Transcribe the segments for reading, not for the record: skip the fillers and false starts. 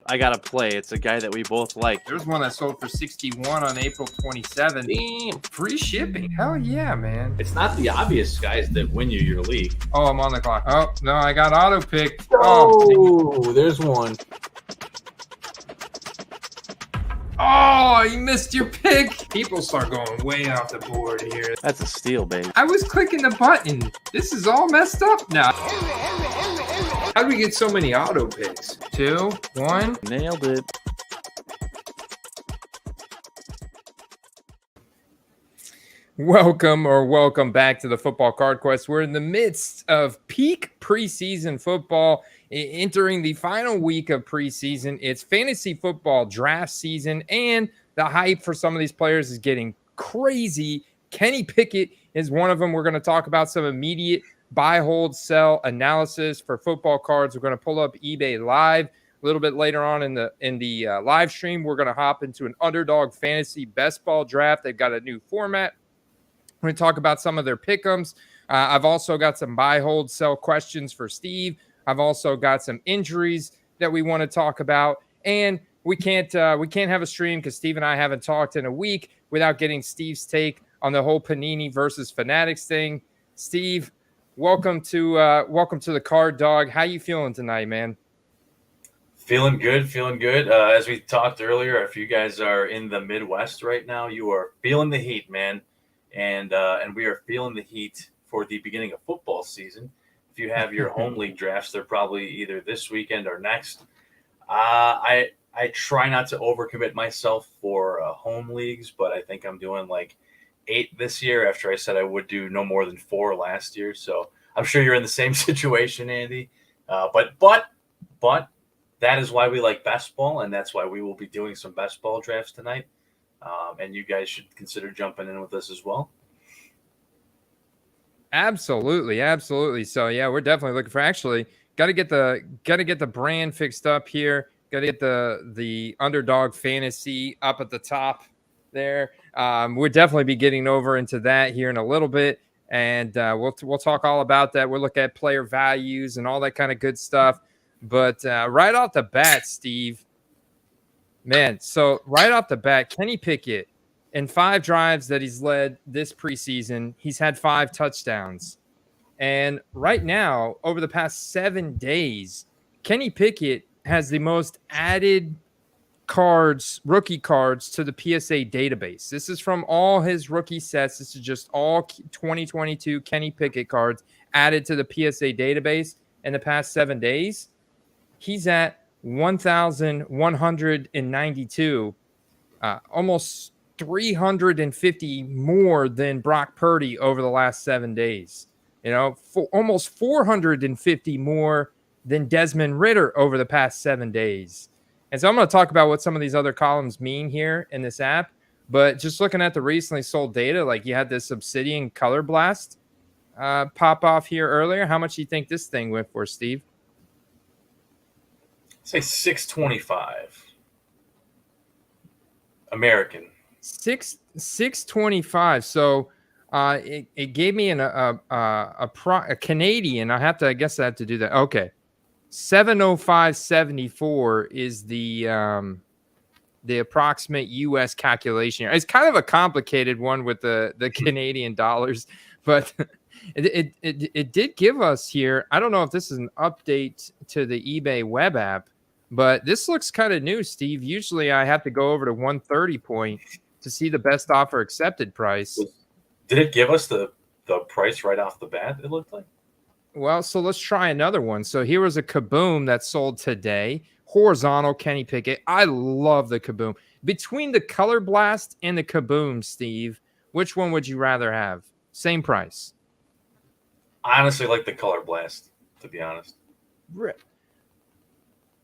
I gotta play. It's a guy that we both like. There's one that sold for 61 on April 27th. Damn. Free shipping. Hell yeah, man. It's not the obvious guys that win you your league. Oh, I'm on the clock. Oh, no, I got auto picked. Oh, there's one. Oh, you missed your pick. People start going way off the board here. That's a steal, baby. I was clicking the button. This is all messed up now. How do we get so many auto picks? 2, 1. Nailed it. Welcome back to the Football Card Quest. We're in the midst of peak preseason football, entering the final week of preseason. It's fantasy football draft season, and the hype for some of these players is getting crazy. Kenny Pickett is one of them. We're going to talk about some immediate buy, hold, sell analysis for football cards. We're going to pull up eBay Live a little bit later on in the live stream. We're going to hop into an Underdog Fantasy Best Ball Draft. They've got a new format. We're going to talk about some of their pick'ems. I've also got some buy, hold, sell questions for Steve. I've also got some injuries that we want to talk about, and we can't have a stream because Steve and I haven't talked in a week without getting Steve's take on the whole Panini versus Fanatics thing. Steve, welcome to the Card Dog. How you feeling tonight, man? Feeling good. As we talked earlier, if you guys are in the Midwest right now, you are feeling the heat, man. And we are feeling the heat for the beginning of football season. If you have your home league drafts, they're probably either this weekend or next. I try not to overcommit myself for home leagues, but I think I'm doing like 8 this year after I said I would do no more than 4 last year. So I'm sure you're in the same situation, Andy. But that is why we like best ball, and that's why we will be doing some best ball drafts tonight. And you guys should consider jumping in with us as well. Absolutely. So yeah, we're definitely looking for. Actually, got to get the brand fixed up here. Got to get the Underdog Fantasy up at the top there. We'll definitely be getting over into that here in a little bit, and we'll talk all about that. We'll look at player values and all that kind of good stuff. But right off the bat, Steve. Man, so right off the bat, Kenny Pickett, in 5 drives that he's led this preseason, he's had 5 touchdowns. And right now, over the past 7 days, Kenny Pickett has the most added rookie cards to the PSA database. This is from all his rookie sets. This is just all 2022 Kenny Pickett cards added to the PSA database in the past 7 days. He's at 1,192, almost 350 more than Brock Purdy over the last 7 days. Almost 450 more than Desmond Ridder over the past 7 days. And so I'm going to talk about what some of these other columns mean here in this app. But just looking at the recently sold data, like you had this Obsidian Color Blast pop off here earlier. How much do you think this thing went for, Steve? Say 625 American. 625. So it gave me a Canadian. I have to do that. Okay, 705.74 is the approximate U.S. calculation. It's kind of a complicated one with the Canadian dollars, but it did give us here. I don't know if this is an update to the eBay web app. But this looks kind of new, Steve. Usually I have to go over to 130 point to see the best offer accepted price. Did it give us the price right off the bat, it looked like? Well, so let's try another one. So here was a Kaboom that sold today. Horizontal Kenny Pickett. I love the Kaboom. Between the Color Blast and the Kaboom, Steve, which one would you rather have? Same price. I honestly like the Color Blast, to be honest.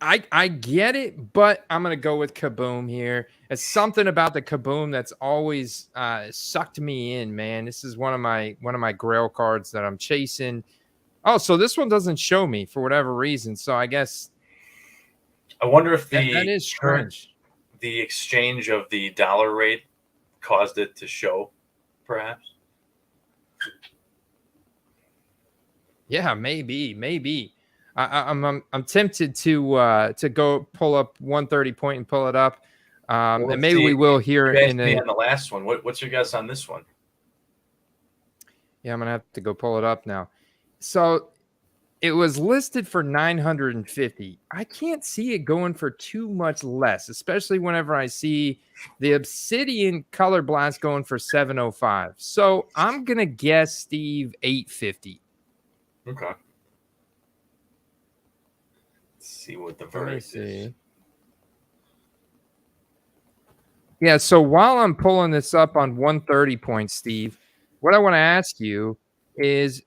I get it, but I'm going to go with Kaboom here. It's something about the Kaboom that's always sucked me in, man. This is one of my Grail cards that I'm chasing. Oh, so this one doesn't show me for whatever reason. So I guess I wonder if that is strange. The exchange of the dollar rate caused it to show, perhaps. Yeah, maybe. I'm tempted to go pull up 130 point and pull it up, Well, and maybe we will here you in asked me a. on the last one. What's your guess on this one? Yeah, I'm gonna have to go pull it up now. So it was listed for 950. I can't see it going for too much less, especially whenever I see the Obsidian Color Blast going for 705. So I'm gonna guess, Steve, 850. Okay. Let's see what the Let me verdict see. is. Yeah, so while I'm pulling this up on 130 points, Steve, what I want to ask you is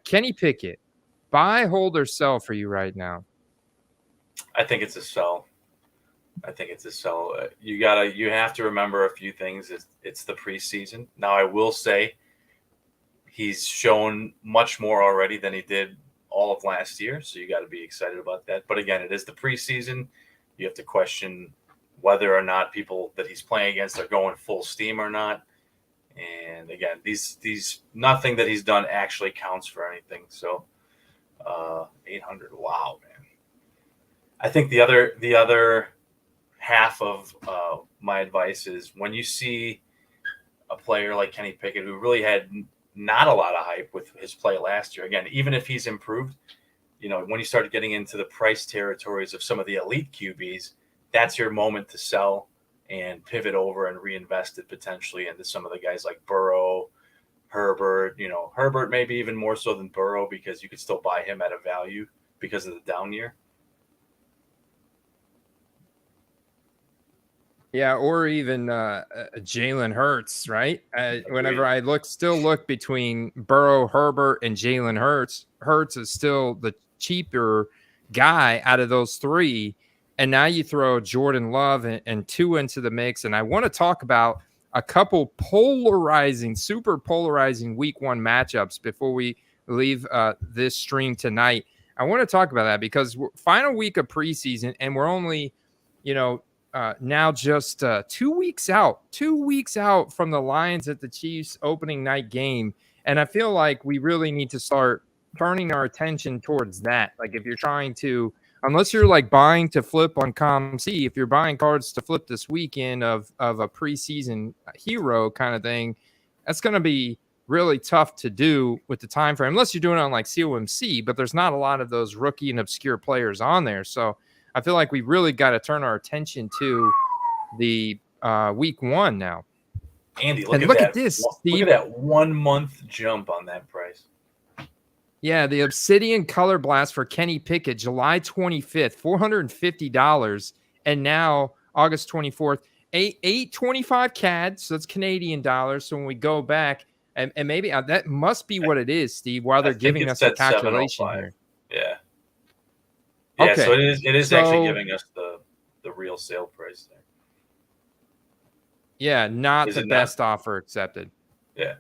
Kenny Pickett, buy, hold, or sell for you right now? I think it's a sell. I think it's a sell. You have to remember a few things. It's the preseason. Now, I will say he's shown much more already than he did all of last year, so you got to be excited about that. But again, it is the preseason. You have to question whether or not people that he's playing against are going full steam or not. And again, these nothing that he's done actually counts for anything. So 800, wow, man. I think the other half of my advice is when you see a player like Kenny Pickett, who really had not a lot of hype with his play last year. Again, even if he's improved, when you start getting into the price territories of some of the elite QBs, that's your moment to sell and pivot over and reinvest it potentially into some of the guys like Burrow, Herbert. Herbert maybe even more so than Burrow because you could still buy him at a value because of the down year. Yeah, or even Jalen Hurts, right? Whenever I still look between Burrow, Herbert, and Jalen Hurts, Hurts is still the cheaper guy out of those three. And now you throw Jordan Love and Tua into the mix. And I want to talk about a couple super polarizing week one matchups before we leave this stream tonight. I want to talk about that because we're final week of preseason and we're only, now just 2 weeks out from the Lions at the Chiefs opening night game. And I feel like we really need to start turning our attention towards that. Like if you're trying to, unless you're like buying to flip on ComC, if you're buying cards to flip this weekend of a preseason hero kind of thing, that's going to be really tough to do with the time frame, unless you're doing it on like COMC, but there's not a lot of those rookie and obscure players on there. So I feel like we really got to turn our attention to the week one now. Andy, look at this, Steve. Look at that 1 month jump on that price. Yeah, the Obsidian Color Blast for Kenny Pickett, July 25th, $450. And now August 24th, $825 CAD. So that's Canadian dollars. So when we go back, and maybe that must be what it is, Steve, while they're giving us a calculation here. Yeah. Yeah, okay. So it is actually giving us the real sale price there. Yeah, not the best offer accepted. Yeah.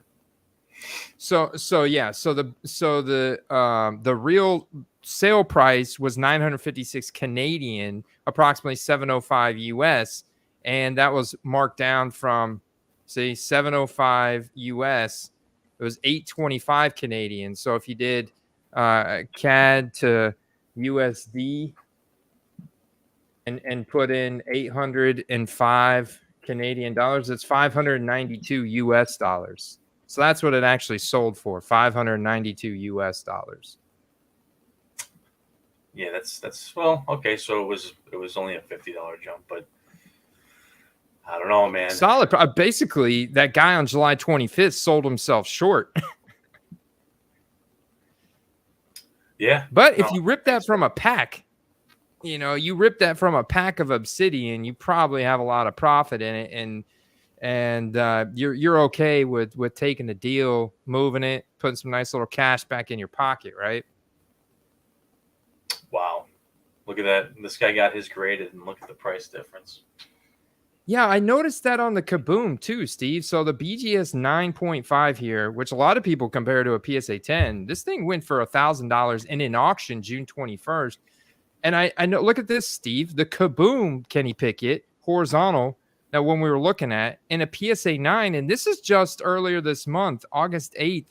So the real sale price was 956 Canadian, approximately 705 US, and that was marked down from 705 US. It was 825 Canadian. So if you did CAD to USD and put in 805 Canadian dollars, it's 592 US dollars. So that's what it actually sold for, 592 US dollars. Yeah, that's well, okay. So it was only a $50 jump, but I don't know, man. Solid. Basically, that guy on July 25th sold himself short. Yeah. But if you rip that from a pack, you rip that from a pack of Obsidian, you probably have a lot of profit in it, and you're okay with taking the deal, moving it, putting some nice little cash back in your pocket, right? Wow. Look at that. This guy got his graded, and look at the price difference. Yeah, I noticed that on the Kaboom too, Steve. So the BGS 9.5 here, which a lot of people compare to a PSA 10, this thing went for $1,000 in an auction June 21st. And I know, look at this, Steve, the Kaboom Kenny Pickett horizontal that when we were looking at in a PSA 9, and this is just earlier this month, August 8th,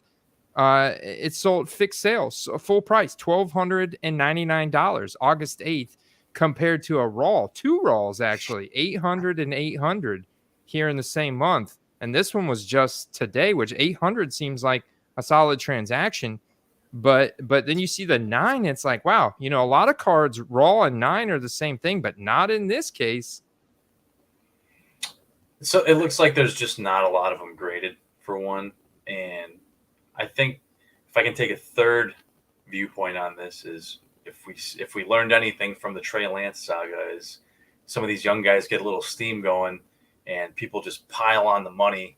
It sold fixed sales, full price, $1,299, August 8th, compared to a raw, two raws actually, 800 and 800 here in the same month. And this one was just today, which 800 seems like a solid transaction. But then you see the 9, it's like, wow, a lot of cards, raw and 9 are the same thing, but not in this case. So it looks like there's just not a lot of them graded, for one. And I think if I can take a third viewpoint on this, is if we learned anything from the Trey Lance saga, is some of these young guys get a little steam going and people just pile on the money.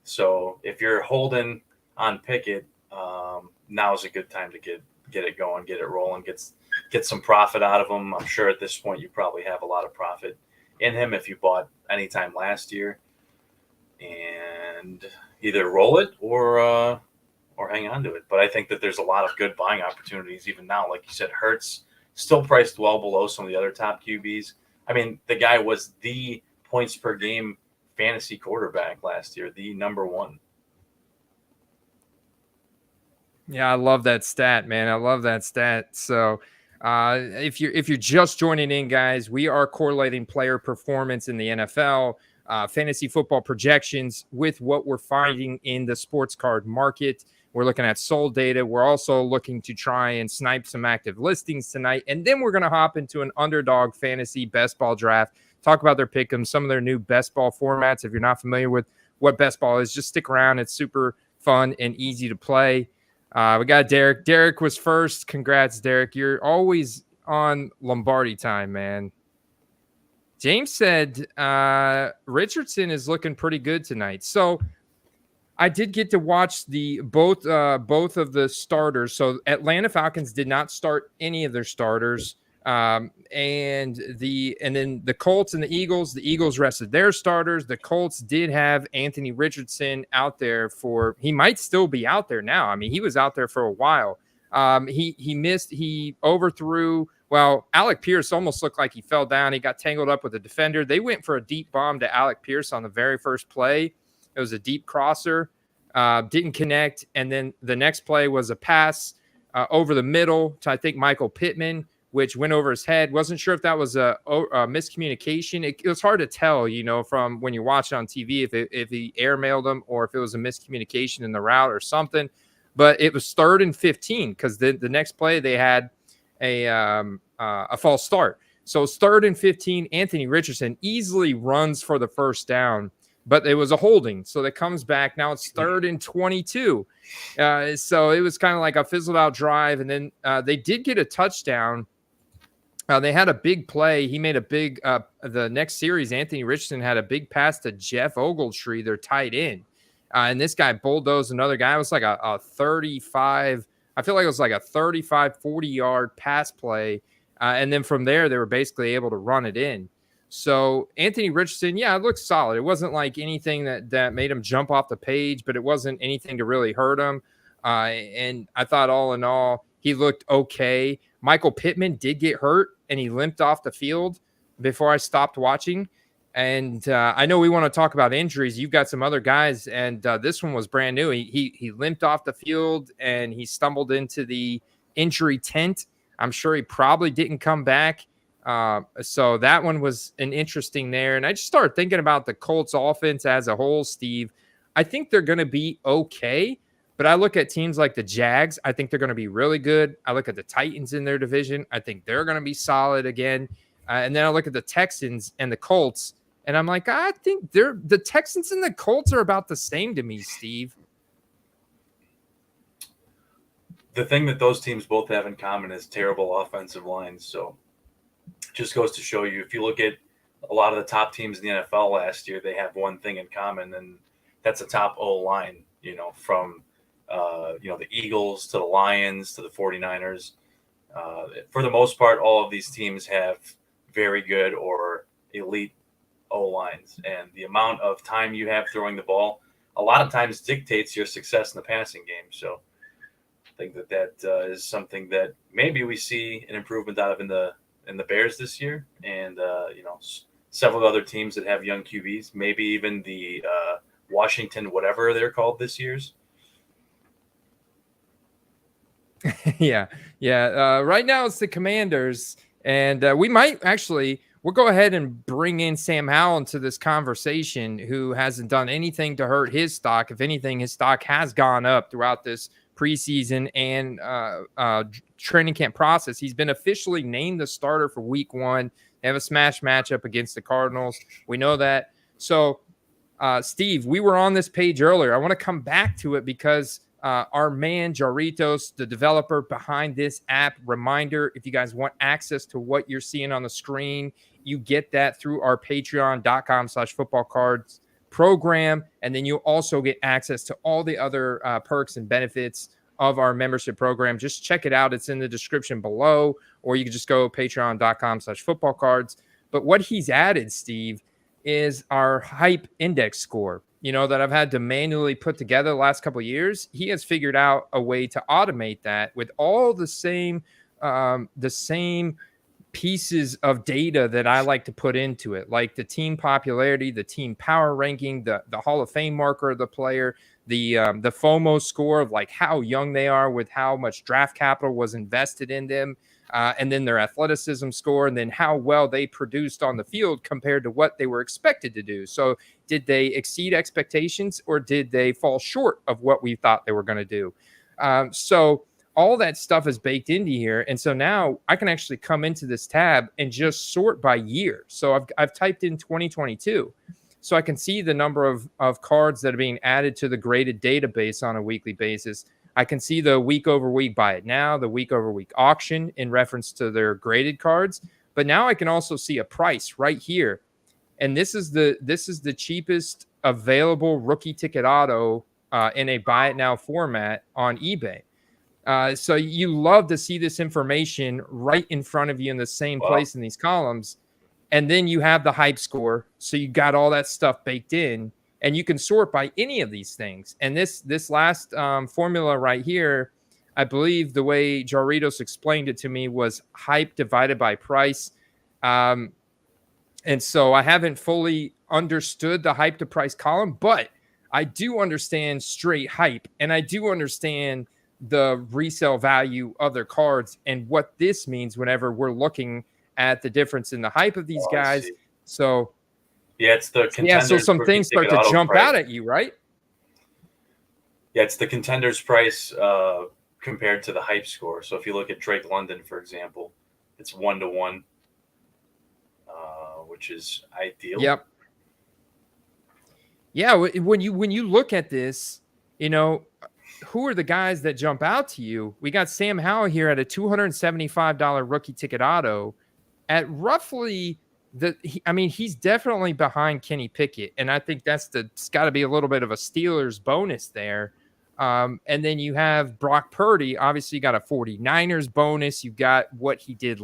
So if you're holding on Pickett, now's a good time to get it going, get it rolling, get some profit out of him. I'm sure at this point you probably have a lot of profit in him if you bought anytime last year, and either roll it or hang on to it. But I think that there's a lot of good buying opportunities even now. Like you said, Hurts still priced well below some of the other top QBs. I mean, the guy was the points per game fantasy quarterback last year, the number one. Yeah, I love that stat, man. I love that stat. So if you're just joining in, guys, we are correlating player performance in the NFL, fantasy football projections with what we're finding in the sports card market. We're looking at sold data. We're also looking to try and snipe some active listings tonight. And then we're going to hop into an underdog fantasy best ball draft, talk about their pick'ems, some of their new best ball formats. If you're not familiar with what best ball is, just stick around. It's super fun and easy to play. We got Derek. Derek was first. Congrats, Derek. You're always on Lombardi time, man. James said Richardson is looking pretty good tonight. So I did get to watch both of the starters. So Atlanta Falcons did not start any of their starters. And then the Colts and the Eagles rested their starters. The Colts did have Anthony Richardson out there he might still be out there now. I mean, he was out there for a while. He overthrew. Well, Alec Pierce almost looked like he fell down. He got tangled up with a defender. They went for a deep bomb to Alec Pierce on the very first play. It was a deep crosser, didn't connect. And then the next play was a pass over the middle to, I think, Michael Pittman, which went over his head. Wasn't sure if that was a miscommunication. It was hard to tell, from when you watch it on TV, if he airmailed him or if it was a miscommunication in the route or something. But it was 3rd and 15 because the next play they had a false start. So it's 3rd and 15. Anthony Richardson easily runs for the first down, but it was a holding. So that comes back. Now it's 3rd and 22. So it was kind of like a fizzled out drive. And then they did get a touchdown. They had a big play. He made a big the next series. Anthony Richardson had a big pass to Jeff Ogletree, their tight end. And this guy bulldozed another guy. It was like a 35. I feel like it was like a 35, 40-yard pass play. And then from there, they were basically able to run it in. So Anthony Richardson, yeah, it looked solid. It wasn't like anything that made him jump off the page, but it wasn't anything to really hurt him. And I thought all in all, he looked okay. Michael Pittman did get hurt, and he limped off the field before I stopped watching. And I know we want to talk about injuries. You've got some other guys, and this one was brand new. He limped off the field, and he stumbled into the injury tent. I'm sure he probably didn't come back. So that one was an interesting there. And I just started thinking about the Colts offense as a whole, Steve. I think they're going to be okay. But I look at teams like the Jags. I think they're going to be really good. I look at the Titans in their division. I think they're going to be solid again. And then I look at the Texans and the Colts. And I'm like, I think the Texans and the Colts are about the same to me, Steve. The thing that those teams both have in common is terrible offensive lines. So it just goes to show you, if you look at a lot of the top teams in the NFL last year, they have one thing in common, and that's a top O-line, from the Eagles to the Lions to the 49ers. For the most part, all of these teams have very good or elite O-lines, and the amount of time you have throwing the ball a lot of times dictates your success in the passing game. So I think that is something that maybe we see an improvement out of in the Bears this year, and several other teams that have young QBs, maybe even the Washington whatever they're called this year's. Yeah, yeah. Right now it's the Commanders, and we'll go ahead and bring in Sam Howell into this conversation, who hasn't done anything to hurt his stock. If anything, his stock has gone up throughout this preseason and training camp process. He's been officially named the starter for Week 1. They have a smash matchup against the Cardinals. We know that. So, Steve, we were on this page earlier. I want to come back to it because our man Jarritos, the developer behind this app, reminder, if you guys want access to what you're seeing on the screen, you get that through our patreon.com/footballcards program. And then you'll also get access to all the other perks and benefits of our membership program. Just check it out. It's in the description below, or you can just go patreon.com/footballcards. But what he's added, Steve, is our hype index score, that I've had to manually put together the last couple of years. He has figured out a way to automate that with all the same pieces of data that I like to put into it, like the team popularity, the team power ranking, the Hall of Fame marker of the player, the FOMO score of like how young they are with how much draft capital was invested in them, and then their athleticism score, and then how well they produced on the field compared to what they were expected to do. So did they exceed expectations, or did they fall short of what we thought they were going to do? So all that stuff is baked into here. And so now I can actually come into this tab and just sort by year. So I've typed in 2022. So I can see the number of cards that are being added to the graded database on a weekly basis. I can see the week over week buy it now, the week over week auction in reference to their graded cards. But now I can also see a price right here. And this is the cheapest available rookie ticket auto in a buy it now format on eBay. So you love to see this information right in front of you in the same place in these columns. And then you have the hype score. So you got all that stuff baked in, and you can sort by any of these things. And this last formula right here, I believe the way Jarritos explained it to me was hype divided by price. And so I haven't fully understood the hype to price column, but I do understand straight hype, and I do understand the resale value of their cards and what this means whenever we're looking at the difference in the hype of these guys. So yeah, it's the contenders. So some things start to jump out at you, right? Yeah, it's the contenders price compared to the hype score. So if you look at Drake London, for example, it's 1-to-1, which is ideal. Yep. Yeah, when you look at this, who are the guys that jump out to you? We got Sam Howell here at a $275 rookie ticket auto at roughly he's definitely behind Kenny Pickett. And I think it's got to be a little bit of a Steelers bonus there. And then you have Brock Purdy. Obviously, you got a 49ers bonus. You got what he did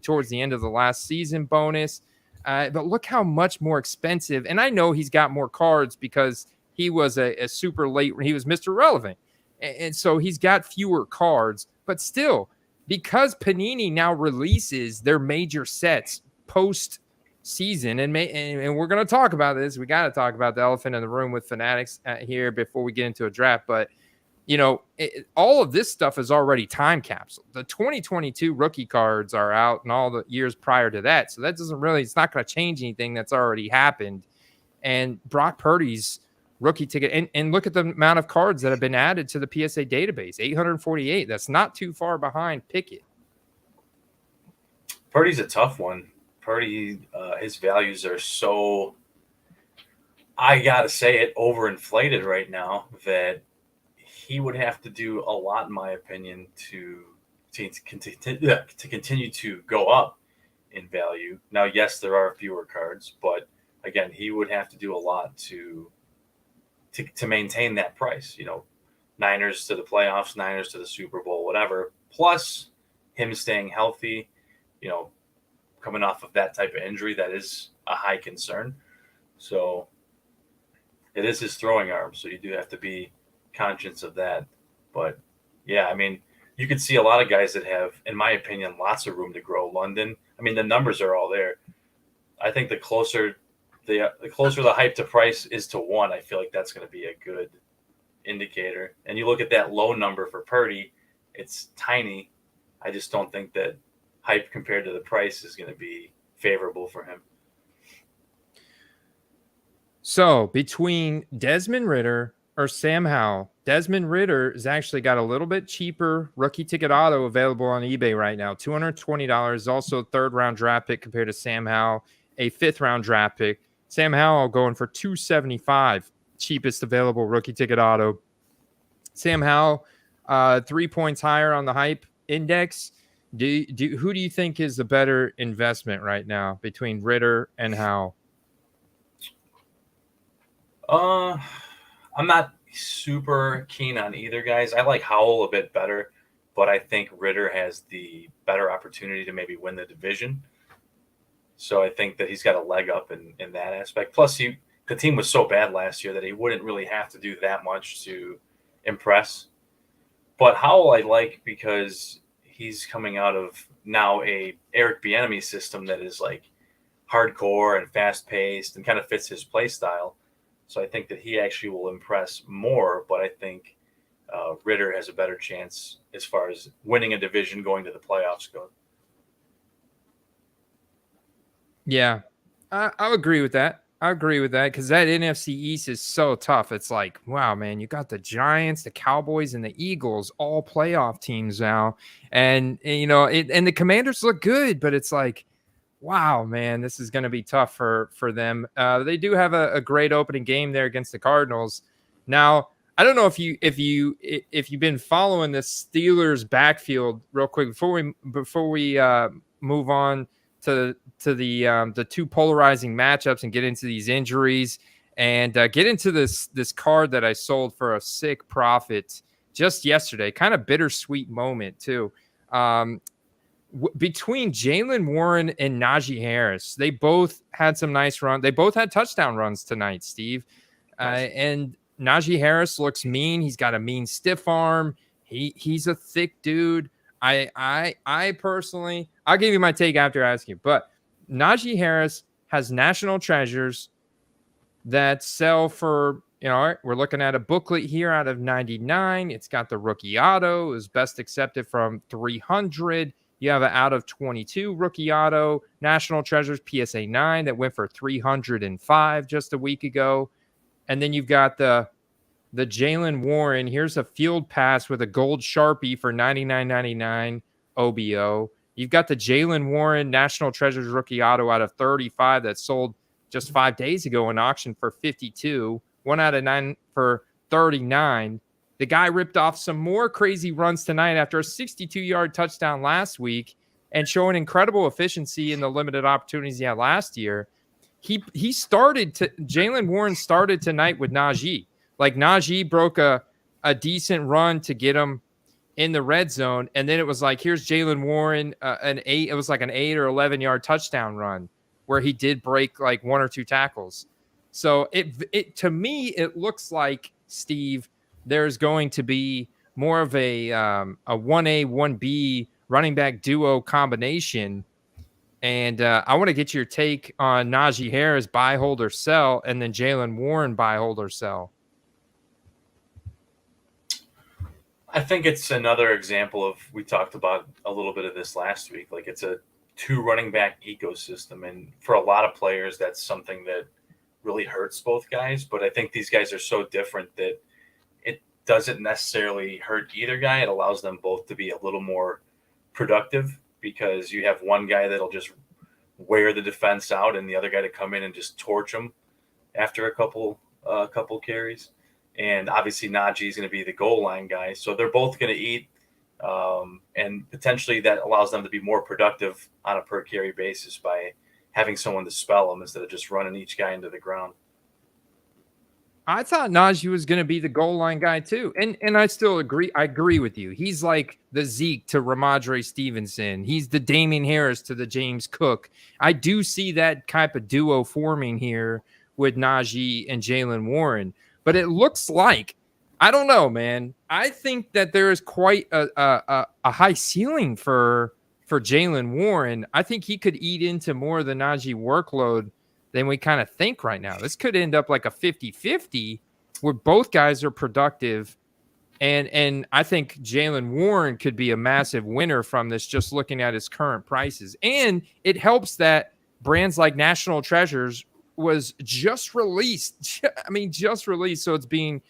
towards the end of the last season bonus. But look how much more expensive. And I know he's got more cards because he was a super late. He was Mr. Relevant. And so he's got fewer cards, but still, because Panini now releases their major sets post season, and we're going to talk about this. We got to talk about the elephant in the room with Fanatics here before we get into a draft. But, all of this stuff is already time capsule. The 2022 rookie cards are out and all the years prior to that. So that it's not going to change anything that's already happened. And Brock Purdy's rookie ticket, and look at the amount of cards that have been added to the PSA database, 848. That's not too far behind Pickett. Purdy's a tough one. Purdy, his values are so, I gotta say it, overinflated right now that he would have to do a lot, in my opinion, to continue to go up in value. Now, yes, there are fewer cards, but again, he would have to do a lot to maintain that price. Niners to the playoffs, Niners to the Super Bowl, whatever, plus him staying healthy, coming off of that type of injury, that is a high concern. So it is his throwing arm, so you do have to be conscious of that. But yeah, you could see a lot of guys that have, in my opinion, lots of room to grow. London, the numbers are all there. I think the closer the hype to price is to 1, I feel like that's going to be a good indicator. And you look at that low number for Purdy, It's tiny. I just don't think that hype compared to the price is going to be favorable for him. So between Desmond Ridder or Sam Howell, Desmond Ridder has actually got a little bit cheaper rookie ticket auto available on eBay right now, $220. Also, third round draft pick compared to Sam Howell, a fifth round draft pick. Sam Howell going for $275, cheapest available rookie ticket auto. Sam Howell, 3 points higher on the hype index. Who do you think is the better investment right now between Ridder and Howell? I'm not super keen on either, guys. I like Howell a bit better, but I think Ridder has the better opportunity to maybe win the division. So I think that he's got a leg up in that aspect. Plus, the team was so bad last year that he wouldn't really have to do that much to impress. But Howell I like because he's coming out of now a Eric Bieniemy system that is like hardcore and fast paced and kind of fits his play style. So I think that he actually will impress more, but I think Ridder has a better chance as far as winning a division, going to the playoffs go. Yeah, I'll agree with that. I agree with that because that NFC East is so tough. It's like, wow, man, you got the Giants, the Cowboys, and the Eagles, all playoff teams now. And the Commanders look good, but it's like, wow, man, this is going to be tough for them. They do have a great opening game there against the Cardinals. Now, I don't know if you've been following the Steelers backfield real quick before we move on to the two polarizing matchups and get into these injuries and get into this card that I sold for a sick profit just yesterday. Kind of bittersweet moment too. Between Jaylen Warren and Najee Harris, they both had some nice runs. They both had touchdown runs tonight, Steve. Nice. And Najee Harris looks mean. He's got a mean stiff arm. He's a thick dude. I personally, I'll give you my take after I ask you, but Najee Harris has national treasures that sell for, we're looking at a booklet here out of 99. It's got the rookie auto. It was best accepted from 300. You have an out of 22 rookie auto, National Treasures PSA 9 that went for 305 just a week ago. And then you've got the Jaylen Warren. Here's a field pass with a gold Sharpie for $99.99 OBO. You've got the Jaylen Warren National Treasures rookie auto out of 35 that sold just 5 days ago in auction for 52. 1 out of 9 for 39. The guy ripped off some more crazy runs tonight after a 62-yard touchdown last week and showing incredible efficiency in the limited opportunities he had last year. Jaylen Warren started tonight with Najee. Like Najee broke a decent run to get him in the red zone, and then it was like, here's Jaylen Warren, it was like an 8 or 11-yard touchdown run where he did break like 1 or 2 tackles. So it to me, it looks like, Steve, there's going to be more of a 1A, 1B running back duo combination. And I want to get your take on Najee Harris, buy, hold, or sell, and then Jaylen Warren, buy, hold, or sell. I think it's another example of, we talked about a little bit of this last week, like it's a 2 running back ecosystem. And for a lot of players, that's something that really hurts both guys. But I think these guys are so different that it doesn't necessarily hurt either guy. It allows them both to be a little more productive because you have one guy that'll just wear the defense out and the other guy to come in and just torch them after a couple carries. And obviously Najee is going to be the goal line guy. So they're both going to eat. And potentially that allows them to be more productive on a per carry basis by having someone to spell them instead of just running each guy into the ground. I thought Najee was going to be the goal line guy too. And I still agree. I agree with you. He's like the Zeke to Ramondre Stevenson. He's the Damian Harris to the James Cook. I do see that type of duo forming here with Najee and Jaylen Warren. But it looks like, I don't know, man. I think that there is quite a high ceiling for Jaylen Warren. I think he could eat into more of the Najee workload than we kind of think right now. This could end up like a 50-50 where both guys are productive And I think Jaylen Warren could be a massive winner from this, just looking at his current prices. And it helps that brands like National Treasures was just released. I mean, just released. So it's being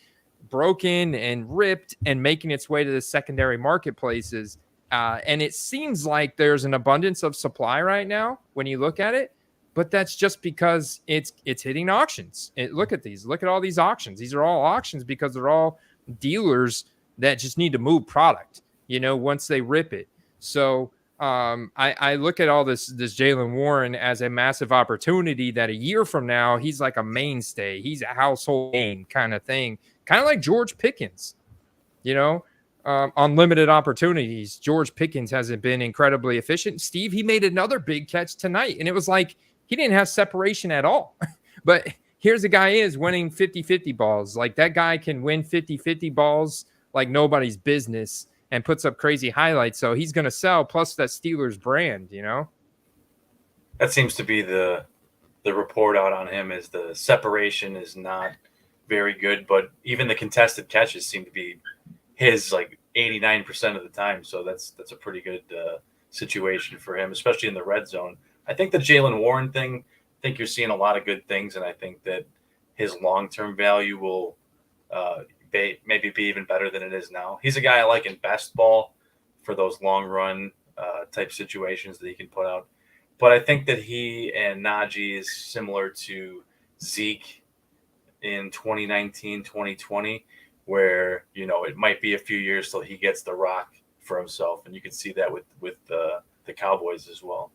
broken and ripped and making its way to the secondary marketplaces. And it seems like there's an abundance of supply right now when you look at it. But that's just because it's hitting auctions. Look at these. Look at all these auctions. These are all auctions because they're all dealers that just need to move product, once they rip it. So I look at all this Jaylen Warren as a massive opportunity that a year from now, he's like a mainstay. He's a household name kind of thing, kind of like George Pickens, on limited opportunities. George Pickens hasn't been incredibly efficient. Steve, he made another big catch tonight, and it was like he didn't have separation at all. But here's a guy is winning 50-50 balls. Like that guy can win 50-50 balls like nobody's business and puts up crazy highlights. So he's going to sell, plus that Steelers brand, That seems to be the report out on him, is the separation is not very good, but even the contested catches seem to be his like 89% of the time. So that's a pretty good situation for him, especially in the red zone. I think the Jaylen Warren thing, I think you're seeing a lot of good things, and I think that his long-term value will maybe be even better than it is now. He's a guy I like in best ball for those long-run type situations that he can put out. But I think that he and Najee is similar to Zeke in 2019, 2020, where, it might be a few years till he gets the rock for himself. And you can see that with the Cowboys as well.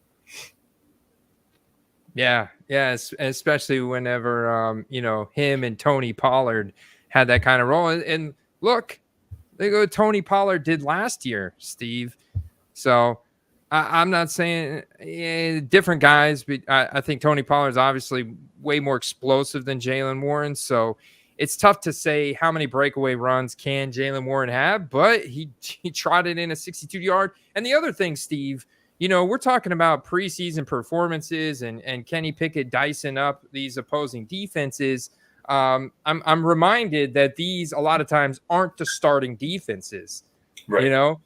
Yeah, especially whenever him and Tony Pollard had that kind of role. And look what Tony Pollard did last year, Steve. So I'm not saying different guys, but I think Tony Pollard is obviously way more explosive than Jaylen Warren. So it's tough to say how many breakaway runs can Jaylen Warren have, but he trotted in a 62-yard. And the other thing, Steve, we're talking about preseason performances and Kenny Pickett dicing up these opposing defenses. I'm reminded that these a lot of times aren't the starting defenses. Right.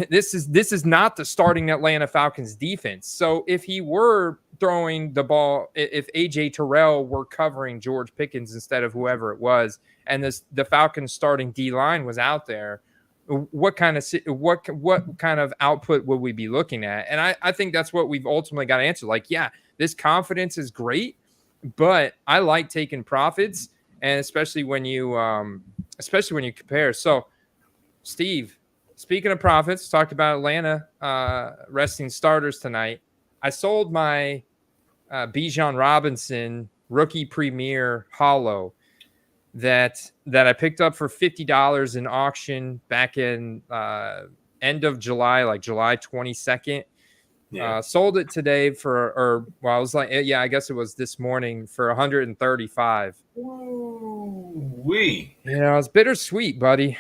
This is not the starting Atlanta Falcons defense. So if he were throwing the ball, if AJ Terrell were covering George Pickens instead of whoever it was, and the Falcons starting D line was out there, what kind of output would we be looking at? And I think that's what we've ultimately got to answer. Like, yeah, this confidence is great, but I like taking profits, and especially when you compare. So, Steve, speaking of profits, talked about Atlanta resting starters tonight. I sold my Bijan Robinson rookie premier hollow that I picked up for $50 in auction back in end of July, like July 22nd. Yeah. Sold it today I was like, yeah, I guess it was this morning for $135. Woo-wee. It's bittersweet, buddy.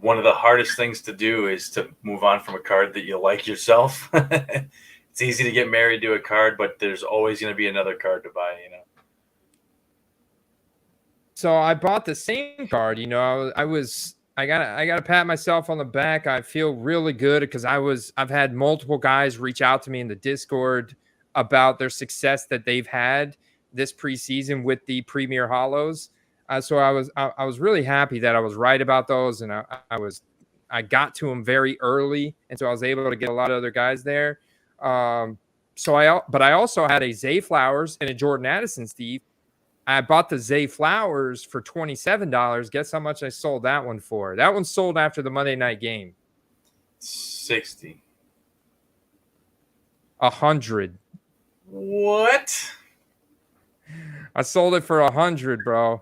One of the hardest things to do is to move on from a card that you like yourself. It's easy to get married to a card, but there's always going to be another card to buy, So I bought the same card, I gotta pat myself on the back. I feel really good because I've had multiple guys reach out to me in the Discord about their success that they've had this preseason with the Premier Hollows. So I was really happy that I was right about those, and I got to them very early, and so I was able to get a lot of other guys there. But I also had a Zay Flowers and a Jordan Addison, Steve. I bought the Zay Flowers for $27. Guess how much I sold that one for? That one sold after the Monday night game. 60. 100. What? I sold it for 100, bro.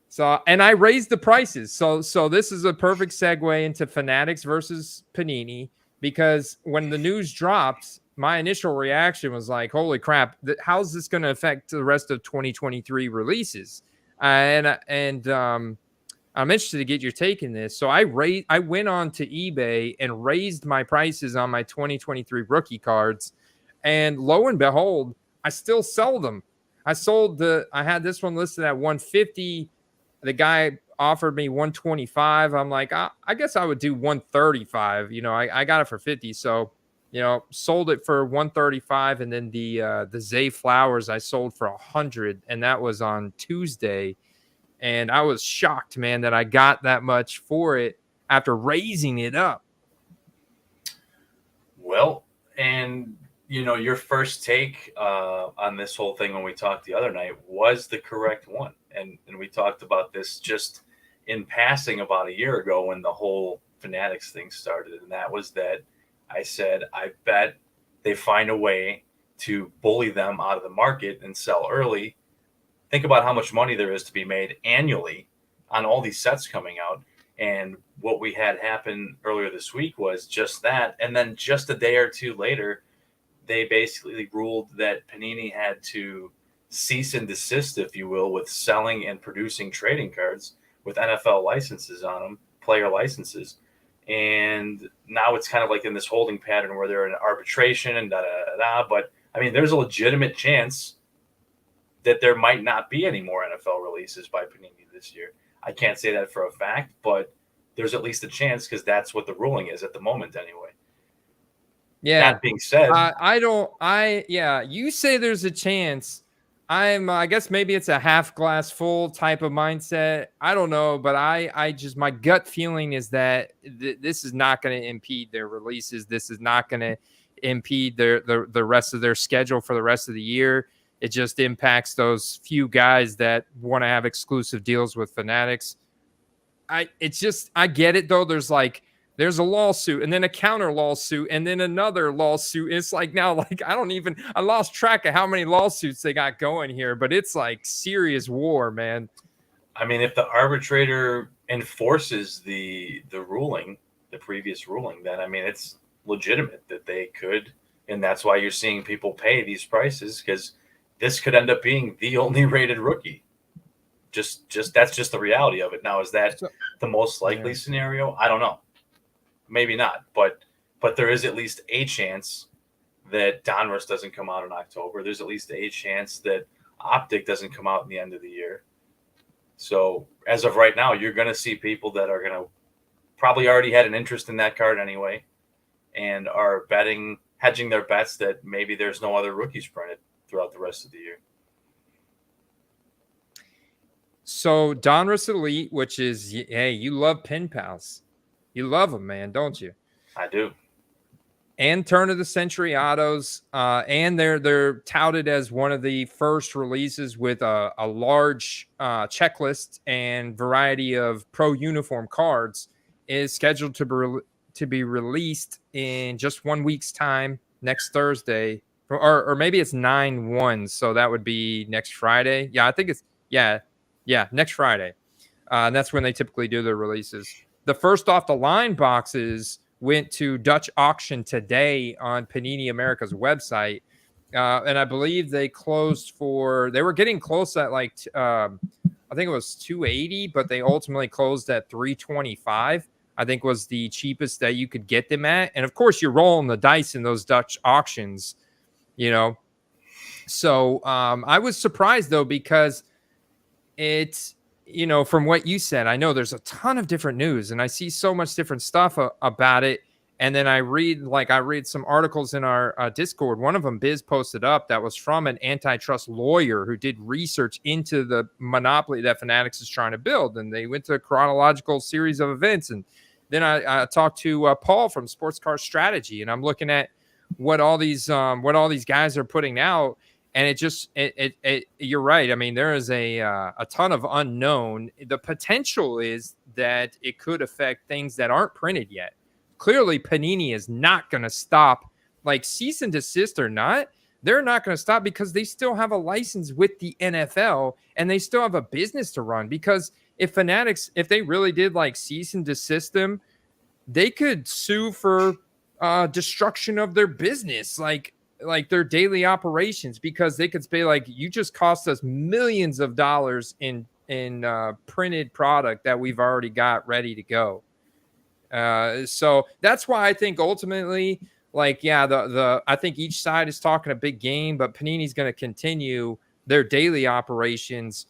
So, and I raised the prices. So this is a perfect segue into Fanatics versus Panini, because when the news dropped, my initial reaction was like, holy crap, how's this going to affect the rest of 2023 releases? And I'm interested to get your take in this. So I went on to eBay and raised my prices on my 2023 rookie cards, and lo and behold, I still sell them. I had this one listed at 150. the guy offered me 125. I'm like, I guess I would do 135. I got it for 50. So, sold it for 135. And then the Zay Flowers I sold for 100. And that was on Tuesday. And I was shocked, man, that I got that much for it after raising it up. Well, and your first take on this whole thing when we talked the other night was the correct one. And we talked about this just in passing about a year ago when the whole Fanatics thing started. And that was that I said, I bet they find a way to bully them out of the market and sell early. Think about how much money there is to be made annually on all these sets coming out. And what we had happen earlier this week was just that. And then just a day or two later, they basically ruled that Panini had to cease and desist, if you will, with selling and producing trading cards with NFL licenses on them, player licenses. And now it's kind of like in this holding pattern where they're in arbitration and da-da-da-da. But, I mean, there's a legitimate chance that there might not be any more NFL releases by Panini this year. I can't say that for a fact, but there's at least a chance because that's what the ruling is at the moment anyway. Yeah. That being said, you say there's a chance. I guess maybe it's a half glass full type of mindset. I don't know, but I just, my gut feeling is that this is not going to impede their releases. This is not going to impede the rest of their schedule for the rest of the year. It just impacts those few guys that want to have exclusive deals with Fanatics. I get it though. There's a lawsuit and then a counter lawsuit and then another lawsuit. It's like now, I lost track of how many lawsuits they got going here, but it's like serious war, man. I mean, if the arbitrator enforces the ruling, the previous ruling, then I mean, it's legitimate that they could, and that's why you're seeing people pay these prices because this could end up being the only rated rookie. Just that's just the reality of it. Now, is that the most likely scenario? I don't know. Maybe not, but there is at least a chance that Donruss doesn't come out in October. There's at least a chance that Optic doesn't come out in the end of the year. So as of right now, you're going to see people that are going to probably already had an interest in that card anyway and are hedging their bets that maybe there's no other rookies printed throughout the rest of the year. So Donruss Elite, which is, hey, you love pen pals. You love them, man, don't you? I do. And Turn of the Century autos, and they're touted as one of the first releases with a large checklist and variety of pro uniform cards is scheduled to be released in just 1 week's time next Thursday, or maybe it's 9/1, so that would be next Friday. Yeah, I think it's next Friday. And that's when they typically do their releases. The first off the line boxes went to Dutch auction today on Panini America's website. And I believe they were getting close at I think it was 280, but they ultimately closed at 325, I think was the cheapest that you could get them at. And of course you're rolling the dice in those Dutch auctions, So I was surprised though, because it's, from what you said, I know there's a ton of different news and I see so much different stuff about it. And then I read some articles in our Discord. One of them Biz posted up that was from an antitrust lawyer who did research into the monopoly that Fanatics is trying to build. And they went to a chronological series of events. And then I talked to Paul from Sports Car Strategy, and I'm looking at what all these guys are putting out. And you're right. I mean, there is a ton of unknown. The potential is that it could affect things that aren't printed yet. Clearly, Panini is not going to stop, like cease and desist or not. They're not going to stop because they still have a license with the NFL and they still have a business to run. Because if they really did like cease and desist them, they could sue for destruction of their business, like their daily operations, because they could say like, you just cost us millions of dollars in printed product that we've already got ready to go. So that's why I think ultimately, I think each side is talking a big game, but Panini's going to continue their daily operations.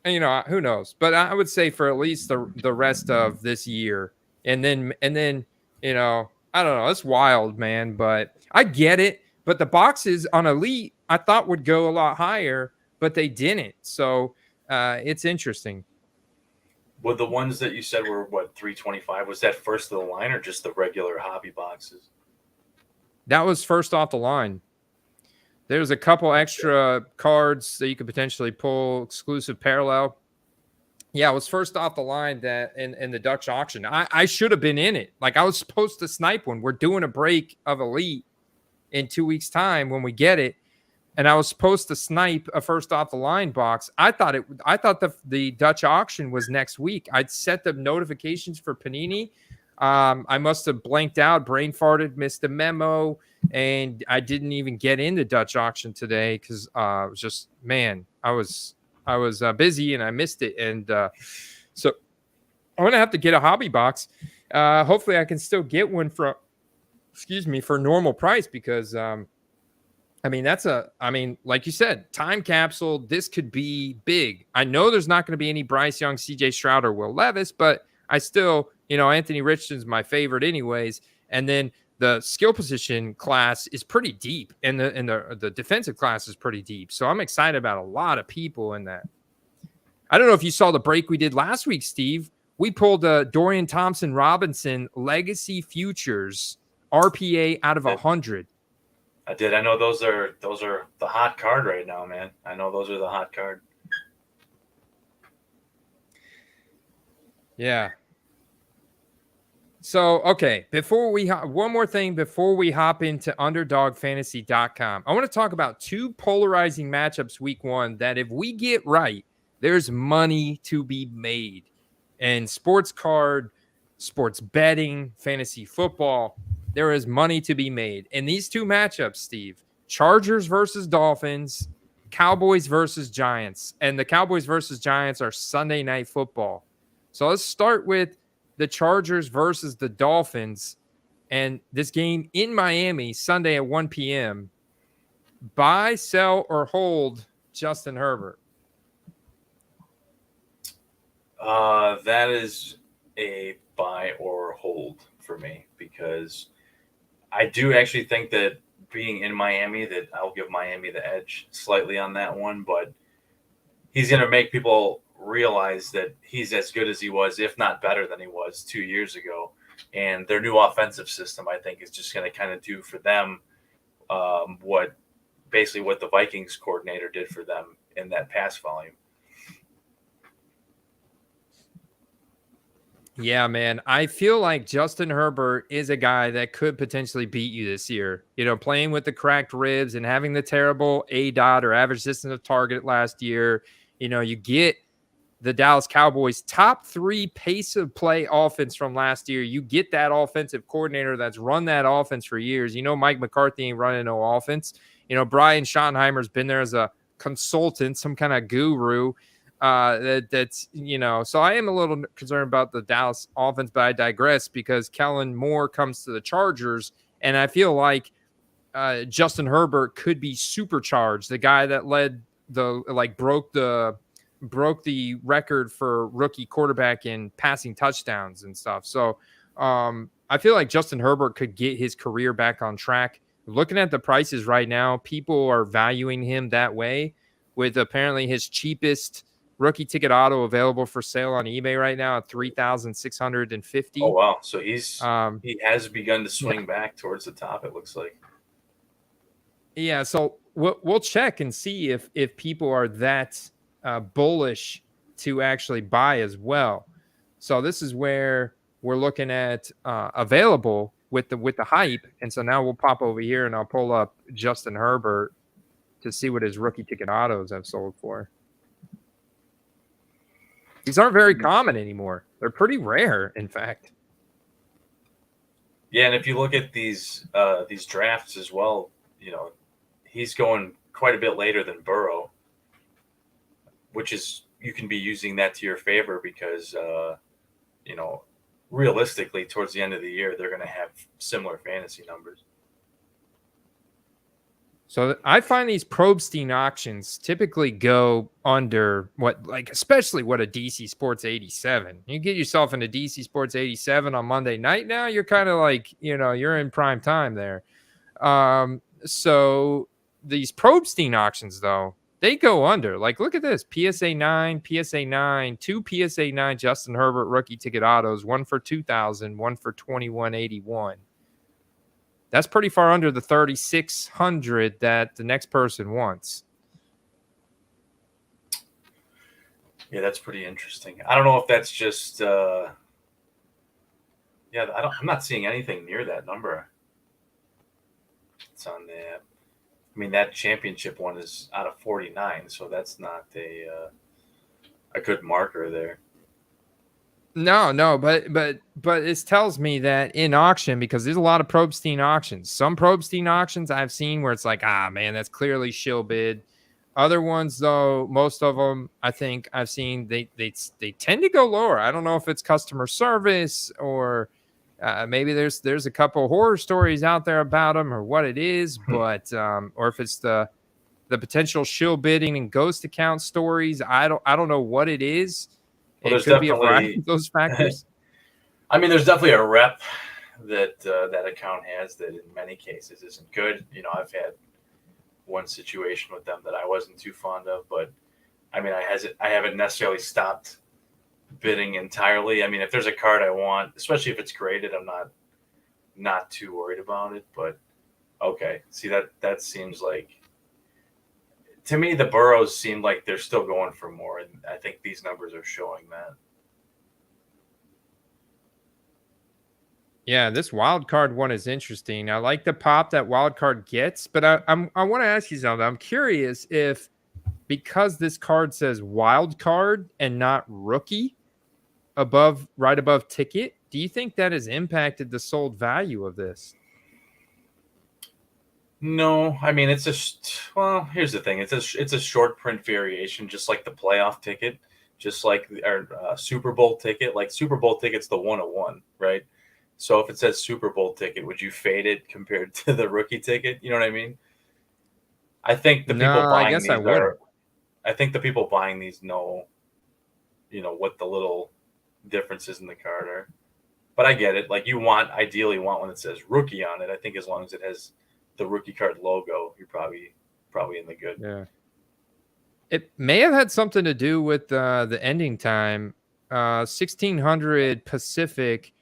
you know, who knows? But I would say for at least the rest of this year, and then you know, I don't know. It's wild, man. But I get it. But the boxes on Elite, I thought would go a lot higher, but they didn't. So it's interesting. Well, the ones that you said were what 325, was that first of the line or just the regular hobby boxes? That was first off the line. There's a couple extra cards that you could potentially pull, exclusive parallel. Yeah, it was first off the line that in the Dutch auction. I should have been in it. Like, I was supposed to snipe one. We're doing a break of Elite in 2 weeks' time when we get it. And I was supposed to snipe a first off the line box. I thought the Dutch auction was next week. I'd set the notifications for Panini. I must have blanked out, brain farted, missed the memo, and I didn't even get into Dutch auction today because it was just, man, I was busy and I missed it. And so I'm gonna have to get a hobby box. Hopefully, I can still get one for normal price because. I mean, like you said, time capsule. This could be big. I know there's not going to be any Bryce Young, CJ Stroud, or Will Levis, but I still, you know, Anthony Richardson's my favorite anyways. And then the skill position class is pretty deep, and the defensive class is pretty deep. So I'm excited about a lot of people in that. I don't know if you saw the break we did last week, Steve. We pulled Dorian Thompson-Robinson Legacy Futures RPA out of 100. I did. I know those are the hot card right now, man. I know those are the hot card. Yeah. So, okay, one more thing before we hop into underdogfantasy.com. I want to talk about two polarizing matchups week 1 that if we get right, there's money to be made. And sports card, sports betting, fantasy football, there is money to be made. In these two matchups, Steve, Chargers versus Dolphins, Cowboys versus Giants. And the Cowboys versus Giants are Sunday Night Football. So let's start with the Chargers versus the Dolphins. And this game in Miami, Sunday at 1 p.m. Buy, sell, or hold Justin Herbert? That is a buy or hold for me because I do actually think that being in Miami, that I'll give Miami the edge slightly on that one, but he's going to make people realize that he's as good as he was, if not better than he was 2 years ago. And their new offensive system, I think, is just going to kind of do for them what the Vikings coordinator did for them in that pass volume. Yeah, man. I feel like Justin Herbert is a guy that could potentially beat you this year. You know, playing with the cracked ribs and having the terrible ADOT or average distance of target last year. You know, you get the Dallas Cowboys top 3 pace of play offense from last year. You get that offensive coordinator that's run that offense for years. You know, Mike McCarthy ain't running no offense. You know, Brian Schottenheimer's been there as a consultant, some kind of guru. That's, you know, so I am a little concerned about the Dallas offense, but I digress because Kellen Moore comes to the Chargers, and I feel like Justin Herbert could be supercharged. The guy that broke the record for rookie quarterback in passing touchdowns and stuff. So I feel like Justin Herbert could get his career back on track. Looking at the prices right now, people are valuing him that way, with apparently his cheapest rookie ticket auto available for sale on eBay right now at $3,650. Oh wow! So he has begun to swing back towards the top. It looks like. Yeah, so we'll check and see if people are that bullish to actually buy as well. So this is where we're looking at available with the hype, and so now we'll pop over here and I'll pull up Justin Herbert to see what his rookie ticket autos have sold for. These aren't very common anymore. They're pretty rare, in fact. Yeah, and if you look at these drafts as well, you know, he's going quite a bit later than Burrow, which is, you can be using that to your favor because, you know, realistically, towards the end of the year, they're going to have similar fantasy numbers. So I find these Probstein auctions typically go under especially what a DC Sports 87. You get yourself into DC Sports 87 on Monday night now, you're kind of like, you're in prime time there. So these Probstein auctions, though, they go under. Like, look at this. PSA 9, 2 PSA 9 Justin Herbert rookie ticket autos, one for 2,000, one for 2,181. That's pretty far under the 3,600 that the next person wants. Yeah, that's pretty interesting. I don't know if that's just I'm not seeing anything near that number. It's on the that championship one is out of 49, so that's not a good marker there. No, but it tells me that in auction, because there's a lot of Probstein auctions. Some Probstein auctions I've seen where it's like, man, that's clearly shill bid. Other ones, though, most of them I think I've seen they tend to go lower. I don't know if it's customer service or maybe there's a couple horror stories out there about them or what it is, but or if it's the potential shill bidding and ghost account stories. I don't know what it is. Well, it could be a variety of those factors. There's definitely a rep that that account has that in many cases isn't good. I've had one situation with them that I wasn't too fond of, but I haven't necessarily stopped bidding entirely. If there's a card I want, especially if it's graded, I'm not too worried about it. But okay, see that seems like, to me, the Burrows seem like they're still going for more, and I think these numbers are showing that. Yeah, this wild card one is interesting. I like the pop that wild card gets, but I want to ask you something. I'm curious if, because this card says wild card and not rookie right above ticket, do you think that has impacted the sold value of this? No, it's here's the thing. It's a short print variation, just like the playoff ticket, just like our Super Bowl ticket. Like Super Bowl ticket's the 101, right? So if it says Super Bowl ticket, would you fade it compared to the rookie ticket? You know what I mean? I think the people buying these I think the people buying these know, what the little differences in the card are. But I get it. Like, ideally want one that says rookie on it. I think as long as it has the rookie card logo, you're probably in the good. Yeah. It may have had something to do with the ending time. 1600 Pacific.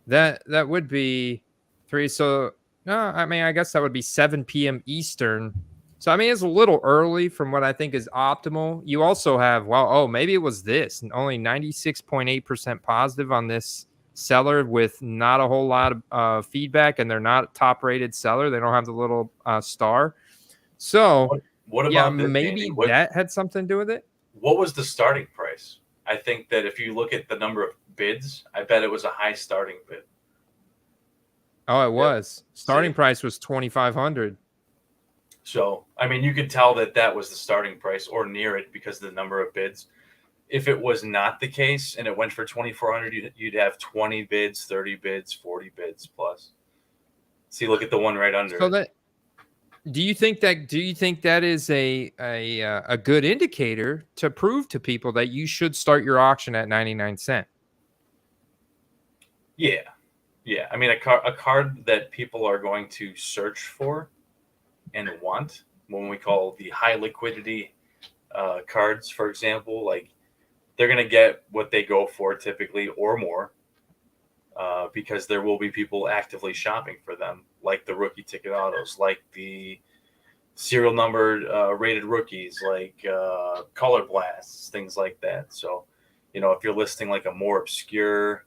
That would be 3. So no, I guess that would be 7 p.m. Eastern. So it's a little early from what I think is optimal. You also have maybe it was this, only 96.8% positive on this seller with not a whole lot of feedback, and they're not a top rated seller. They don't have the little star. So what about maybe that had something to do with it? What was the starting price? I think that if you look at the number of bids, I bet it was a high starting bid. Oh, it was. Starting price was 2,500. So, you could tell that was the starting price or near it because of the number of bids. If it was not the case and it went for 2,400, you'd have 20 bids, 30 bids, 40 bids plus. See, look at the one right under. So do you think that is a good indicator to prove to people that you should start your auction at 99 cents? Yeah. A card that people are going to search for and want, when we call the high liquidity cards, for example, like they're going to get what they go for typically or more, because there will be people actively shopping for them, like the rookie ticket autos, like the serial numbered rated rookies, like color blasts, things like that. So, if you're listing like a more obscure,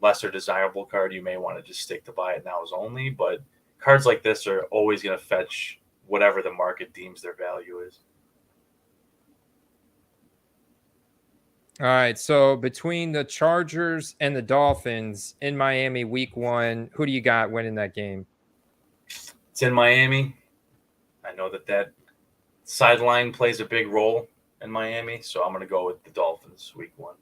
lesser desirable card, you may want to just stick to buy it nows only. But cards like this are always going to fetch whatever the market deems their value is. All right. So between the Chargers and the Dolphins in Miami week 1, who do you got winning that game? It's in Miami. I know that sideline plays a big role in Miami, so I'm going to go with the Dolphins week 1.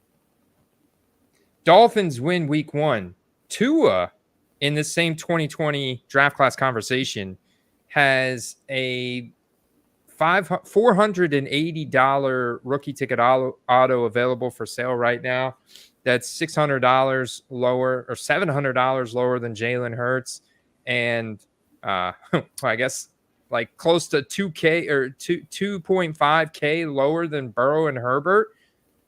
Dolphins win week 1. Tua, in the same 2020 draft class conversation, has a $480 rookie ticket auto available for sale right now. That's $600 lower or $700 lower than Jalen Hurts, and I guess like close to 2K or 2.5K lower than Burrow and Herbert.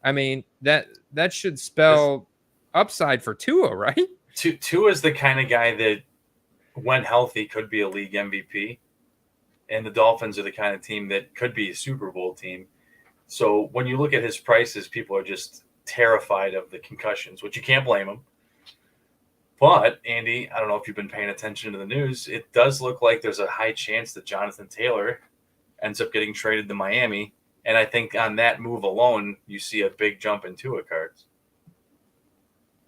I mean, that should spell upside for Tua, right? Tua is the kind of guy that, when healthy, could be a league MVP. And the Dolphins are the kind of team that could be a Super Bowl team. So when you look at his prices, people are just terrified of the concussions, which you can't blame them. But, Andy, I don't know if you've been paying attention to the news. It does look like there's a high chance that Jonathan Taylor ends up getting traded to Miami. And I think on that move alone, you see a big jump in Tua cards.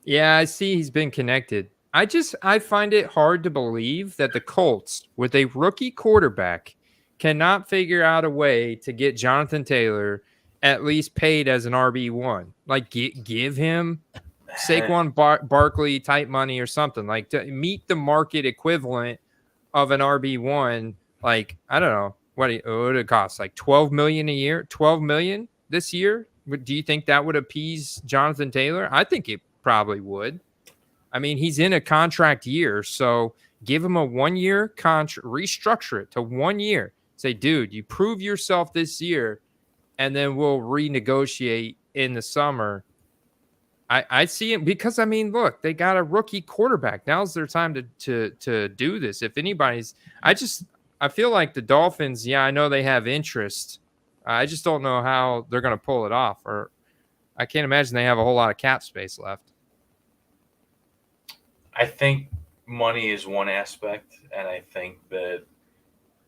Yeah, I see he's been connected. I find it hard to believe that the Colts, with a rookie quarterback, cannot figure out a way to get Jonathan Taylor at least paid as an RB1. Like, give him Saquon Barkley type money or something. Like, to meet the market equivalent of an RB1. Like, I don't know. What would it cost? Like $12 million a year? $12 million this year? Do you think that would appease Jonathan Taylor? I think it probably would. I mean, he's in a contract year, so give him a 1-year contract, restructure it to 1 year. Say, dude, you prove yourself this year, and then we'll renegotiate in the summer. I see it because, I mean, look, they got a rookie quarterback. Now's their time to do this. If anybody's, I feel like the Dolphins, yeah, I know they have interest. I just don't know how they're going to pull it off, or I can't imagine they have a whole lot of cap space left. I think money is one aspect, and I think that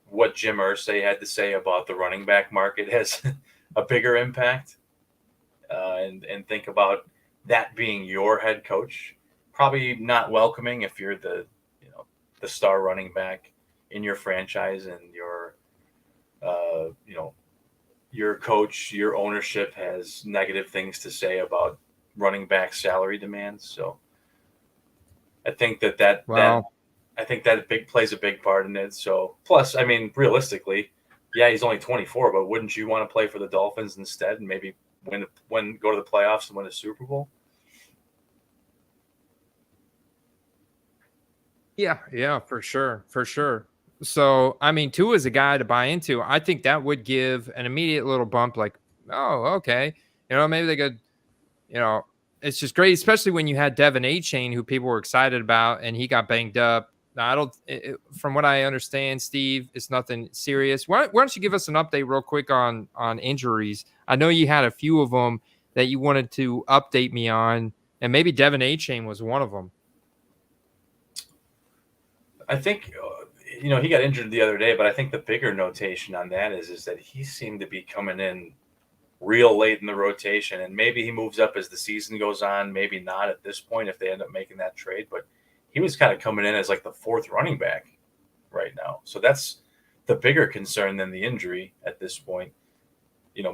what Jim Irsay had to say about the running back market has a bigger impact. And think about that being your head coach. Probably not welcoming if you're the star running back in your franchise, and your coach, your ownership has negative things to say about running back salary demands. So I think that plays a big part in it. So plus, I mean, realistically, yeah, he's only 24, but wouldn't you want to play for the Dolphins instead and maybe go to the playoffs and win a Super Bowl? Yeah, for sure. So, I mean, Tua is a guy to buy into. I think that would give an immediate little bump, like, oh, okay. Maybe they could, it's just great, especially when you had Devin A-Chain, who people were excited about, and he got banged up. Now, from what I understand, Steve, it's nothing serious. Why don't you give us an update real quick on injuries? I know you had a few of them that you wanted to update me on, and maybe Devin A-Chain was one of them. I think, he got injured the other day, but I think the bigger notation on that is that he seemed to be coming in real late in the rotation, and maybe he moves up as the season goes on, maybe not at this point if they end up making that trade, but he was kind of coming in as like the fourth running back right now. So that's the bigger concern than the injury at this point.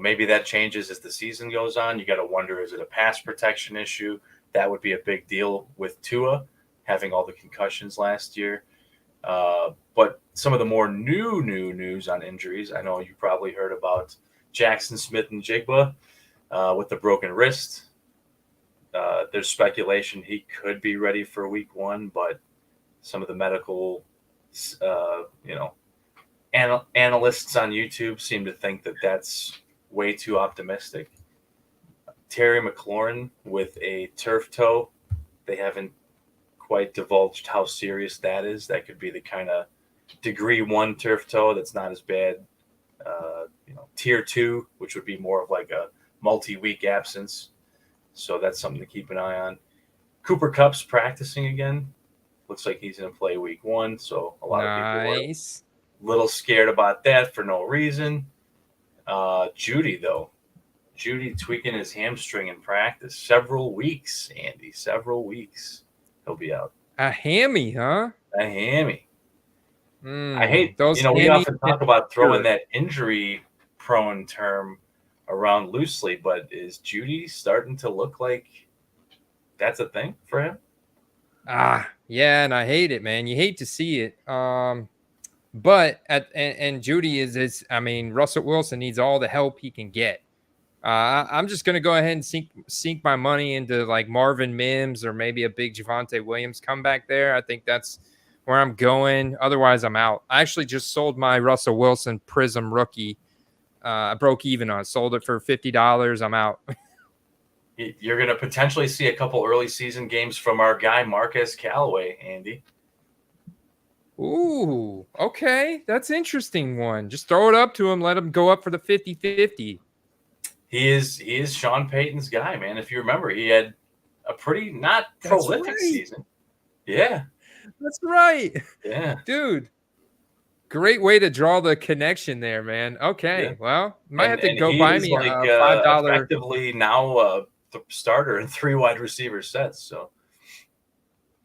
Maybe that changes as the season goes on. You got to wonder, is it a pass protection issue? That would be a big deal with Tua having all the concussions last year. But some of the more new news on injuries, I know you probably heard about Jackson Smith-Njigba with the broken wrist. There's speculation he could be ready for week 1, but some of the medical, analysts on YouTube seem to think that that's way too optimistic. Terry McLaurin with a turf toe. They haven't quite divulged how serious that is. That could be the kind of degree 1 turf toe that's not as bad. Tier 2, which would be more of like a multi-week absence. So that's something to keep an eye on. Cooper Kupp's practicing again. Looks like he's going to play week 1. So a lot of people are a little scared about that for no reason. Judy tweaking his hamstring in practice. Several weeks, Andy. Several weeks. He'll be out. A hammy, huh? A hammy. I hate those. We often talk about throwing that injury-prone term around loosely, but is Judy starting to look like that's a thing for him? Yeah, and I hate it, man. You hate to see it. But and Judy is I mean, Russell Wilson needs all the help he can get. I'm just gonna go ahead and sink my money into like Marvin Mims or maybe a big Javonte Williams comeback there. I think that's where I'm going. Otherwise, I'm out. I actually just sold my Russell Wilson Prism rookie. I broke even on it. Sold it for $50. I'm out. You're going to potentially see a couple early season games from our guy Marquez Callaway, Andy. Ooh, okay. That's interesting one. Just throw it up to him. Let him go up for the 50-50. He is Sean Payton's guy, man. If you remember, he had a pretty not prolific season. Yeah. That's right. Yeah. Dude. Great way to draw the connection there, man. Okay. Yeah. Well, might have to go buy me like, a $5. Effectively now the starter in 3 wide receiver sets. So,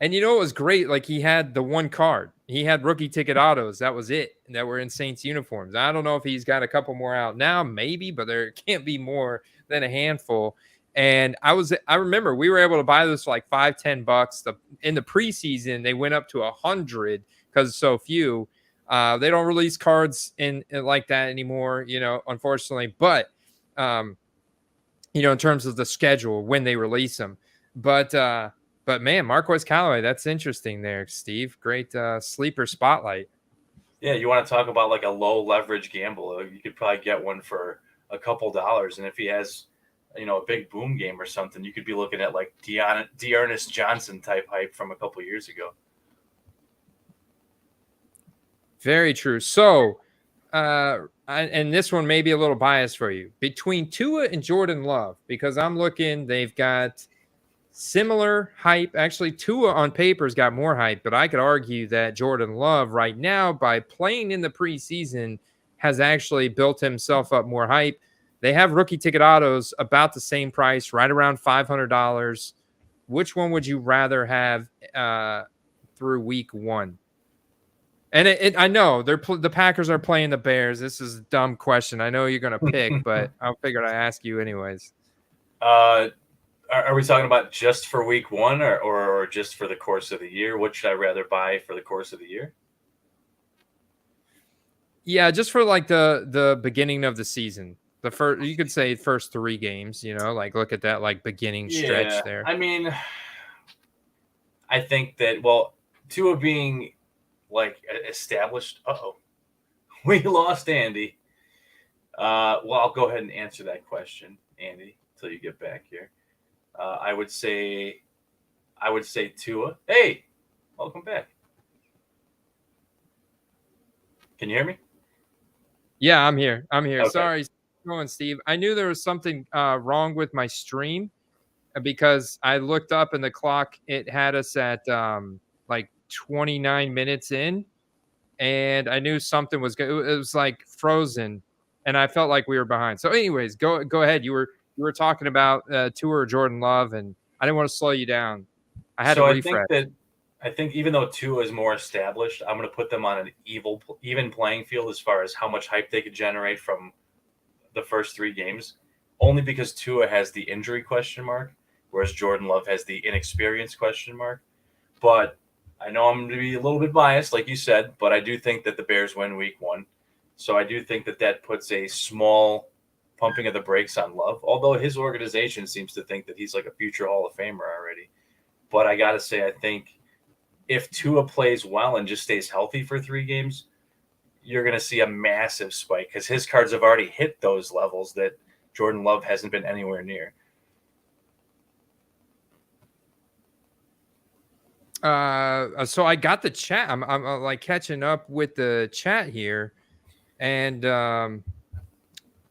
and you know it was great. Like he had the one card. He had rookie ticket autos. That was it. That were in Saints uniforms. I don't know if he's got a couple more out now, maybe, but there can't be more than a handful. And I remember we were able to buy this for like $5-10. In the preseason, they went up to 100 because it's so few. They don't release cards in like that anymore, unfortunately. But in terms of the schedule when they release them. But man, Marquez Callaway, that's interesting there, Steve. Great sleeper spotlight. Yeah, you want to talk about like a low leverage gamble? You could probably get one for a couple dollars, and if he has, a big boom game or something, you could be looking at like Dearness Johnson type hype from a couple years ago. Very true. So, and this one may be a little biased for you. Between Tua and Jordan Love, because I'm looking, they've got similar hype. Actually, Tua on paper's got more hype, but I could argue that Jordan Love right now, by playing in the preseason, has actually built himself up more hype. They have rookie ticket autos about the same price, right around $500. Which one would you rather have through week 1? And I know the Packers are playing the Bears. This is a dumb question. I know you're going to pick, but I figured I'd ask you anyways. Are we talking about just for week 1 or just for the course of the year? What should I rather buy for the course of the year? Yeah, just for like the beginning of the season. The first, you could say first 3 games, like look at that like beginning stretch there. I mean, I think that, Tua being like established. We lost Andy. I'll go ahead and answer that question, Andy, until you get back here. I would say Tua. Hey, welcome back. Can you hear me? Yeah, I'm here. Okay. Sorry, going, Steve. I knew there was something wrong with my stream because I looked up and the clock, it had us at like 29 minutes in, and I knew something was good. It was like frozen, and I felt like we were behind. So, anyways, go ahead. You were talking about Tua or Jordan Love, and I didn't want to slow you down. I had to refresh. I think even though Tua is more established, I'm going to put them on an even playing field as far as how much hype they could generate from the first 3 games. Only because Tua has the injury question mark, whereas Jordan Love has the inexperience question mark. But I know I'm going to be a little bit biased, like you said, but I do think that the Bears win week 1. So I do think that puts a small pumping of the brakes on Love, although his organization seems to think that he's like a future Hall of Famer already. But I got to say, I think if Tua plays well and just stays healthy for 3 games, you're going to see a massive spike because his cards have already hit those levels that Jordan Love hasn't been anywhere near. So I got the chat. I'm like catching up with the chat here, and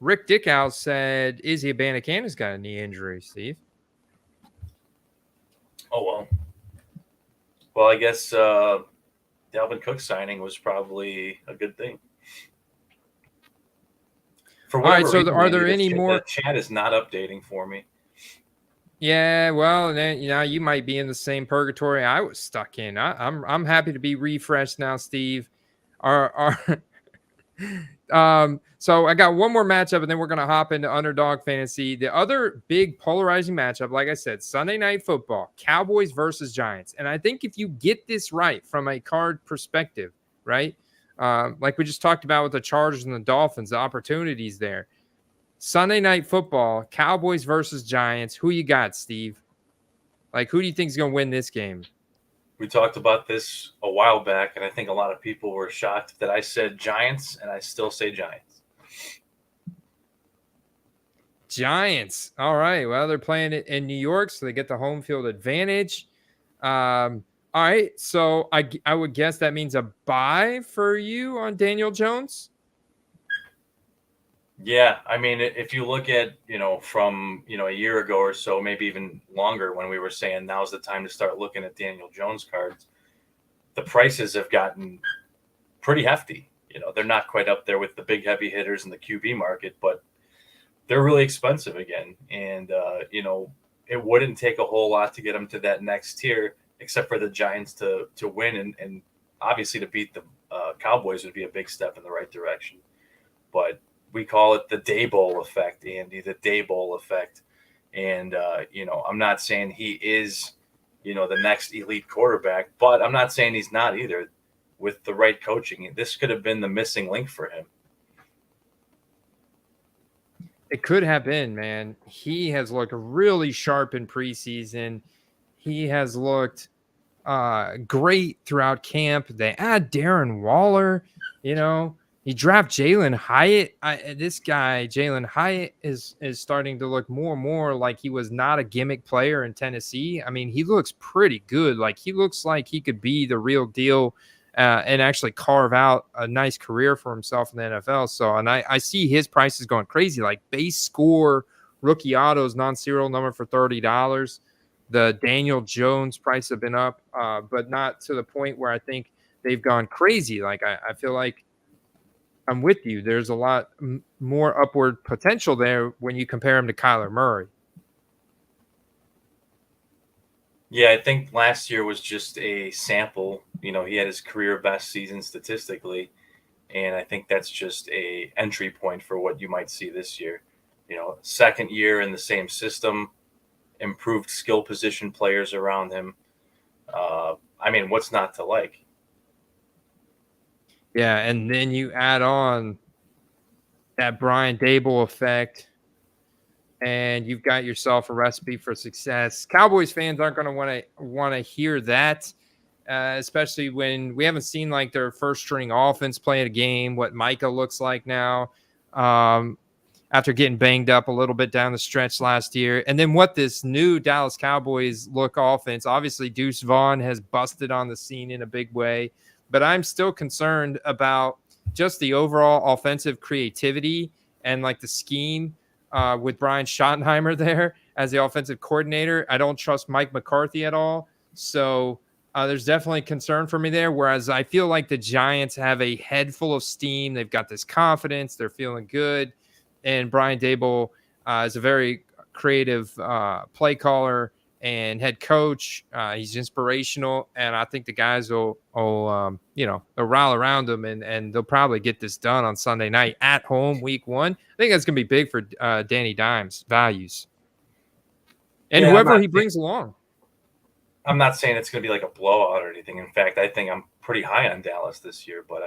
Rick Dickow said Izzy Abanikana's got a knee injury. Steve. Oh well, I guess Dalvin Cook signing was probably a good thing. All right. So are there any more? The chat is not updating for me. Yeah, well, then you might be in the same purgatory I was stuck in. I'm happy to be refreshed now, Steve. So I got one more matchup, and then we're gonna hop into underdog fantasy. The other big polarizing matchup, like I said, Sunday Night Football, Cowboys versus Giants. And I think if you get this right from a card perspective, right, Like we just talked about with the Chargers and the Dolphins, the opportunities there. Sunday Night Football, Cowboys versus Giants. Who you got, Steve? Like, who do you think is going to win this game? We talked about this a while back, and I think a lot of people were shocked that I said Giants, and I still say Giants. Giants. All right. Well, they're playing it in New York, so they get the home field advantage. All right. So I would guess that means a bye for you on Daniel Jones. Yeah, I mean, if you look at, from, a year ago or so, maybe even longer, when we were saying now's the time to start looking at Daniel Jones cards, the prices have gotten pretty hefty. They're not quite up there with the big heavy hitters in the QB market, but they're really expensive again. And, it wouldn't take a whole lot to get them to that next tier, except for the Giants to win. And obviously to beat the Cowboys would be a big step in the right direction. But we call it the Day Bowl effect, Andy, the Day Bowl effect. And, I'm not saying he is, the next elite quarterback, but I'm not saying he's not either. With the right coaching, this could have been the missing link for him. It could have been, man. He has looked really sharp in preseason. He has looked great throughout camp. They add Darren Waller, You draft Jalen Hyatt. This guy, Jalen Hyatt, is starting to look more and more like he was not a gimmick player in Tennessee. I mean, he looks pretty good. Like, he looks like he could be the real deal and actually carve out a nice career for himself in the NFL. So, and I see his prices going crazy. Like, base score rookie autos, non-serial number for $30. The Daniel Jones price have been up, but not to the point where I think they've gone crazy. Like, I feel like I'm with you. There's a lot more upward potential there when you compare him to Kyler Murray. Yeah, I think last year was just a sample. He had his career best season statistically, and I think that's just a entry point for what you might see this year. Second year in the same system, improved skill position players around him. I mean, what's not to like? Yeah, and then you add on that Brian Dable effect, and you've got yourself a recipe for success. Cowboys fans aren't going to want to hear that, especially when we haven't seen like their first string offense play a game. What Micah looks like now, after getting banged up a little bit down the stretch last year, and then what this new Dallas Cowboys look offense. Obviously, Deuce Vaughn has busted on the scene in a big way. But I'm still concerned about just the overall offensive creativity and like the scheme with Brian Schottenheimer there as the offensive coordinator. I don't trust Mike McCarthy at all. So there's definitely concern for me there. Whereas I feel like the Giants have a head full of steam. They've got this confidence. They're feeling good. And Brian Dable is a very creative play caller and head coach. He's inspirational, and I think the guys will they'll rally around him, and they'll probably get this done on Sunday night at home, week 1. I think that's going to be big for Danny Dimes' values and whoever he brings along. I'm not saying it's going to be like a blowout or anything. In fact, I think I'm pretty high on Dallas this year, but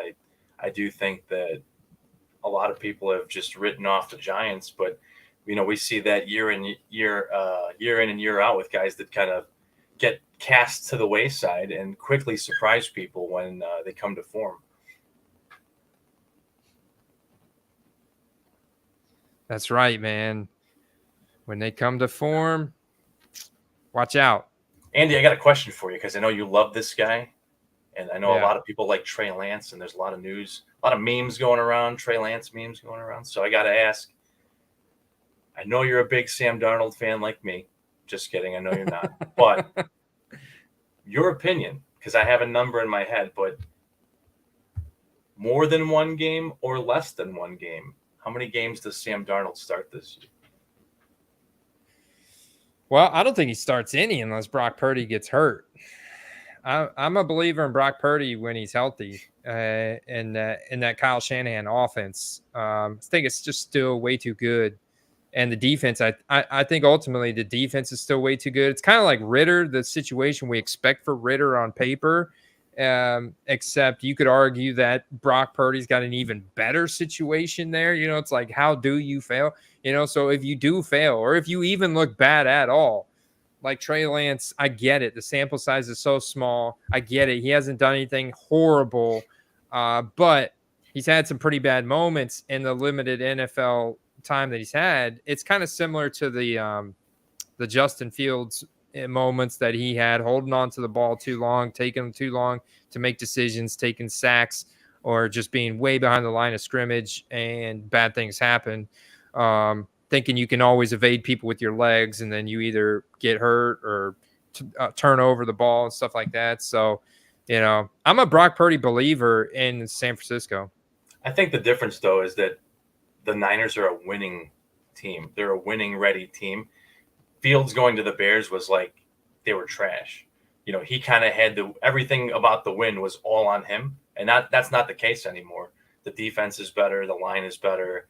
I do think that a lot of people have just written off the Giants, but we see that year in and year out with guys that kind of get cast to the wayside and quickly surprise people when they come to form. That's right, man. When they come to form, watch out. Andy, I got a question for you because I know you love this guy, and I know a lot of people like Trey Lance, and there's a lot of news, a lot of memes going around, Trey Lance memes going around. So I got to ask, I know you're a big Sam Darnold fan like me. Just kidding. I know you're not. But your opinion, because I have a number in my head, but more than one game or less than one game? How many games does Sam Darnold start this year? Well, I don't think he starts any unless Brock Purdy gets hurt. I'm a believer in Brock Purdy when he's healthy in that Kyle Shanahan offense. I think it's just still way too good. And the defense, I think ultimately the defense is still way too good. It's kind of like Ritter, the situation we expect for Ritter on paper. Except you could argue that Brock Purdy's got an even better situation there. It's like, how do you fail? So if you do fail, or if you even look bad at all, like Trey Lance, I get it. The sample size is so small. I get it. He hasn't done anything horrible, but he's had some pretty bad moments in the limited NFL time that he's had. It's kind of similar to the Justin Fields moments that he had, holding on to the ball too long, taking too long to make decisions, taking sacks, or just being way behind the line of scrimmage and bad things happen. Thinking you can always evade people with your legs, and then you either get hurt or turn over the ball and stuff like that. So, I'm a Brock Purdy believer in San Francisco. I think the difference, though, is that the Niners are a winning team. They're a winning ready team. Fields going to the Bears was like they were trash. He kind of had everything about the win was all on him, and that's not the case anymore. The defense is better. The line is better.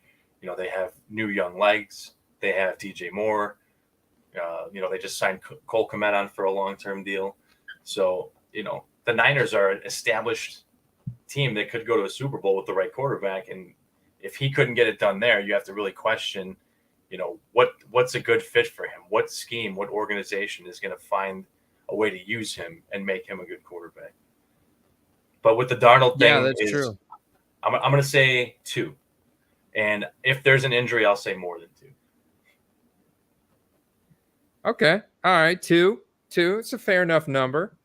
They have new young legs. They have DJ Moore. They just signed Cole Kmet on for a long-term deal. So, the Niners are an established team that could go to a Super Bowl with the right quarterback. And if he couldn't get it done there, you have to really question, what's a good fit for him? What scheme, what organization is going to find a way to use him and make him a good quarterback? But with the Darnold thing, that's true. I'm going to say 2. And if there's an injury, I'll say more than 2. Okay. All right. 2. It's a fair enough number.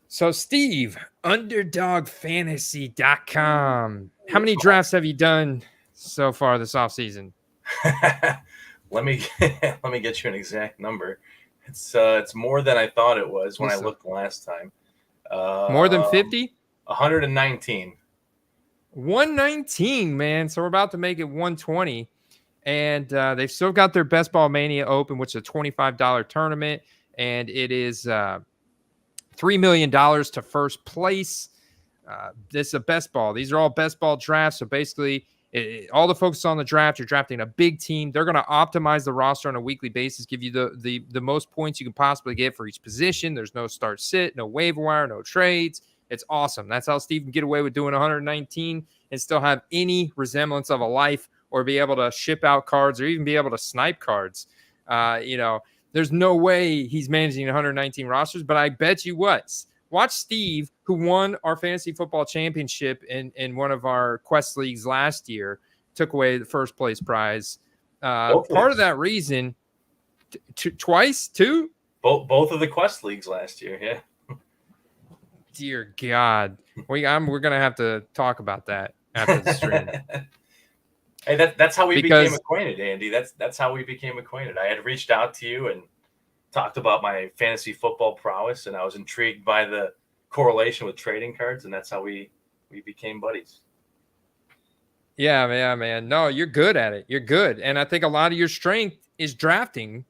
So, Steve, underdogfantasy.com. How many drafts have you done so far this offseason? Let me get you an exact number. It's more than I thought it was when I looked last time. More than 50? 119. 119, man. So we're about to make it 120. And they've still got their Best Ball Mania open, which is a $25 tournament. And it is $3 million to first place. This is a best ball. These are all best ball drafts. So basically, all the focus on the draft. You're drafting a big team. They're going to optimize the roster on a weekly basis, give you the most points you can possibly get for each position. There's no start sit, no waiver wire, no trades. It's awesome. That's how Steve can get away with doing 119 and still have any resemblance of a life, or be able to ship out cards, or even be able to snipe cards. There's no way he's managing 119 rosters, but I bet you what. Watch Steve, who won our fantasy football championship in one of our Quest leagues last year, took away the first place prize. Part of that reason, twice, 2? Both of the Quest leagues last year, yeah. Dear God, we're gonna have to talk about that after the stream. Hey, that's how we became acquainted, Andy. That's how we became acquainted. I had reached out to you and talked about my fantasy football prowess, and I was intrigued by the correlation with trading cards, and that's how we became buddies. Yeah, man. No, you're good at it. You're good, and I think a lot of your strength is drafting.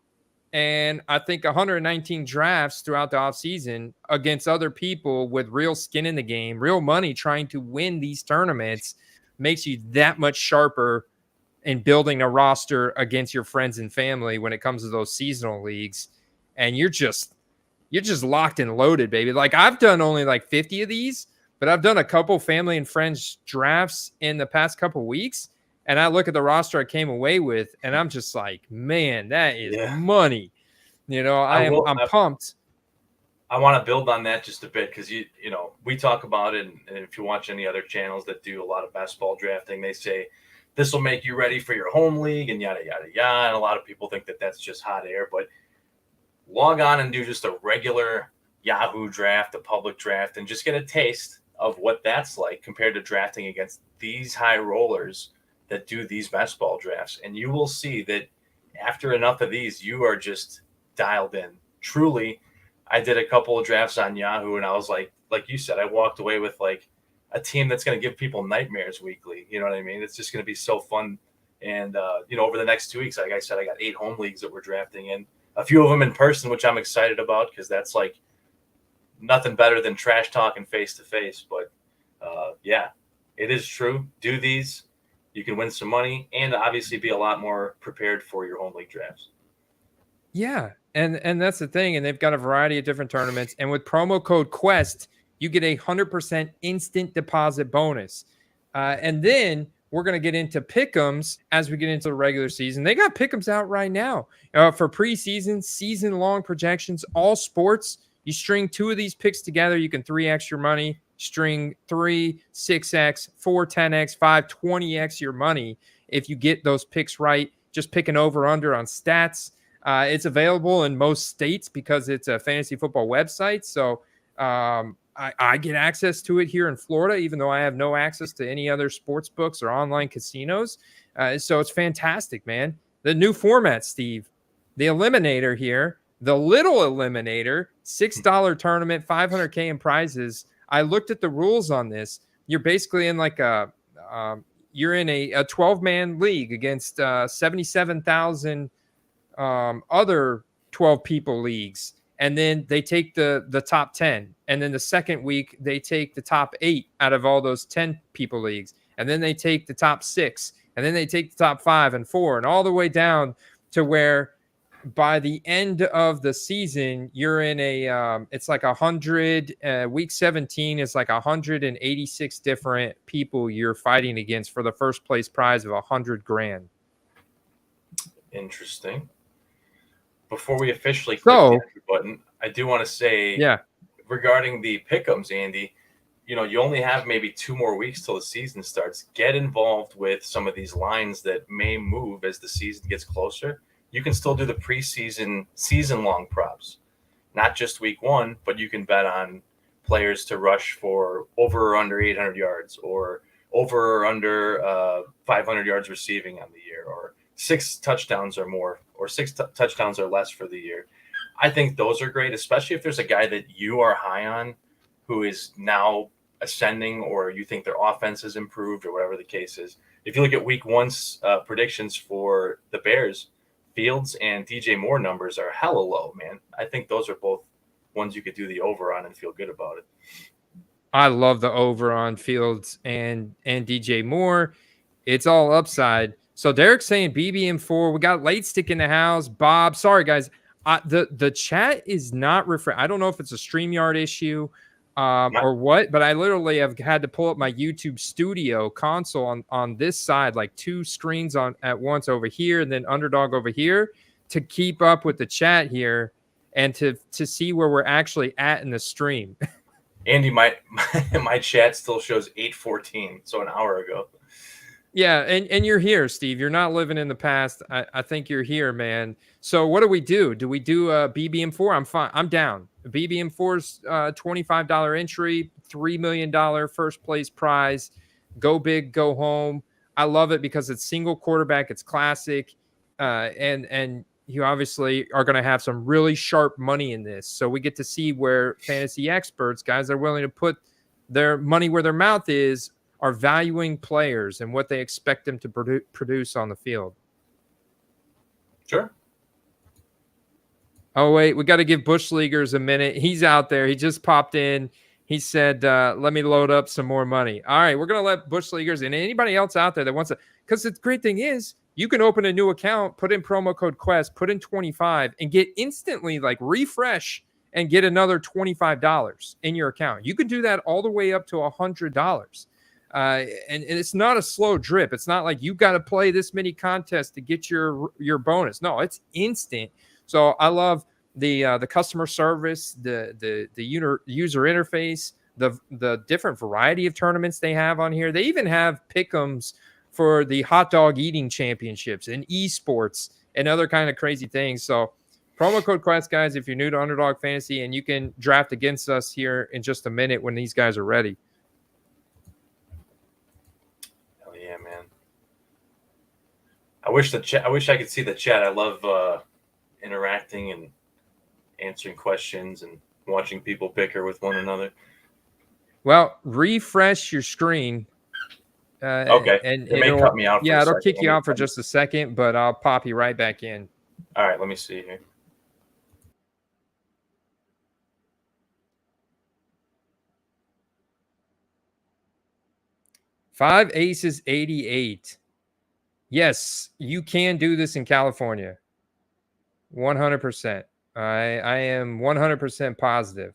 And I think 119 drafts throughout the offseason against other people with real skin in the game, real money trying to win these tournaments, makes you that much sharper in building a roster against your friends and family when it comes to those seasonal leagues. And you're just locked and loaded, baby. Like, I've done only like 50 of these, but I've done a couple family and friends drafts in the past couple weeks. And I look at the roster I came away with, and I'm just like, man, that is money. I'm pumped. I want to build on that just a bit, because we talk about it, and if you watch any other channels that do a lot of best ball drafting, they say this will make you ready for your home league and yada yada yada. And a lot of people think that that's just hot air, but log on and do just a regular Yahoo draft, a public draft, and just get a taste of what that's like compared to drafting against these high rollers that do these best ball drafts. And you will see that after enough of these, you are just dialed in. Truly, I did a couple of drafts on Yahoo, and I was like you said, I walked away with like a team that's going to give people nightmares weekly. You know what I mean? It's just going to be so fun. And, over the next 2 weeks, like I said, I got 8 home leagues that we're drafting in, a few of them in person, which I'm excited about, because that's like nothing better than trash talking face to face. But yeah, it is true. Do these. You can win some money and obviously be a lot more prepared for your home league drafts. Yeah. And that's the thing. And they've got a variety of different tournaments. And with promo code QUEST, you get a 100% instant deposit bonus. And then we're going to get into pick'ems as we get into the regular season. They got pick'ems out right now for preseason, season-long projections, all sports. You string 2 of these picks together, you can 3x your money. String 3, 6x, 4, 10x, 5, 20x your money if you get those picks right. Just pick an over-under on stats. It's available in most states because it's a fantasy football website. So I get access to it here in Florida, even though I have no access to any other sports books or online casinos. So it's fantastic, man. The new format, Steve, the Eliminator here, the little Eliminator, $6 tournament, $500K in prizes. I looked at the rules on this. You're basically in like you're in a 12-man league against 77,000 other 12 people leagues. And then they take the top 10. And then the second week, they take the top 8 out of all those 10 people leagues. And then they take the top 6. And then they take the top 5 and 4 and all the way down to where by the end of the season, you're in it's like 100, week 17 is like 186 different people you're fighting against for the first place prize of $100,000. Interesting. Before we officially click the entry button, I do want to say, regarding the pick'ems, Andy, you only have maybe 2 more weeks till the season starts. Get involved with some of these lines that may move as the season gets closer. You can still do the preseason, season-long props, not just week 1, but you can bet on players to rush for over or under 800 yards or over or under 500 yards receiving on the year, or 6 touchdowns or more, or 6 touchdowns or less for the year. I think those are great, especially if there's a guy that you are high on who is now ascending, or you think their offense has improved, or whatever the case is. If you look at week 1's predictions for the Bears, Fields and DJ Moore numbers are hella low, man. I think those are both ones you could do the over on and feel good about it. I love the over on Fields and DJ Moore. It's all upside. So Derek's saying BBM4. We got Late Stick in the house. Bob, sorry guys. The chat is not refresh. I don't know if it's a StreamYard issue or what, but I literally have had to pull up my YouTube Studio console on this side, like 2 screens at once over here, and then Underdog over here, to keep up with the chat here and to see where we're actually at in the stream. Andy, my chat still shows 8:14, so an hour ago. Yeah, and you're here, Steve. You're not living in the past. I think you're here, man. So what do we do? Do we do a BBM4? I'm fine. I'm down. BBM4's $25 entry, $3 million first place prize. Go big, go home. I love it because it's single quarterback. It's classic, and you obviously are going to have some really sharp money in this. So we get to see where fantasy experts, guys that are willing to put their money where their mouth is, are valuing players and what they expect them to produce on the field. Sure. Oh, wait, we got to give Bush Leaguers a minute. He's out there. He just popped in. He said, let me load up some more money. All right, we're going to let Bush Leaguers and anybody else out there that wants to, because the great thing is you can open a new account, put in promo code Quest, put in 25, and get instantly like refresh and get another $25 in your account. You can do that all the way up to $100. And it's not a slow drip. It's not like you got to play this many contests to get your bonus. No, it's instant. So I love the customer service, the user interface, the different variety of tournaments they have on here. They even have pick'ems for the hot dog eating championships and esports and other kind of crazy things. So promo code Quest, guys, if you're new to Underdog Fantasy, and you can draft against us here in just a minute when these guys are ready. Hell yeah, man. I wish I could see the chat. I love interacting and answering questions and watching people bicker with one another. Well, refresh your screen. Okay. And it may cut me out. Yeah, it'll kick you out for just a second, but I'll pop you right back in. All right, let me see here. Five aces, 88. Yes, you can do this in California. 100%. I am 100% positive.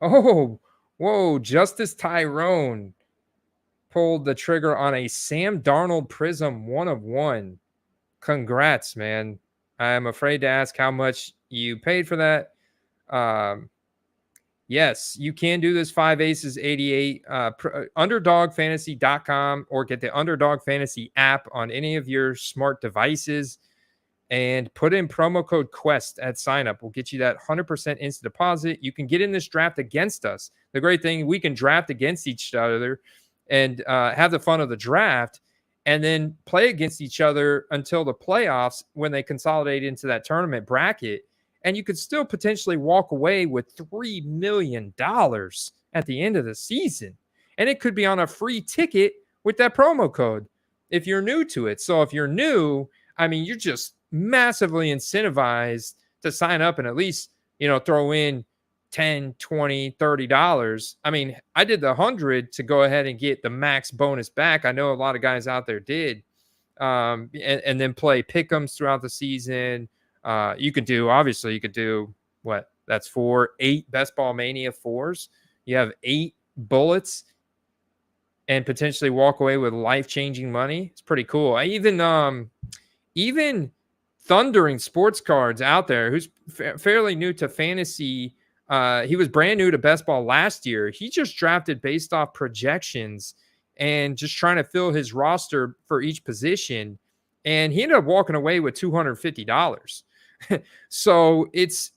Oh, whoa. Justice Tyrone pulled the trigger on a Sam Darnold Prism 1 of 1. Congrats, man. I'm afraid to ask how much you paid for that. Yes, you can do this 5 Aces 88. Underdogfantasy.com or get the Underdog Fantasy app on any of your smart devices and put in promo code QUEST at sign up. We'll get you that 100% instant deposit. You can get in this draft against us. The great thing, we can draft against each other and have the fun of the draft and then play against each other until the playoffs when they consolidate into that tournament bracket. And you could still potentially walk away with $3 million at the end of the season. And it could be on a free ticket with that promo code if you're new to it. So if you're new, I mean, you're just massively incentivized to sign up and at least, throw in $10, $20, $30. I mean, I did the 100 to go ahead and get the max bonus back. I know a lot of guys out there did. And then play pick'ems throughout the season. You could do what? That's 8 Best Ball Mania 4s. You have 8 bullets and potentially walk away with life-changing money. It's pretty cool. Even Thundering Sports Cards out there, who's fairly new to fantasy. He was brand new to Best Ball last year. He just drafted based off projections and just trying to fill his roster for each position. And he ended up walking away with $250. So it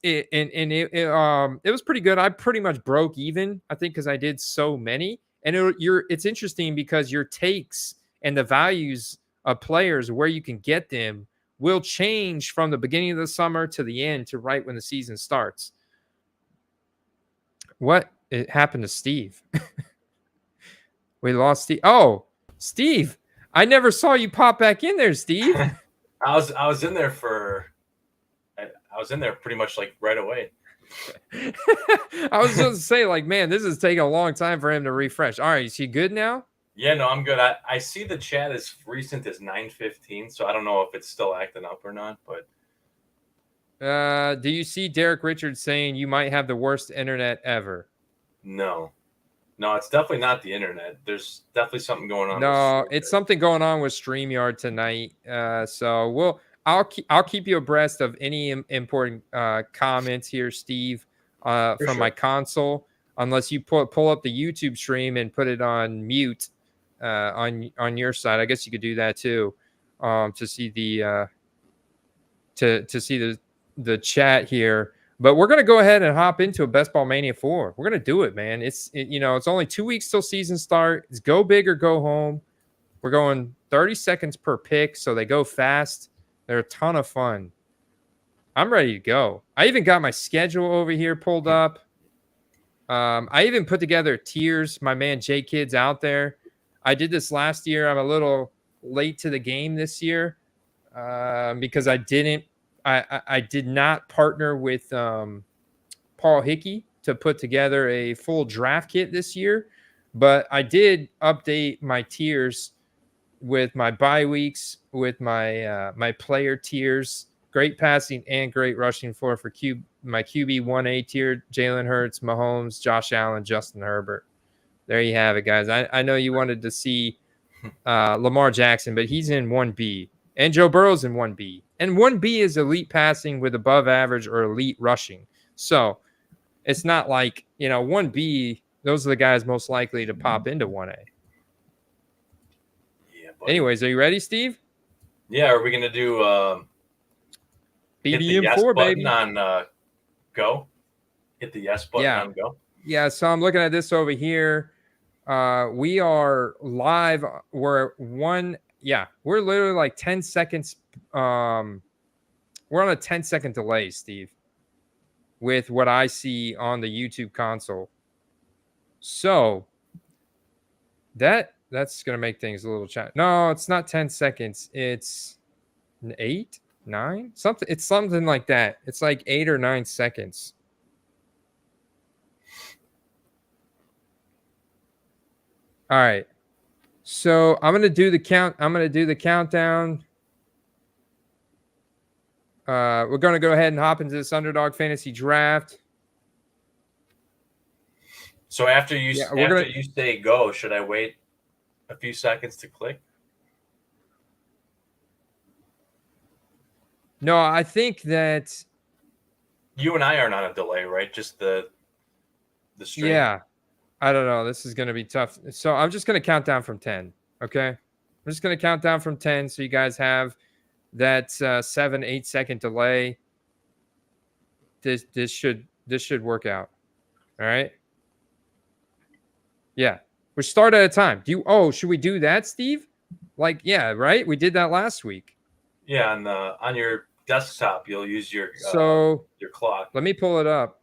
was pretty good. I pretty much broke even, I think, because I did so many. And it's interesting because your takes and the values of players, where you can get them, will change from the beginning of the summer to the end to right when the season starts. What happened to Steve? We lost Steve. Oh, Steve, I never saw you pop back in there, Steve. I was in there pretty much like right away. I was going to say, like, man, this is taking a long time for him to refresh. All right, is he good now? Yeah, no, I'm good. I see the chat as recent as 9:15, so I don't know if it's still acting up or not. But do you see Derek Richards saying you might have the worst internet ever? No, it's definitely not the internet. There's definitely something going on. No, it's something going on with StreamYard tonight. So I'll keep you abreast of any important comments here, Steve, from my console. Unless you pull up the YouTube stream and put it on mute on your side. I guess you could do that too, to see the to see the chat here. But we're gonna go ahead and hop into a Best Ball Mania 4. We're gonna do it, man. It's only 2 weeks till season start. It's go big or go home. We're going 30 seconds per pick, so they go fast. They're a ton of fun. I'm ready to go. I even got my schedule over here pulled up. I even put together tiers. My man J Kid's out there. I did this last year. I'm a little late to the game this year because I did not partner with Paul Hickey to put together a full draft kit this year, but I did update my tiers with my bye weeks, with my my player tiers, great passing and great rushing for my QB 1A tier, Jalen Hurts, Mahomes, Josh Allen, Justin Herbert. There you have it, guys. I know you wanted to see Lamar Jackson, but he's in 1B. And Joe Burrow's in 1B. And 1B is elite passing with above average or elite rushing. So it's not like, 1B, those are the guys most likely to pop into 1A. Yeah, buddy. Anyways, are you ready, Steve? Yeah, are we going to do BBM4, baby. On go? Hit the yes button on go? Yeah, so I'm looking at this over here. We are live. We're literally like 10 seconds. We're on a 10-second delay, Steve, with what I see on the YouTube console. So that's going to make things a little chat. No, it's not 10 seconds. It's 8, 9, something. It's something like that. It's like 8 or 9 seconds. All right. So I'm going to do the count. I'm going to do the countdown. We're going to go ahead and hop into this Underdog Fantasy Draft. So after you Yeah, you say go, should I wait a few seconds to click? No, I think that You and I aren't on a delay, right? Just the stream. yeah. I don't know. This is going to be tough. So I'm just going to count down from 10. Okay. I'm just going to count down from 10. So you guys have that 7-8 second delay. This should work out. All right. Yeah. We start at a time. Should we do that, Steve? Like, yeah, right. We did that last week. Yeah, on your desktop, you'll use your clock. Let me pull it up.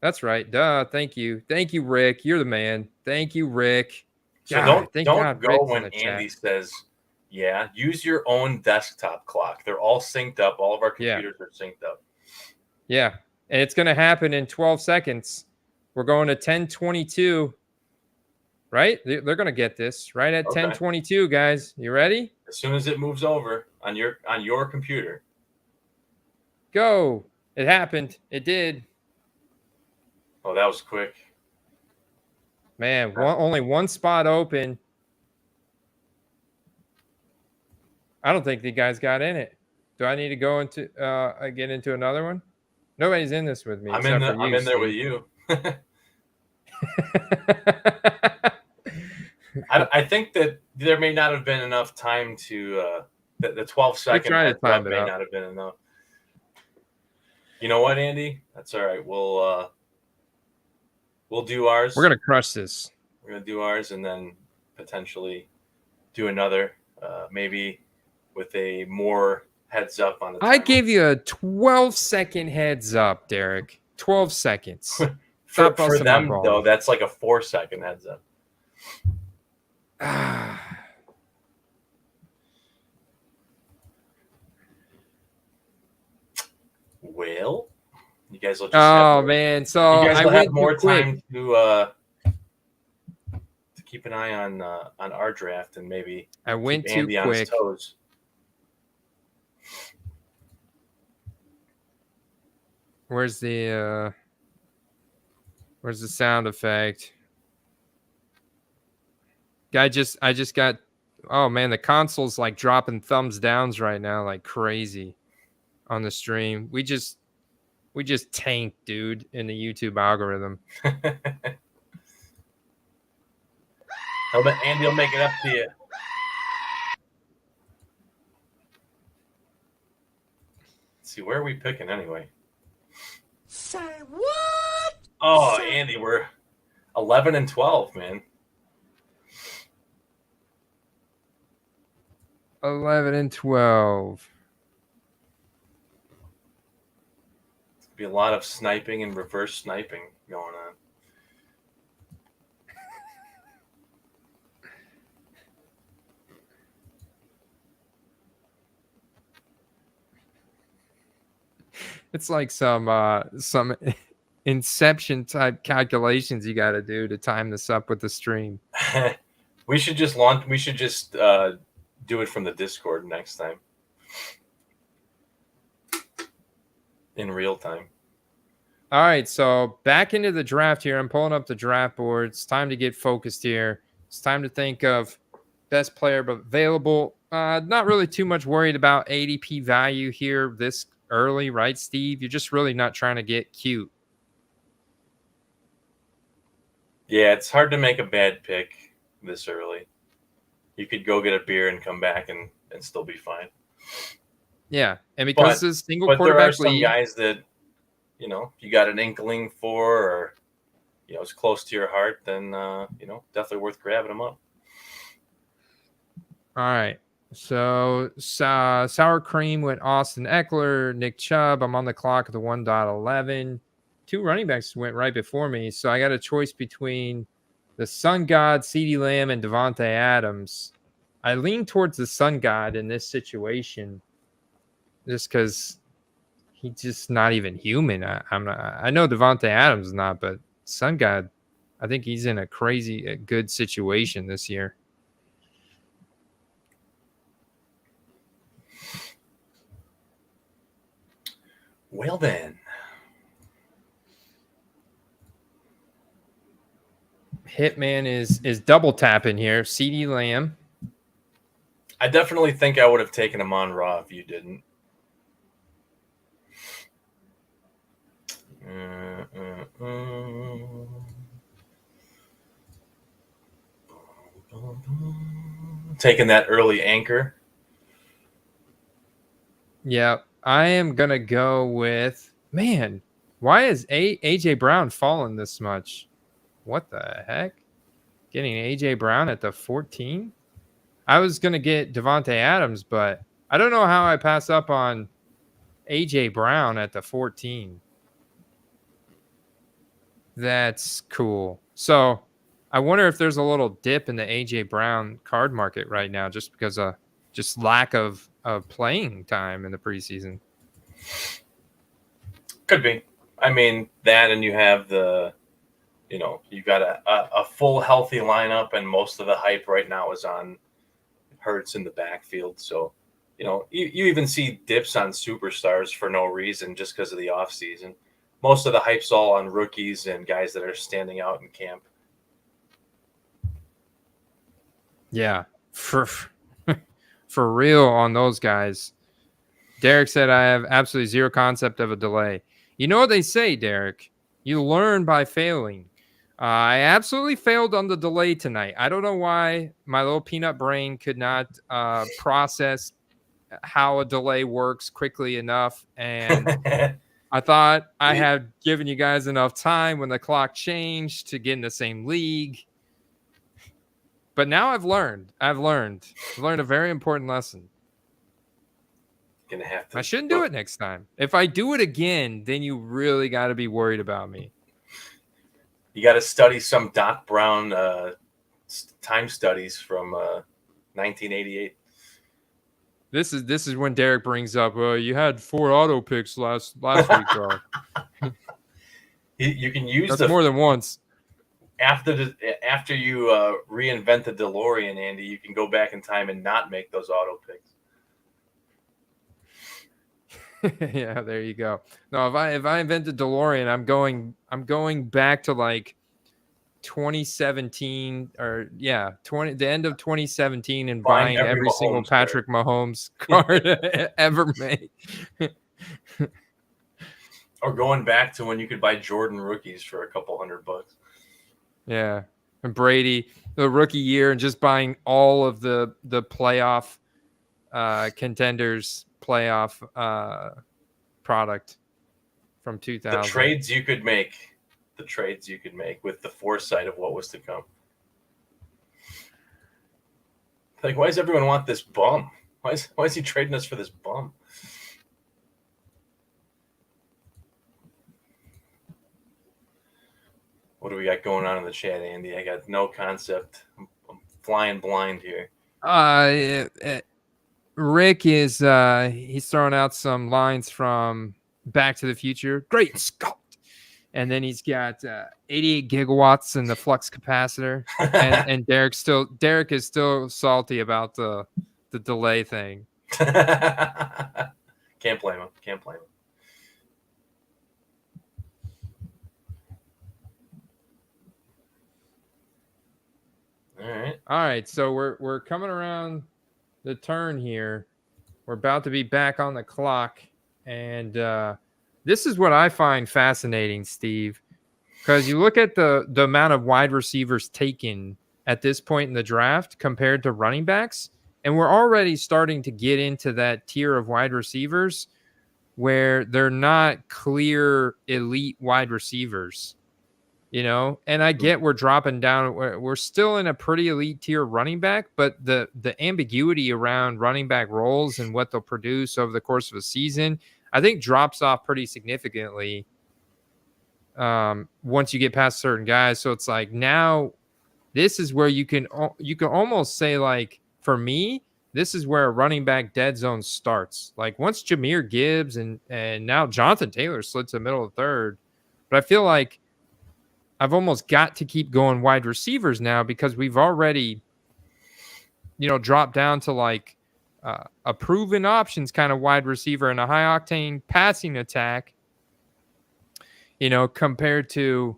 That's right. Duh. Thank you. Thank you, Rick. You're the man. Thank you, Rick. So God, don't go Rick's in when the Andy chat. says, yeah. Use your own desktop clock. They're all synced up. All of our computers are synced up. Yeah. And it's going to happen in 12 seconds. We're going to 10:22. Right? They're going to get this right at 10:22, guys. You ready? As soon as it moves over on your computer. Go. It happened. It did. Oh, that was quick. Man, only one spot open. I don't think the guys got in it. Do I need to go into get into another one? Nobody's in this with me. I'm in there with you. I think that there may not have been enough time to the 12-second heads up may not have been enough. You know what, Andy? That's all right. We'll do ours. We're gonna crush this. We're gonna do ours and then potentially do another, maybe with a more heads up on the timer. I gave you a 12-second heads up, Derek. 12 seconds. for them, though, that's like a 4-second heads up. Well, you guys will just man. So you guys will have more quick. time to keep an eye on our draft and maybe I went keep too Andy quick. on his toes. Where's the sound effect? I just got, oh man, the console's like dropping thumbs downs right now like crazy on the stream. We just tanked, dude, in the YouTube algorithm. Andy will make it up to you. Let's see, where are we picking anyway? Say what? Oh, Andy, we're 11 and 12, man. 11 and 12. It's gonna be a lot of sniping and reverse sniping going on. It's like some Inception type calculations you got to do to time this up with the stream. We should just do it from the Discord next time in real time. All right, so back into the draft here. I'm pulling up the draft board. It's time to get focused here. It's time to think of best player available. Not really too much worried about ADP value here this early, right, Steve? You're just really not trying to get cute. Yeah, it's hard to make a bad pick this early. You could go get a beer and come back and still be fine. Yeah, and because it's a single quarterback there are some league, guys that, you got an inkling for, or it's close to your heart, then definitely worth grabbing them up. All right. So sour cream went Austin Eckler, Nick Chubb. I'm on the clock at the 1.11. Two running backs went right before me, so I got a choice between the Sun God, CeeDee Lamb, and Devontae Adams. I lean towards the Sun God in this situation, just because he's just not even human. I know Devontae Adams is not, but Sun God, I think he's in a good situation this year. Well then, Hitman is double tapping here. CeeDee Lamb. I definitely think I would have taken him on Raw if you didn't. Taking that early anchor. Yeah, I am gonna go with, man, why is AJ Brown falling this much? What the heck? Getting AJ Brown at the 14? I was gonna get Devontae Adams, but I don't know how I pass up on AJ Brown at the 14. That's cool. So I wonder if there's a little dip in the AJ Brown card market right now, just because of just lack of playing time in the preseason. Could be. I mean, that, and you have you've got a full healthy lineup, and most of the hype right now is on Hurts in the backfield. So, you even see dips on superstars for no reason, just because of the offseason. Most of the hype's all on rookies and guys that are standing out in camp. Yeah, for real on those guys. Derek said, I have absolutely zero concept of a delay. You know what they say, Derek? You learn by failing. I absolutely failed on the delay tonight. I don't know why my little peanut brain could not process how a delay works quickly enough. And I thought I had given you guys enough time when the clock changed to get in the same league. But now I've learned a very important lesson. Gonna have to. I shouldn't do it next time. If I do it again, then you really got to be worried about me. You got to study some Doc Brown time studies from 1988. This is when Derek brings up, you had 4 auto picks last week, bro. You can use That's more than once. After you reinvent the DeLorean, Andy, you can go back in time and not make those auto picks. Yeah, there you go. No, if I invented DeLorean, I'm going back to like 2017 or the end of 2017 and buying every single Patrick Mahomes card ever made. Or going back to when you could buy Jordan rookies for a couple $100. Yeah, and Brady, the rookie year, and just buying all of the playoff contenders playoff product from 2000. The trades you could make with the foresight of what was to come. Like, why does everyone want this bum? Why is he trading us for this bum? What do we got going on in the chat, Andy? I got no concept. I'm flying blind here. Rick is he's throwing out some lines from Back to the Future. Great Scott. And then he's got 88 gigawatts in the flux capacitor. And Derek is still salty about the delay thing. Can't blame him. All right. So we're coming around the turn here. We're about to be back on the clock, and this is what I find fascinating, Steve, because you look at the amount of wide receivers taken at this point in the draft compared to running backs, and we're already starting to get into that tier of wide receivers where they're not clear elite wide receivers. And I get we're dropping down. We're still in a pretty elite tier running back, but the ambiguity around running back roles and what they'll produce over the course of a season, I think drops off pretty significantly once you get past certain guys. So it's like now this is where you can almost say, like, for me, this is where a running back dead zone starts. Like once Jahmyr Gibbs and now Jonathan Taylor slid to the middle of the third, but I feel like I've almost got to keep going wide receivers now because we've already, dropped down to like a proven options kind of wide receiver and a high octane passing attack, compared to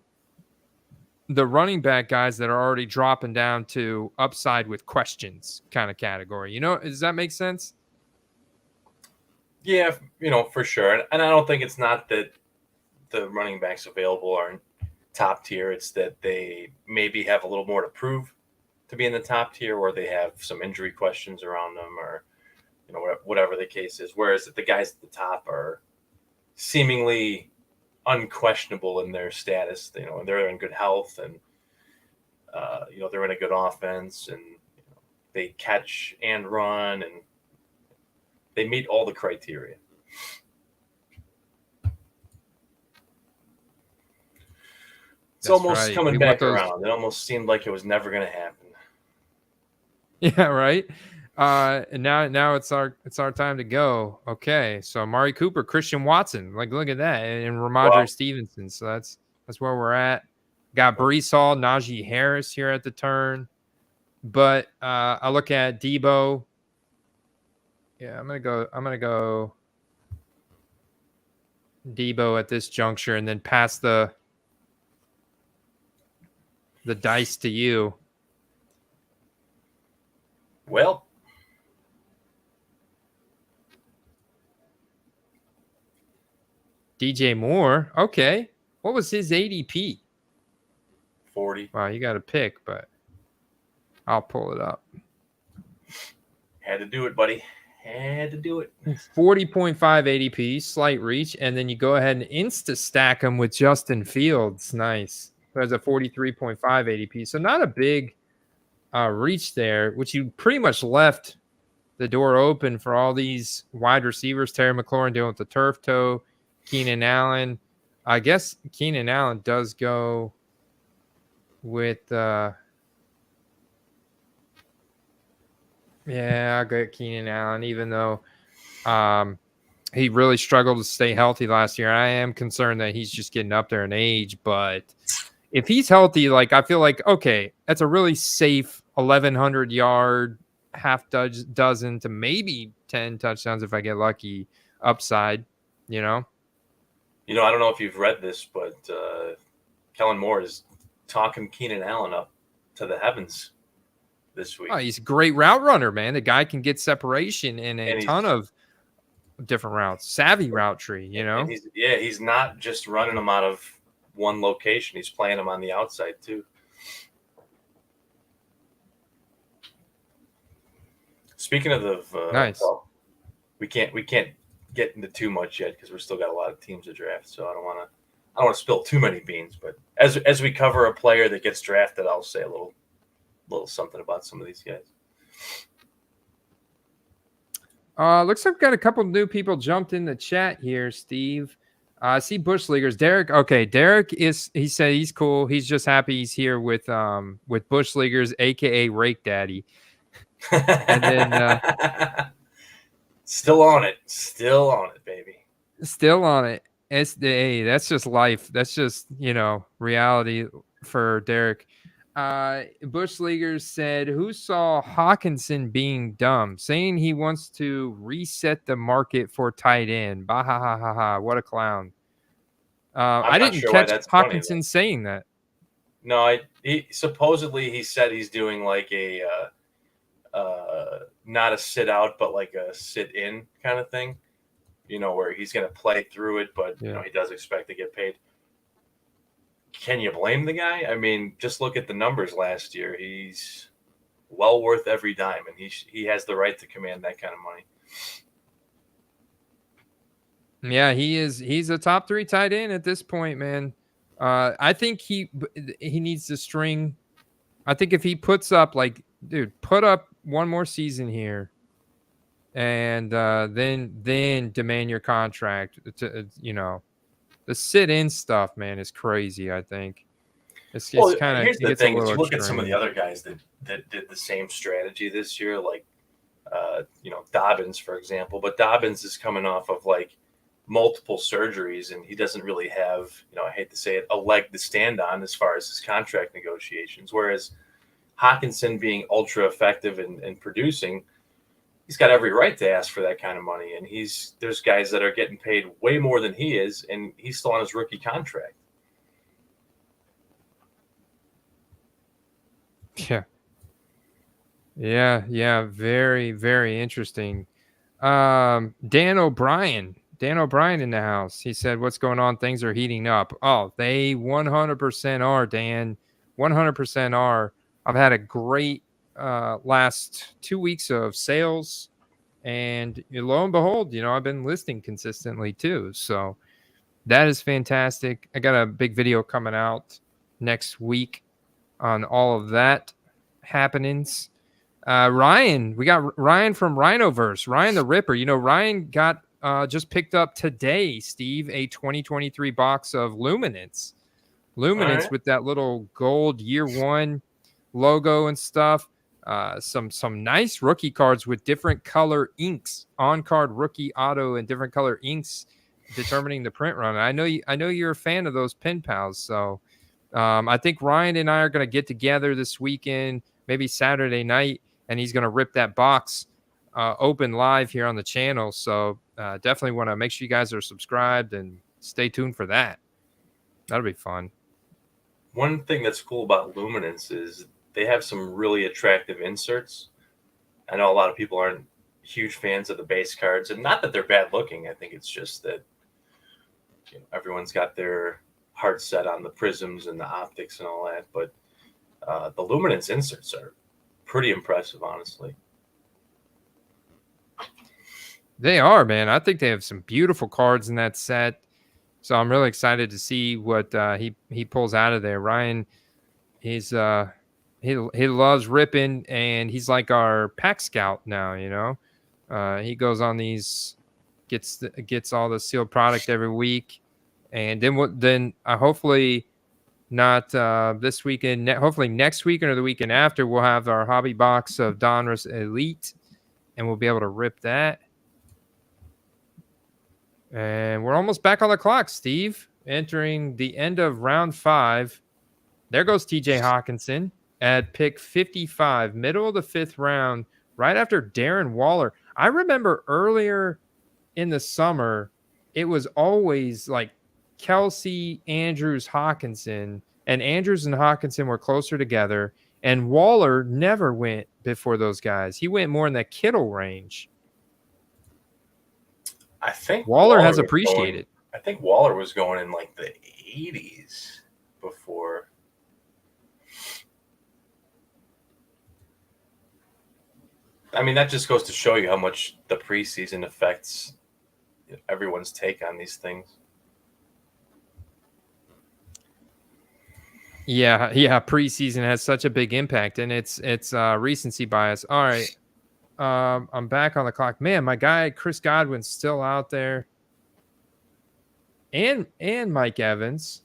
the running back guys that are already dropping down to upside with questions kind of category. You know, does that make sense? Yeah, for sure. And I don't think it's not that the running backs available aren't top tier. It's that they maybe have a little more to prove to be in the top tier, or they have some injury questions around them, or whatever the case is. Whereas the guys at the top are seemingly unquestionable in their status. They're in good health, and they're in a good offense, and they catch and run, and they meet all the criteria. It's almost coming back around. It almost seemed like it was never going to happen. Yeah, right. And now it's our time to go. Okay, so Amari Cooper, Christian Watson, look at that, and Ramondre Stevenson. So that's where we're at. Got Breece Hall, Najee Harris here at the turn, but I look at Debo. Yeah, I'm gonna go Debo at this juncture, and then pass the dice to you. Well, DJ Moore. Okay. What was his ADP? 40. Wow, you got to pick, but I'll pull it up. Had to do it, buddy. Had to do it. 40.5 ADP, slight reach, and then you go ahead and insta-stack him with Justin Fields. Nice. Who has a 43.5 ADP. So not a big reach there, which you pretty much left the door open for all these wide receivers. Terry McLaurin dealing with the turf toe. Keenan Allen. I guess Keenan Allen does go with yeah, I got Keenan Allen, even though he really struggled to stay healthy last year. I am concerned that he's just getting up there in age, but if he's healthy, I feel like, okay, that's a really safe 1,100 yard, half dozen to maybe 10 touchdowns if I get lucky upside, I don't know if you've read this, but Kellen Moore is talking Keenan Allen up to the heavens this week. Oh, he's a great route runner, man. The guy can get separation in a ton of different routes. Savvy route tree, And he's not just running them out of one location. He's playing them on the outside too. Speaking of the nice, we can't get into too much yet because we're still got a lot of teams to draft. So I don't want to spill too many beans. But as we cover a player that gets drafted, I'll say a little something about some of these guys. Looks like we've got a couple new people jumped in the chat here, Steve. I see Bush Leaguers. Derek. Okay, Derek he said he's cool. He's just happy he's here with Bush Leaguers, aka Rake Daddy. And then still on it, baby. Still on it. That's just life. That's just reality for Derek. Bush Leaguers said, who saw Hawkinson being dumb, saying he wants to reset the market for tight end? Bah ha ha ha ha. What a clown. I didn't catch Hawkinson saying that. No, he supposedly he said he's doing like a not a sit out, but like a sit in kind of thing, where he's going to play through it, but he does expect to get paid. Can you blame the guy? I mean, just look at the numbers last year. He's well worth every dime, and he has the right to command that kind of money. Yeah, he is. He's a top 3 tight end at this point, man. I think he needs to string. I think if he puts up put up one more season here, and then demand your contract. The sit-in stuff, man, is crazy. I think it's kind of. Here's the thing: is you look at some of the other guys that did the same strategy this year, like Dobbins, for example. But Dobbins is coming off of multiple surgeries, and he doesn't really have, I hate to say it, a leg to stand on as far as his contract negotiations. Whereas Hawkinson being ultra effective in producing, he's got every right to ask for that kind of money. And there's guys that are getting paid way more than he is, and he's still on his rookie contract. Yeah. Yeah. Very, very interesting. Dan O'Brien in the house. He said, "What's going on? Things are heating up." Oh, they 100% are, Dan. 100% are. I've had a great last 2 weeks of sales, and lo and behold, I've been listing consistently too. So that is fantastic. I got a big video coming out next week on all of that happenings. Ryan, we got Ryan from Rhinoverse, Ryan the Ripper. Ryan got just picked up today, Steve, a 2023 box of Luminance. Right. With that little gold year one logo and stuff. Some nice rookie cards with different color inks, on card rookie auto and different color inks determining the print run. I know you're a fan of those pen pals, so I think Ryan and I are going to get together this weekend, maybe Saturday night, and he's going to rip that box open live here on the channel. So definitely want to make sure you guys are subscribed and stay tuned for that. That'll be fun. One thing that's cool about Luminance is they have some really attractive inserts. I know a lot of people aren't huge fans of the base cards, and not that they're bad looking. I think it's just that everyone's got their heart set on the prisms and the optics and all that. But the Luminance inserts are pretty impressive, honestly. They are, man. I think they have some beautiful cards in that set. So I'm really excited to see what he pulls out of there. Ryan, he's he loves ripping, and he's like our pack scout now. He goes on these, gets all the sealed product every week, and then hopefully not this weekend. Hopefully next weekend or the weekend after, we'll have our hobby box of Donruss Elite, and we'll be able to rip that. And we're almost back on the clock, Steve. Entering the end of round 5. There goes TJ Hawkinson at pick 55, middle of the 5th round, right after Darren Waller. I remember earlier in the summer, it was always like Kelsey, Andrews, Hawkinson, and Andrews and Hawkinson were closer together, and Waller never went before those guys. He went more in the Kittle range. I think Waller has appreciated. I think Waller was going in like the 80s before. I mean, that just goes to show you how much the preseason affects everyone's take on these things. Yeah. Preseason has such a big impact, and it's recency bias. All right. I'm back on the clock. Man, my guy Chris Godwin's still out there. And Mike Evans.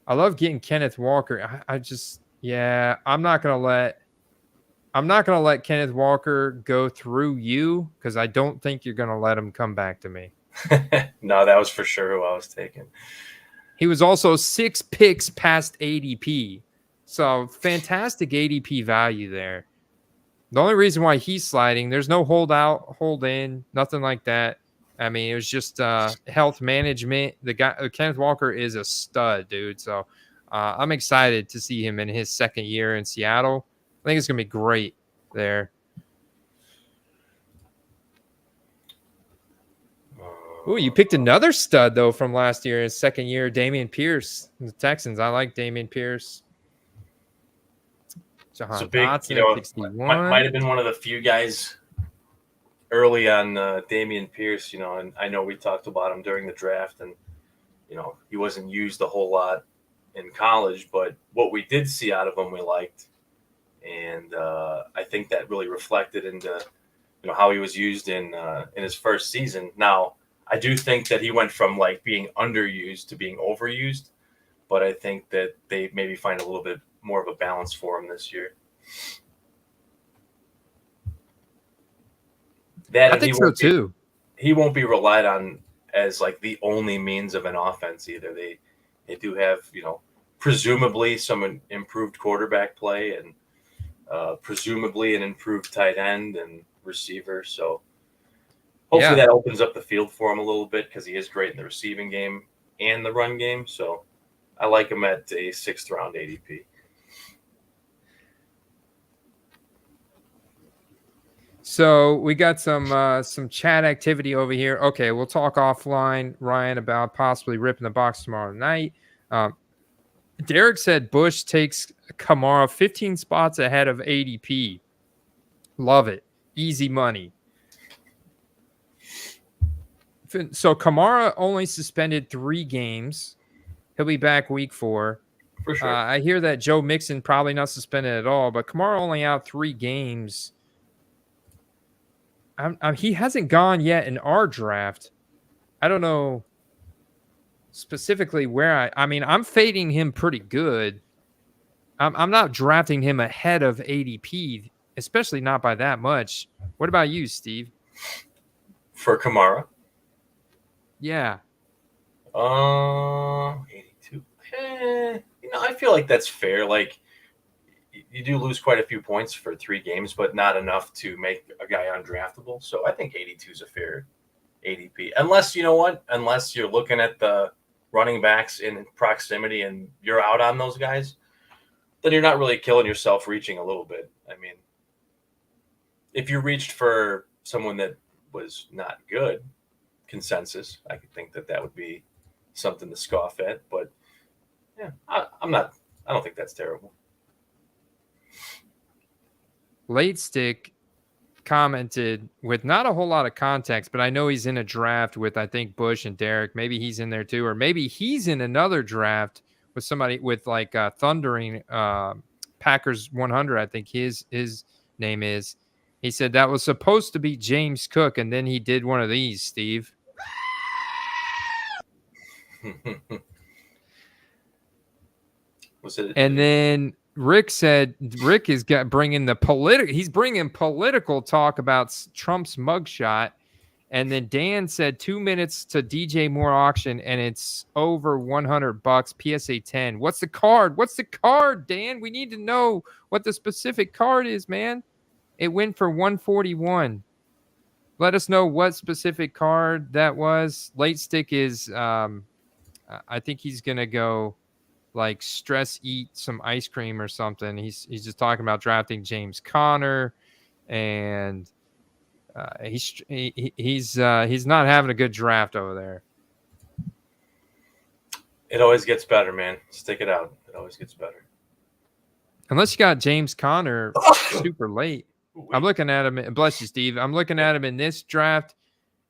I love getting Kenneth Walker. I'm not gonna let Kenneth Walker go through you, because I don't think you're gonna let him come back to me. No, that was for sure who I was taking. He was also 6 picks past ADP. So fantastic ADP value there. The only reason why he's sliding, there's no hold out, hold in, nothing like that. I mean, it was just health management. The guy, Kenneth Walker, is a stud, dude. So I'm excited to see him in his second year in Seattle. I think it's going to be great there. Ooh, you picked another stud, though, from last year, his second year, Dameon Pierce, the Texans. I like Dameon Pierce. Jahan Dotson, 61. Might have been one of the few guys early on Dameon Pierce, and I know we talked about him during the draft, and, he wasn't used a whole lot in college, but what we did see out of him, we liked. And I think that really reflected into, how he was used in his first season. Now, I do think that he went from like being underused to being overused, but I think that they maybe find a little bit more of a balance for him this year. I think so too. He won't be relied on as like the only means of an offense either. They do have, presumably some improved quarterback play and presumably an improved tight end and receiver. So hopefully that opens up the field for him a little bit, because he is great in the receiving game and the run game. So I like him at a 6th round ADP. So we got some chat activity over here. Okay, we'll talk offline, Ryan, about possibly ripping the box tomorrow night. Derek said Bush takes Kamara 15 spots ahead of ADP. Love it. Easy money. So Kamara only suspended 3 games. He'll be back week 4. For sure. I hear that Joe Mixon probably not suspended at all, but Kamara only out 3 games. He hasn't gone yet in our draft. I don't know specifically where I mean, I'm fading him pretty good. I'm not drafting him ahead of ADP, especially not by that much. What about you, Steve? For Kamara? Yeah. 82. I feel like that's fair. Like, you do lose quite a few points for 3 games, but not enough to make a guy undraftable. So I think 82 is a fair ADP. Unless, you know what? Unless you're looking at the running backs in proximity and you're out on those guys, then you're not really killing yourself reaching a little bit. I mean, if you reached for someone that was not good, consensus, I could think that would be something to scoff at. But yeah, I don't think that's terrible. Late Stick commented with not a whole lot of context, but I know he's in a draft with, I think, Bush and Derek. Maybe he's in there too, or maybe he's in another draft with somebody with like Thundering Packers 100. I think his name is. He said that was supposed to be James Cook, and then he did one of these, Steve. Was it? And then Rick said Rick is bringing the political. He's bringing political talk about Trump's mugshot. And then Dan said 2 minutes to DJ Moore auction, and it's over $100. PSA 10. What's the card? What's the card, Dan? We need to know what the specific card is, man. It went for 141. Let us know what specific card that was. Late Stick is, I think he's gonna go like stress eat some ice cream or something. He's just talking about drafting James Conner, and he's not having a good draft over there. It always gets better, man. Stick it out. It always gets better. Unless you got James Conner super late. I'm looking at him. Bless you, Steve. I'm looking at him in this draft.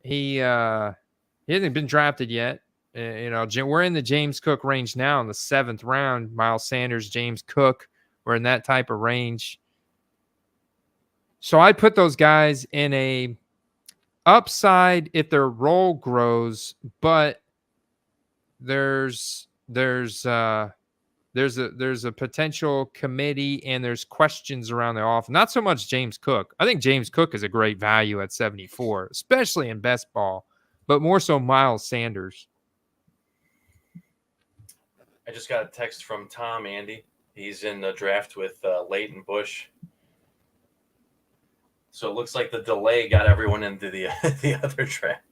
He hasn't been drafted yet. We're in the James Cook range now in the 7th round. Miles Sanders, James Cook. We're in that type of range. So I'd put those guys in a upside if their role grows, but there's a potential committee and there's questions around the off. Not so much James Cook. I think James Cook is a great value at 74, especially in best ball, but more so Miles Sanders. I just got a text from Tom Andy. He's in the draft with Leighton Bush. So it looks like the delay got everyone into the other draft.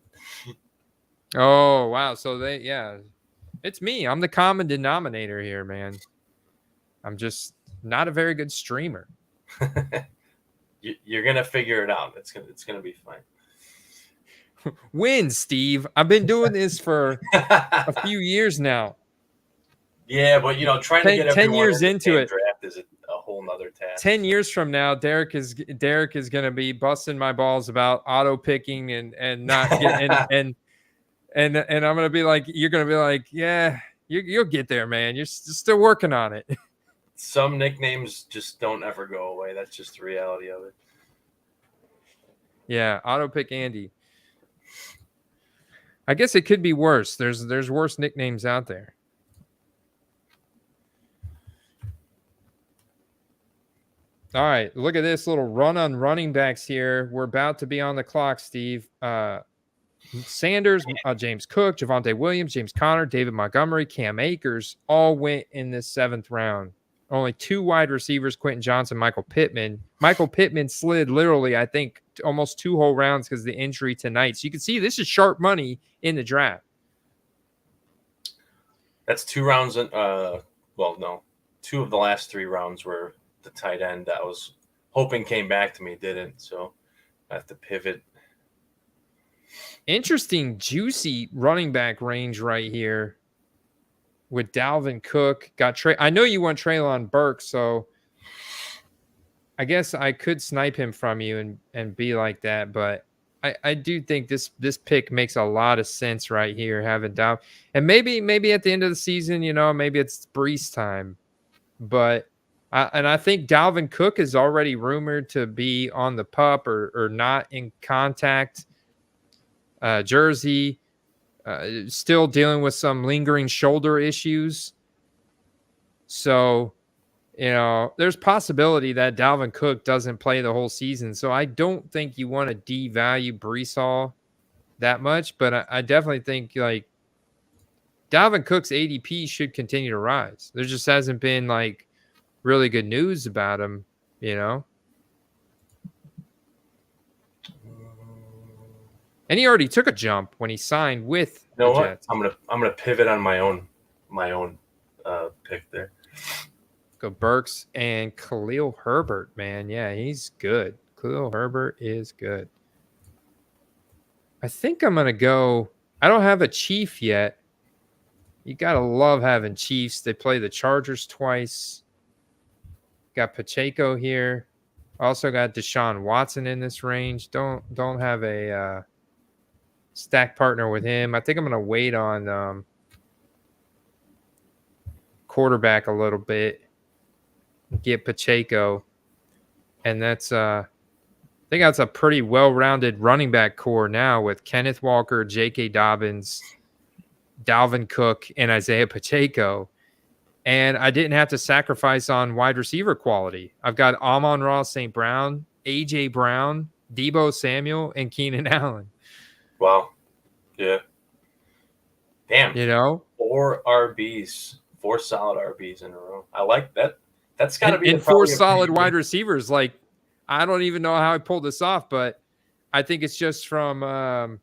Oh, wow. So it's me. I'm the common denominator here, man. I'm just not a very good streamer. You're going to figure it out. It's gonna be fine. Win, Steve. I've been doing this for a few years now. Yeah, but trying to get 10 years into it. Draft is a whole nother task. 10 years from now, Derek is going to be busting my balls about auto picking and not getting and I'm going to be like, you're going to be like, yeah, you'll get there, man. You're still working on it. Some nicknames just don't ever go away. That's just the reality of it. Yeah, auto pick Andy. I guess it could be worse. There's worse nicknames out there. All right, look at this little run on running backs here. We're about to be on the clock, Steve. Sanders, James Cook, Javonte Williams, James Conner, David Montgomery, Cam Akers all went in this 7th round. Only 2 wide receivers, Quentin Johnson, Michael Pittman. Michael Pittman slid literally, I think, almost 2 whole rounds because of the injury tonight. So you can see this is sharp money in the draft. That's 2 rounds. 2 of the last 3 rounds were the tight end that I was hoping came back to me, didn't. So I have to pivot. Interesting, juicy running back range right here with Dalvin Cook. I know you want Treylon Burks, so I guess I could snipe him from you and be like that, but I do think this pick makes a lot of sense right here, having Dalvin. And maybe at the end of the season, maybe it's Brees time. But I think Dalvin Cook is already rumored to be on the pup or not in contact jersey. Still dealing with some lingering shoulder issues. So, there's possibility that Dalvin Cook doesn't play the whole season. So I don't think you want to devalue Brees Hall that much, but I definitely think like Dalvin Cook's ADP should continue to rise. There just hasn't been like really good news about him, And he already took a jump when he signed with You know the what? Jets. I'm gonna pivot on my own pick there. Go Burks and Khalil Herbert, man. Yeah, he's good. Khalil Herbert is good. I think I'm going to go. I don't have a Chief yet. You got to love having Chiefs. They play the Chargers twice. Got Pacheco here. Also got Deshaun Watson in this range. Don't have a stack partner with him. I think I'm going to wait on quarterback a little bit. Get Pacheco, and that's I think that's a pretty well-rounded running back core now with Kenneth Walker, J.K. Dobbins, Dalvin Cook, and Isaiah Pacheco. And I didn't have to sacrifice on wide receiver quality. I've got Amon-Ra St. Brown, A.J. Brown, Deebo Samuel, and Keenan Allen. Wow. Yeah. Damn. 4 RBs, 4 solid RBs in a row. I like that. That's got to be and 4 solid wide receivers. Like, I don't even know how I pulled this off, but I think it's just from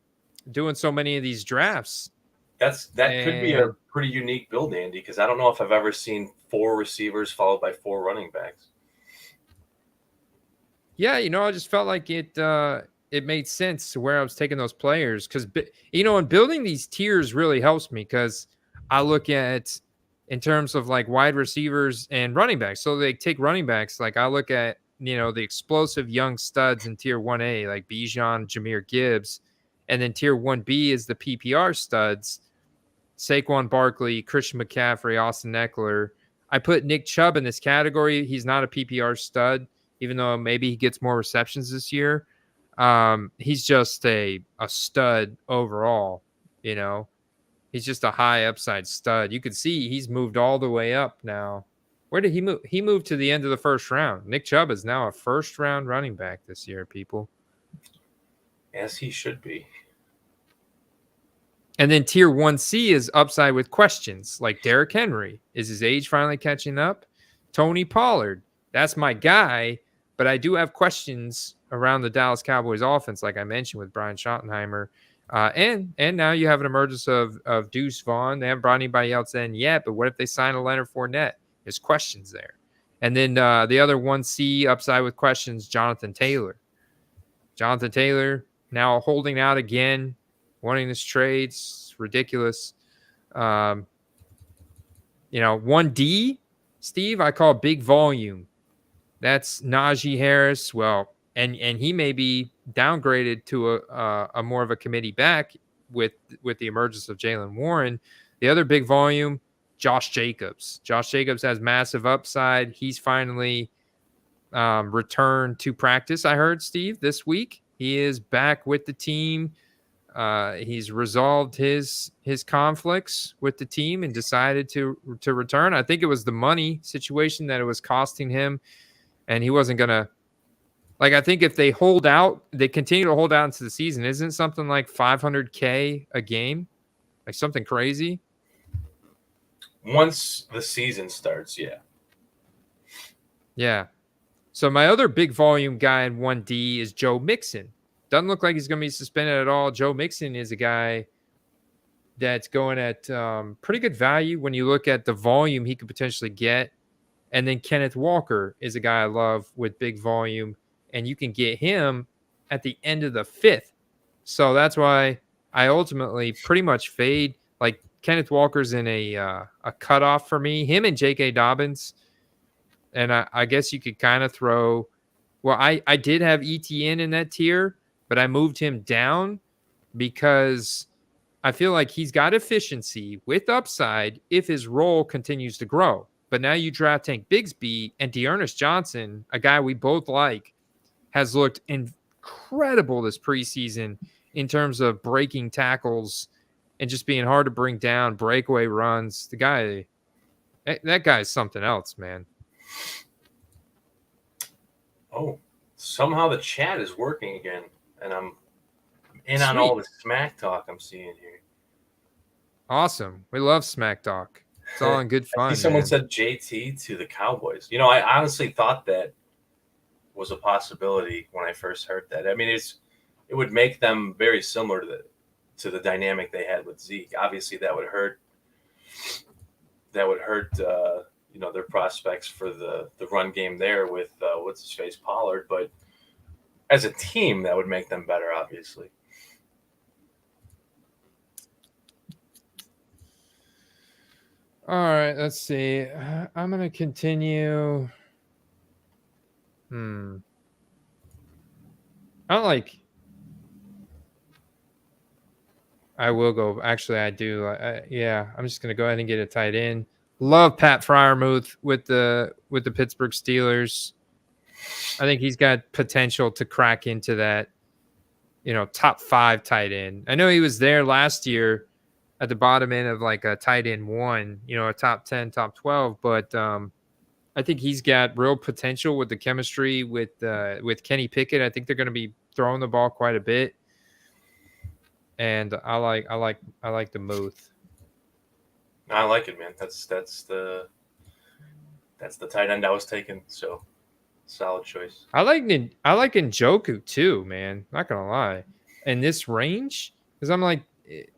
doing so many of these drafts. That could be a pretty unique build, Andy, because I don't know if I've ever seen 4 receivers followed by 4 running backs. Yeah, I just felt like it made sense to where I was taking those players because, and building these tiers really helps me because I look at in terms of like wide receivers and running backs. So they take running backs. Like I look at, the explosive young studs in tier 1A, like Bijan, Jahmyr Gibbs. And then tier 1B is the PPR studs, Saquon Barkley, Christian McCaffrey, Austin Eckler. I put Nick Chubb in this category. He's not a PPR stud, even though maybe he gets more receptions this year. He's just a stud overall, He's just a high upside stud. You could see he's moved all the way up now. Where did he move? He moved to the end of the first round. Nick Chubb is now a first-round running back this year, people. As he should be. And then tier 1C is upside with questions like Derrick Henry. Is his age finally catching up? Tony Pollard. That's my guy, but I do have questions around the Dallas Cowboys offense, like I mentioned with Brian Schottenheimer. And now you have an emergence of Deuce Vaughn. They haven't brought anybody else in yet, but what if they sign a Leonard Fournette? There's questions there. And then the other 1C upside with questions, Jonathan Taylor. Jonathan Taylor now holding out again, wanting this trade. It's ridiculous. 1D, Steve, I call big volume. That's Najee Harris. Well, and he may be downgraded to a more of a committee back with the emergence of Jaylen Warren. The other big volume, Josh Jacobs. Josh Jacobs has massive upside. He's finally returned to practice, I heard, Steve, this week. He is back with the team. He's resolved his conflicts with the team and decided to return. I think it was the money situation that it was costing him, and he wasn't going to. Like, I think if they hold out, they continue to hold out into the season. Isn't something like $500K a game? Like something crazy? Once the season starts, yeah. Yeah. So my other big volume guy in 1D is Joe Mixon. Doesn't look like he's going to be suspended at all. Joe Mixon is a guy that's going at pretty good value when you look at the volume he could potentially get. And then Kenneth Walker is a guy I love with big volume. And you can get him at the end of the 5th. So that's why I ultimately pretty much fade. Like Kenneth Walker's in a cutoff for me. Him and J.K. Dobbins. And I guess you could kind of throw. Well, I did have ETN in that tier, but I moved him down because I feel like he's got efficiency with upside if his role continues to grow. But now you draft Tank Bigsby and Dearness Johnson, a guy we both like, has looked incredible this preseason in terms of breaking tackles and just being hard to bring down, breakaway runs. The guy, that guy's something else, man. Oh, somehow the chat is working again, and I'm in on Sweet. all the smack talk I'm seeing here. Awesome. We love smack talk. It's all in good fun. I see someone man. said JT to the Cowboys. You know, I honestly thought that was a possibility when I first heard that. I mean, it would make them very similar to the dynamic they had with Zeke. Obviously, that would hurt. That would hurt. You know, their prospects for the run game there with what's his face, Pollard. But as a team, that would make them better, obviously. All right, let's see. I'm going to continue. I don't like. I will go. Actually, I do. Yeah, I'm just going to go ahead and get a tight end. Love Pat Freiermuth with the Pittsburgh Steelers. I think he's got potential to crack into that, top 5 tight end. I know he was there last year at the bottom end of like a tight end 1, a top 10, top 12. But I think he's got real potential with the chemistry with Kenny Pickett. I think they're going to be throwing the ball quite a bit. And I like the Muth. I like it, man. That's the tight end I was taking. So solid choice. I like Njoku too, man. Not gonna lie. In this range, because I'm like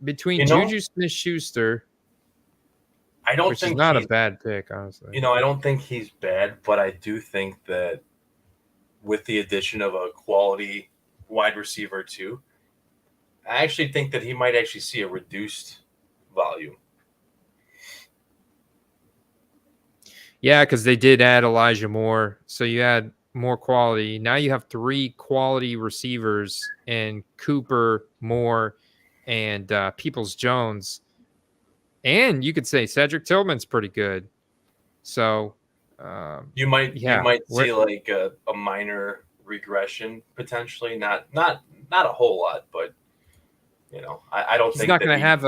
between Juju Smith-Schuster. I don't which think is not a bad pick, honestly. I don't think he's bad, but I do think that with the addition of a quality wide receiver too, I actually think that he might actually see a reduced volume. Yeah, because they did add Elijah Moore, so you had more quality. Now you have 3 quality receivers in Cooper, Moore, and Peoples-Jones. And you could say Cedric Tillman's pretty good. So you might see like a minor regression potentially, not a whole lot, but I don't think he's not going to have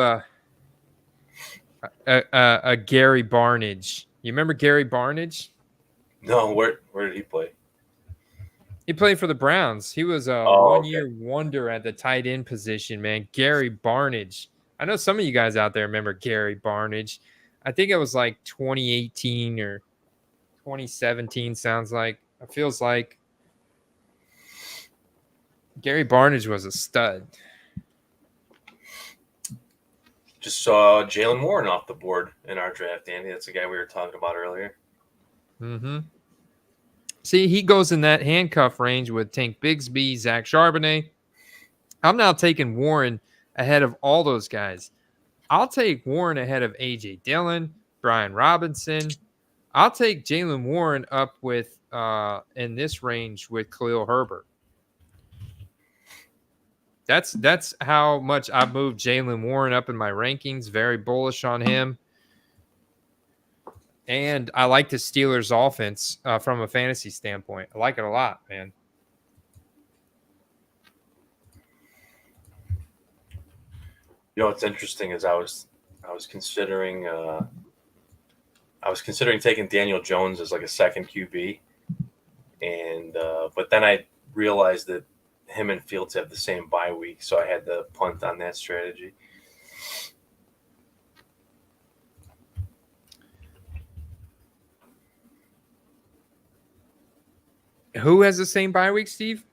a Gary Barnage. You remember Gary Barnage? No, where did he play? He played for the Browns. He was a one-year wonder at the tight end position, man. Gary Barnage. I know some of you guys out there remember Gary Barnage. I think it was like 2018 or 2017 sounds like. It feels like Gary Barnage was a stud. Just saw Jalen Warren off the board in our draft, Andy. That's the guy we were talking about earlier. Mm-hmm. See, he goes in that handcuff range with Tank Bigsby, Zach Charbonnet. I'm now taking Warren ahead of all those guys. I'll take Warren ahead of A.J. Dillon, Brian Robinson. I'll take Jalen Warren up with in this range with Khalil Herbert. That's how much I've moved Jalen Warren up in my rankings. Very bullish on him. And I like the Steelers' offense from a fantasy standpoint. I like it a lot, man. What's interesting is I was considering taking Daniel Jones as like a second QB, and but then I realized that him and Fields have the same bye week, so I had to punt on that strategy. Who has the same bye week, Steve?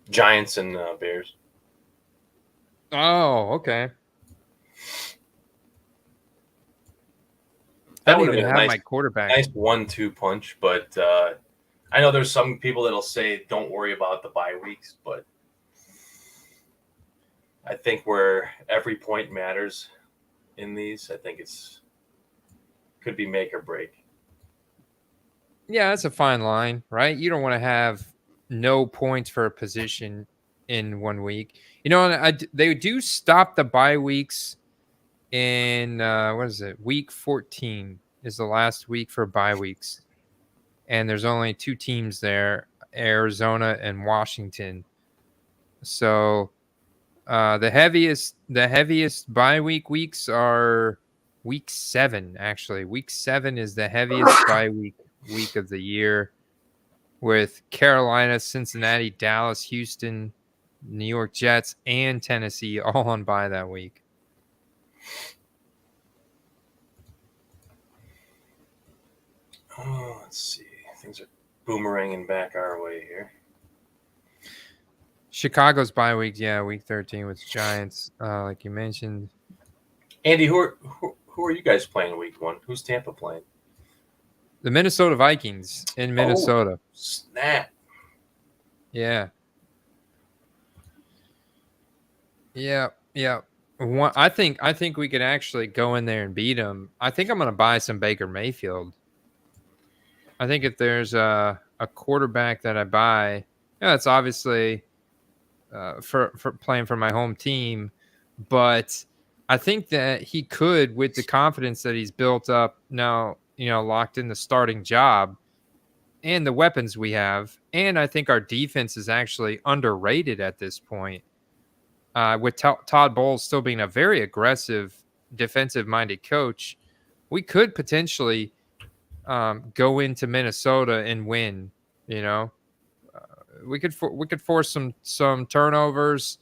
Giants and Bears. Oh, okay. That I would don't even have my quarterback. Nice 1-2 punch, but I know there's some people that'll say don't worry about the bye weeks, but I think where every point matters in these, I think could be make or break. Yeah, that's a fine line, right? You don't want to have no points for a position in 1 week. You know, and they do stop the bye weeks in what is it? Week 14 is the last week for bye weeks, and there's only 2 teams there, Arizona and Washington. So the heaviest bye weeks are week 7. Actually, week 7 is the heaviest bye week of the year, with Carolina, Cincinnati, Dallas, Houston, New York Jets, and Tennessee all on bye that week. Oh, let's see. Things are boomeranging back our way here. Chicago's bye week, yeah, week 13 with Giants, like you mentioned. Andy, who are you guys playing week 1? Who's Tampa playing? The Minnesota Vikings in Minnesota. Oh, snap. Yeah. Yeah. I think we could actually go in there and beat them. I think I'm going to buy some Baker Mayfield. I think if there's a quarterback that I buy, it's obviously for playing for my home team, but I think that he could, with the confidence that he's built up now, locked in the starting job and the weapons we have. And I think our defense is actually underrated at this point. With Todd Bowles still being a very aggressive, defensive-minded coach, we could potentially go into Minnesota and win. We could force some turnovers.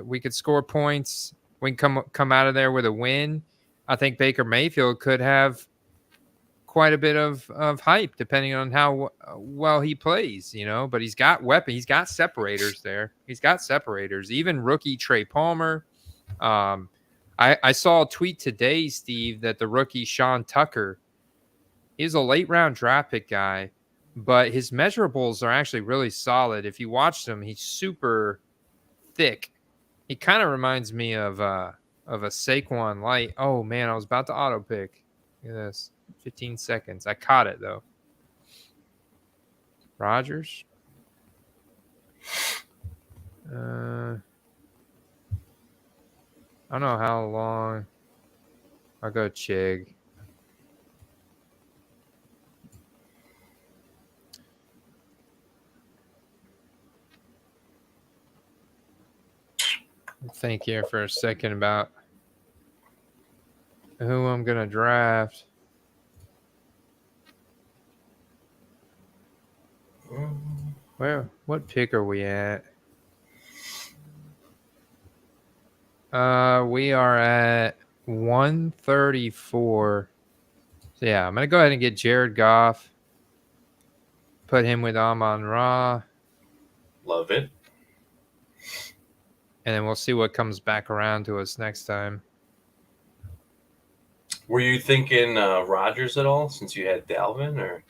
We could score points. We can come out of there with a win. I think Baker Mayfield could have quite a bit of hype depending on how well he plays, but he's got weapons. He's got separators there. He's got separators. Even rookie Trey Palmer. I saw a tweet today, Steve, that the rookie Sean Tucker is a late round draft pick guy, but his measurables are actually really solid. If you watch him, he's super thick. He kind of reminds me of a Saquon Light. Oh man, I was about to auto pick. Look at this. 15 seconds. I caught it though. Rodgers. I don't know how long. I'll go Chig. Think here for a second about who I'm going to draft. What pick are we at? We are at 134. So yeah, I'm going to go ahead and get Jared Goff. Put him with Amon-Ra. Love it. And then we'll see what comes back around to us next time. Were you thinking Rodgers at all since you had Dalvin, or?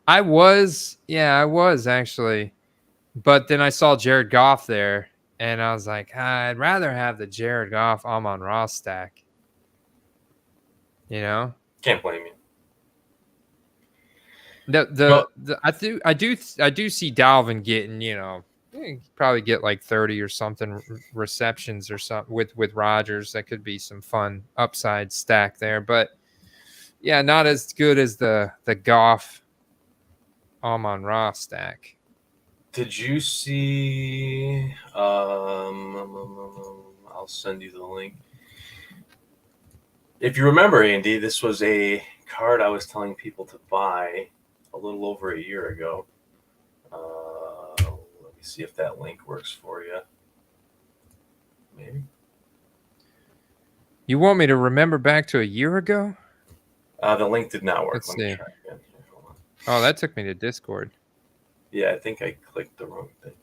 I was actually. But then I saw Jared Goff there, and I was like, I'd rather have the Jared Goff Amon-Ra stack. Can't blame you. I do see Dalvin getting, probably get like 30 or something receptions or something with Rodgers. That could be some fun upside stack there, but yeah, not as good as the Goff Amon-Ra stack. Did you see? I'll send you the link. If you remember, Andy, this was a card I was telling people to buy a little over a year ago. Let me see if that link works for you. Maybe. You want me to remember back to a year ago? The link did not work. Let's Let see. me try again. Here, hold on. Oh, that took me to Discord. Yeah, I think I clicked the wrong thing.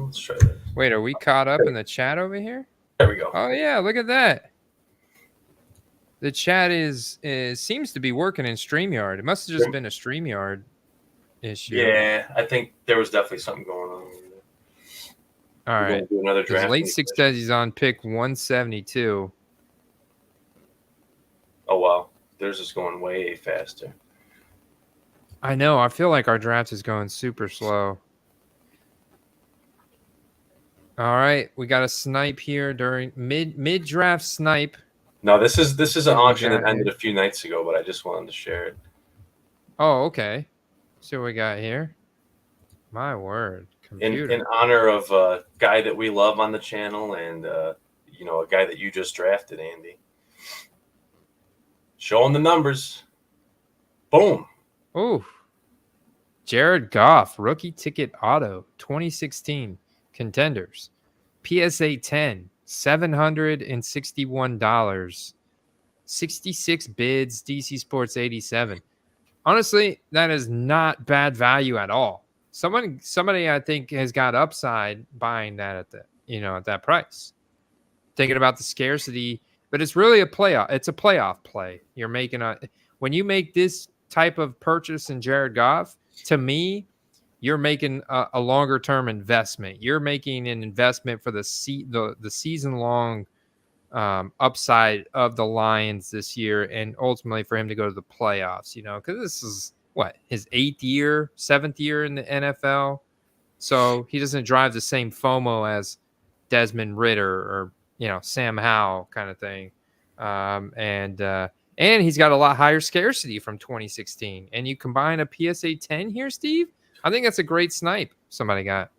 Let's try this. Wait, are we caught up in the chat over here? There we go. Oh yeah, look at that. The chat is seems to be working in StreamYard. It must have just been a StreamYard issue. Yeah, I think there was definitely something going on. All We're right. going to do another Because draft. late six says he's on pick 172. Oh, wow. Theirs is going way faster. I know. I feel like our draft is going super slow. All right. We got a snipe here during mid draft snipe. No, this is an What we auction that got ended here? a few nights ago, but I just wanted to share it. Oh, okay. See what we got here. My word. Computer. In honor of a guy that we love on the channel and, you know, a guy that you just drafted, Andy. Show him the numbers. Boom. Oh. Jared Goff, rookie ticket auto, 2016 contenders. PSA 10, $761. 66 bids, DC Sports 87. Honestly, that is not bad value at all. Somebody I think has got upside buying that at that price. Thinking about the scarcity, but it's really a playoff. It's a playoff play. You're making when you make this type of purchase in Jared Goff, to me, you're making a longer term investment. You're making an investment for the season long upside of the Lions this year, and ultimately for him to go to the playoffs. Because this is his 7th year in the NFL, so he doesn't drive the same FOMO as Desmond Ridder or Sam Howell kind of thing, and he's got a lot higher scarcity from 2016. And you combine a PSA 10 here, Steve. I think that's a great snipe somebody got.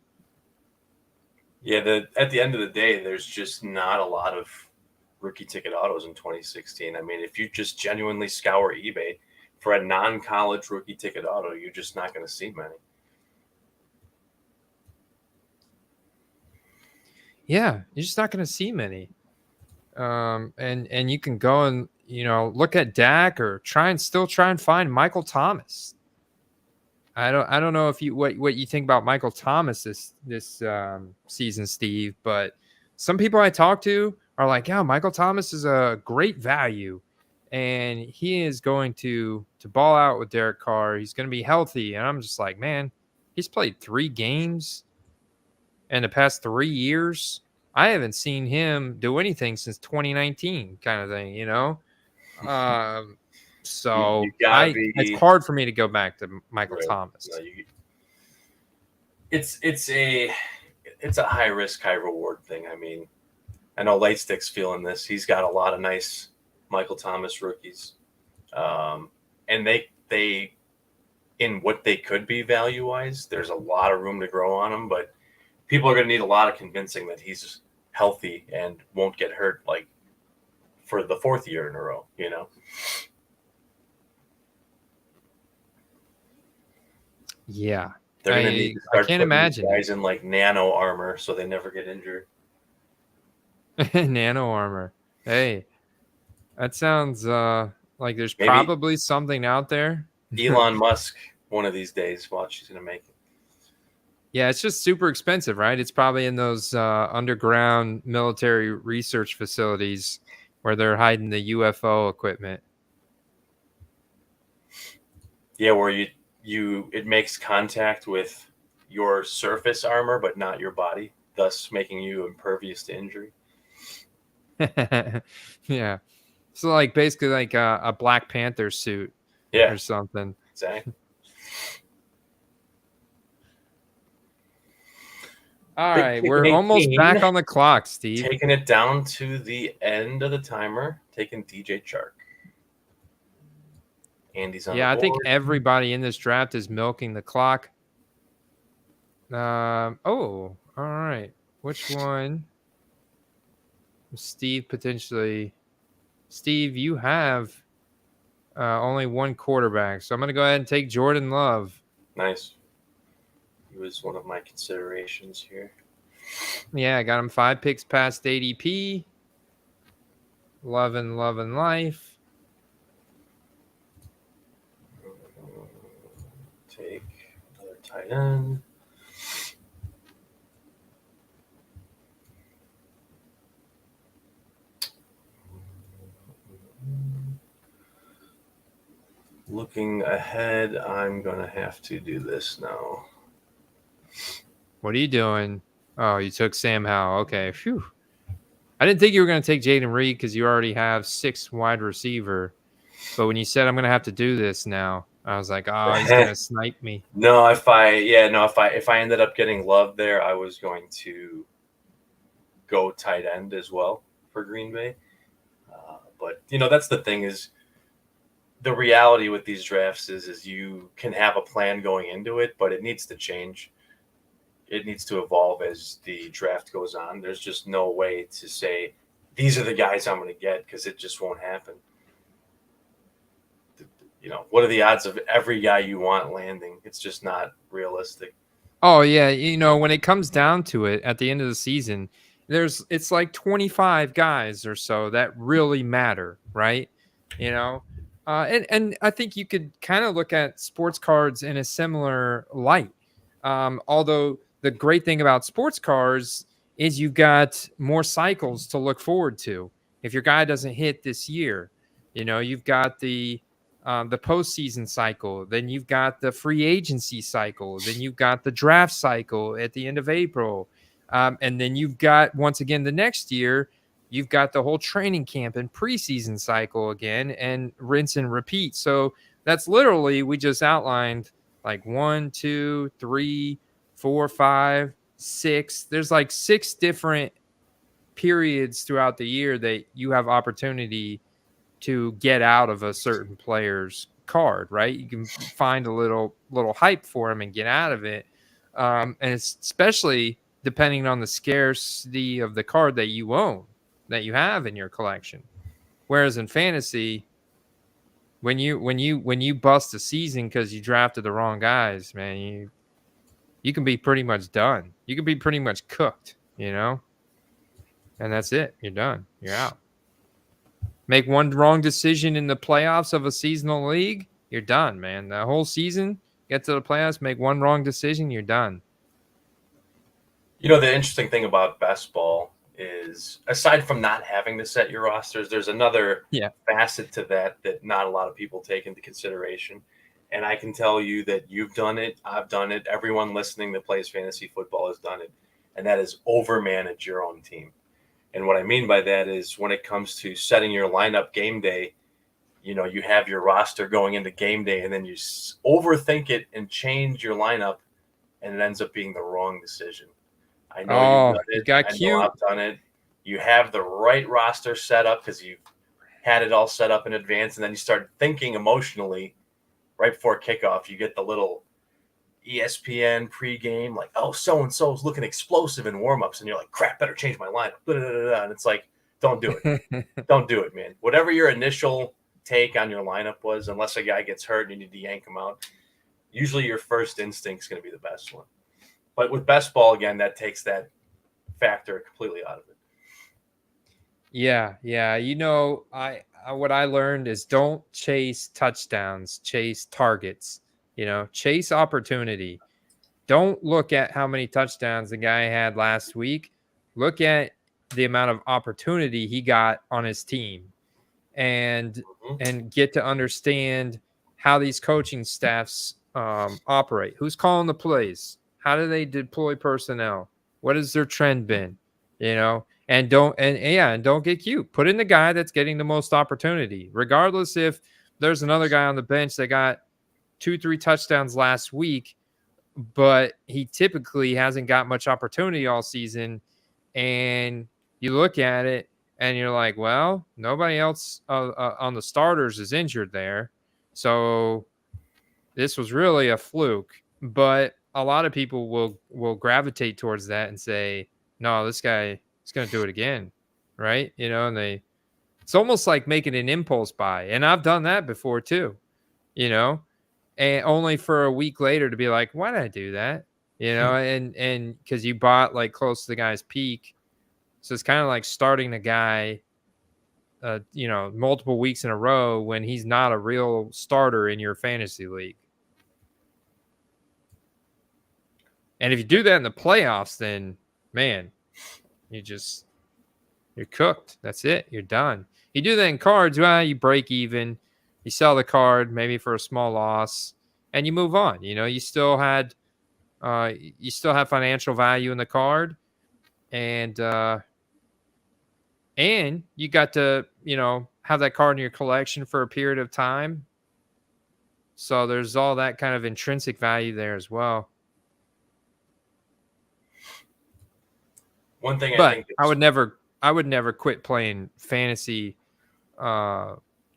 Yeah, at the end of the day, there's just not a lot of rookie ticket autos in 2016. I mean, if you just genuinely scour eBay for a non-college rookie ticket auto, you're just not going to see many. Yeah, you're just not going to see many. And you can go and look at Dak or try and find Michael Thomas. I don't know if what you think about Michael Thomas this season, Steve, but some people I talk to are like, yeah, Michael Thomas is a great value, and he is going to ball out with Derek Carr. He's going to be healthy, and I'm just like, man, he's played 3 games in the past 3 years. I haven't seen him do anything since 2019, kind of thing, So it's hard for me to go back to Michael Thomas. No, it's a high risk, high reward thing. I mean, I know Lightstick's feeling this. He's got a lot of nice Michael Thomas rookies, and they in what they could be value wise, there's a lot of room to grow on them. But people are going to need a lot of convincing that he's healthy and won't get hurt like for the 4th year in a row. Yeah, they're going to need to start can't imagine guys in like nano armor so they never get injured. Nano armor. Hey, that sounds like there's probably something out there. Elon Musk, one of these days, watch, he's going to make it. Yeah, it's just super expensive, right? It's probably in those underground military research facilities where they're hiding the UFO equipment. Yeah, where it makes contact with your surface armor, but not your body, thus making you impervious to injury. Yeah. So like basically like a Black Panther suit or something. Exactly. All right, we're almost back on the clock, Steve. Taking it down to the end of the timer, taking DJ Chark. Andy's on the board. I think everybody in this draft is milking the clock. All right. Which one? Steve, potentially. Steve, you have only one quarterback, so I'm going to go ahead and take Jordan Love. Nice. He was one of my considerations here. Yeah, I got him 5 picks past ADP. Loving life. Take another tight end. looking ahead, I'm going to have to do this now. What are you doing? Oh, you took Sam Howell. Okay. Phew. I didn't think you were going to take Jaden Reed because you already have 6 wide receiver. But when you said I'm going to have to do this now, I was like, oh, he's going to snipe me. No, if I ended up getting Love there, I was going to go tight end as well for Green Bay. But that's the thing is the reality with these drafts is you can have a plan going into it, but it needs to change. It needs to evolve as the draft goes on. There's just no way to say these are the guys I'm going to get because it just won't happen. What are the odds of every guy you want landing? It's just not realistic. Oh, yeah. When it comes down to it at the end of the season, it's like 25 guys or so that really matter, right? And I think you could kind of look at sports cards in a similar light. Although the great thing about sports cards is you've got more cycles to look forward to. If your guy doesn't hit this year, you've got the postseason cycle, then you've got the free agency cycle, then you've got the draft cycle at the end of April. And then you've got, once again, the next year, you've got the whole training camp and preseason cycle again and rinse and repeat. So that's literally, we just outlined like 1, 2, 3, 4, 5, 6. There's like 6 different periods throughout the year that you have opportunity to get out of a certain player's card, right? You can find a little hype for him and get out of it. And it's especially depending on the scarcity of the card that you own, that you have in your collection. Whereas in fantasy, when you bust a season because you drafted the wrong guys, man, you can be pretty much done. You can be pretty much cooked, and that's it. You're done. You're out. Make one wrong decision in the playoffs of a seasonal league, you're done, man. The whole season, get to the playoffs, make one wrong decision, you're done. The interesting thing about best ball is, aside from not having to set your rosters, there's another facet to that not a lot of people take into consideration. And I can tell you that you've done it, I've done it, everyone listening that plays fantasy football has done it, and that is overmanage your own team. And what I mean by that is when it comes to setting your lineup game day, you have your roster going into game day and then you overthink it and change your lineup and it ends up being the wrong decision. I know you've done it. You got cute. I've done it. You have the right roster set up because you've had it all set up in advance, and then you start thinking emotionally right before kickoff. You get the little ESPN pregame, like, oh, so-and-so is looking explosive in warmups, and you're like, crap, better change my lineup. And it's like, don't do it. Don't do it, man. Whatever your initial take on your lineup was, unless a guy gets hurt and you need to yank him out, usually your first instinct is going to be the best one. But with best ball, again, that takes that factor completely out of it. Yeah. What I learned is don't chase touchdowns, chase targets. Chase opportunity. Don't look at how many touchdowns the guy had last week. Look at the amount of opportunity he got on his team, and get to understand how these coaching staffs operate. Who's calling the plays? How do they deploy personnel? What has their trend been? And don't get cute. Put in the guy that's getting the most opportunity, regardless if there's another guy on the bench that got 2-3 touchdowns last week, but he typically hasn't got much opportunity all season. And you look at it and you're like, well, nobody else on the starters is injured there. So this was really a fluke. But a lot of people will gravitate towards that and say, no, this guy is going to do it again. Right. And it's almost like making an impulse buy. And I've done that before too, and only for a week later to be like, why did I do that? And because you bought like close to the guy's peak. So it's kind of like starting a guy, multiple weeks in a row when he's not a real starter in your fantasy league. And if you do that in the playoffs, then man, you're cooked. That's it. You're done. You do that in cards, well, you break even. You sell the card maybe for a small loss, and you move on. You still have financial value in the card, and you got to have that card in your collection for a period of time. So there's all that kind of intrinsic value there as well. One thing But I think I would never quit playing fantasy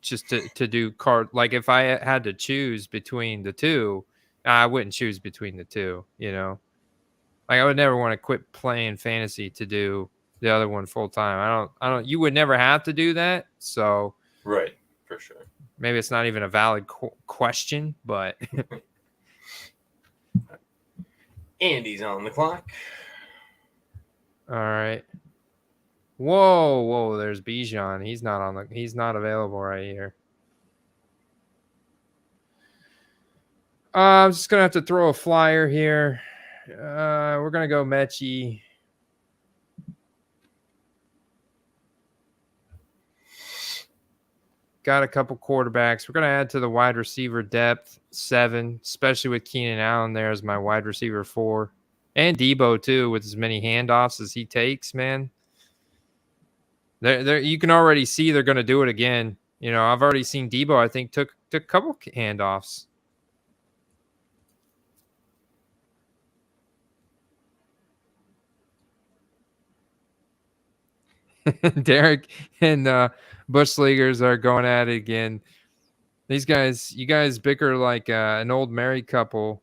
just to do card. Like if I had to choose between the two, I wouldn't choose between the two, Like I would never want to quit playing fantasy to do the other one full time. I don't you would never have to do that. So right, for sure. Maybe it's not even a valid question, but Andy's on the clock. All right. Whoa, there's Bijan. He's not available right here. I'm just gonna have to throw a flyer here. We're gonna go Mechie. Got a couple quarterbacks. We're gonna add to the wide receiver depth 7, especially with Keenan Allen there as my wide receiver 4. And Debo too, with as many handoffs as he takes, man. There, you can already see they're going to do it again. I've already seen Debo. I think took a couple handoffs. Derek and Bush Leaguers are going at it again. These guys, you guys bicker like an old married couple.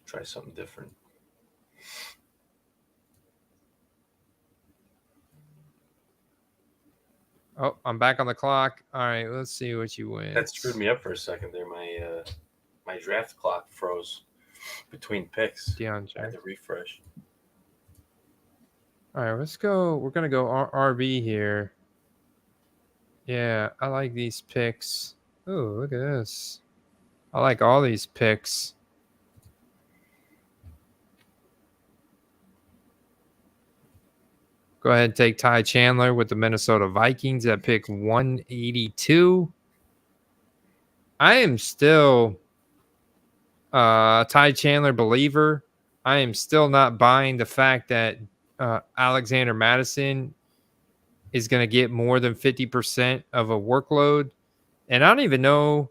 Try something different. Oh, I'm back on the clock. All right, let's see what you win. That screwed me up for a second there. My draft clock froze between picks. I had to refresh. All right, let's go. We're going to go RB here. Yeah, I like these picks. Oh, look at this. I like all these picks. Go ahead and take Ty Chandler with the Minnesota Vikings at pick 182. I am still a Ty Chandler believer. I am still not buying the fact that Alexander Mattison is going to get more than 50% of a workload. And I don't even know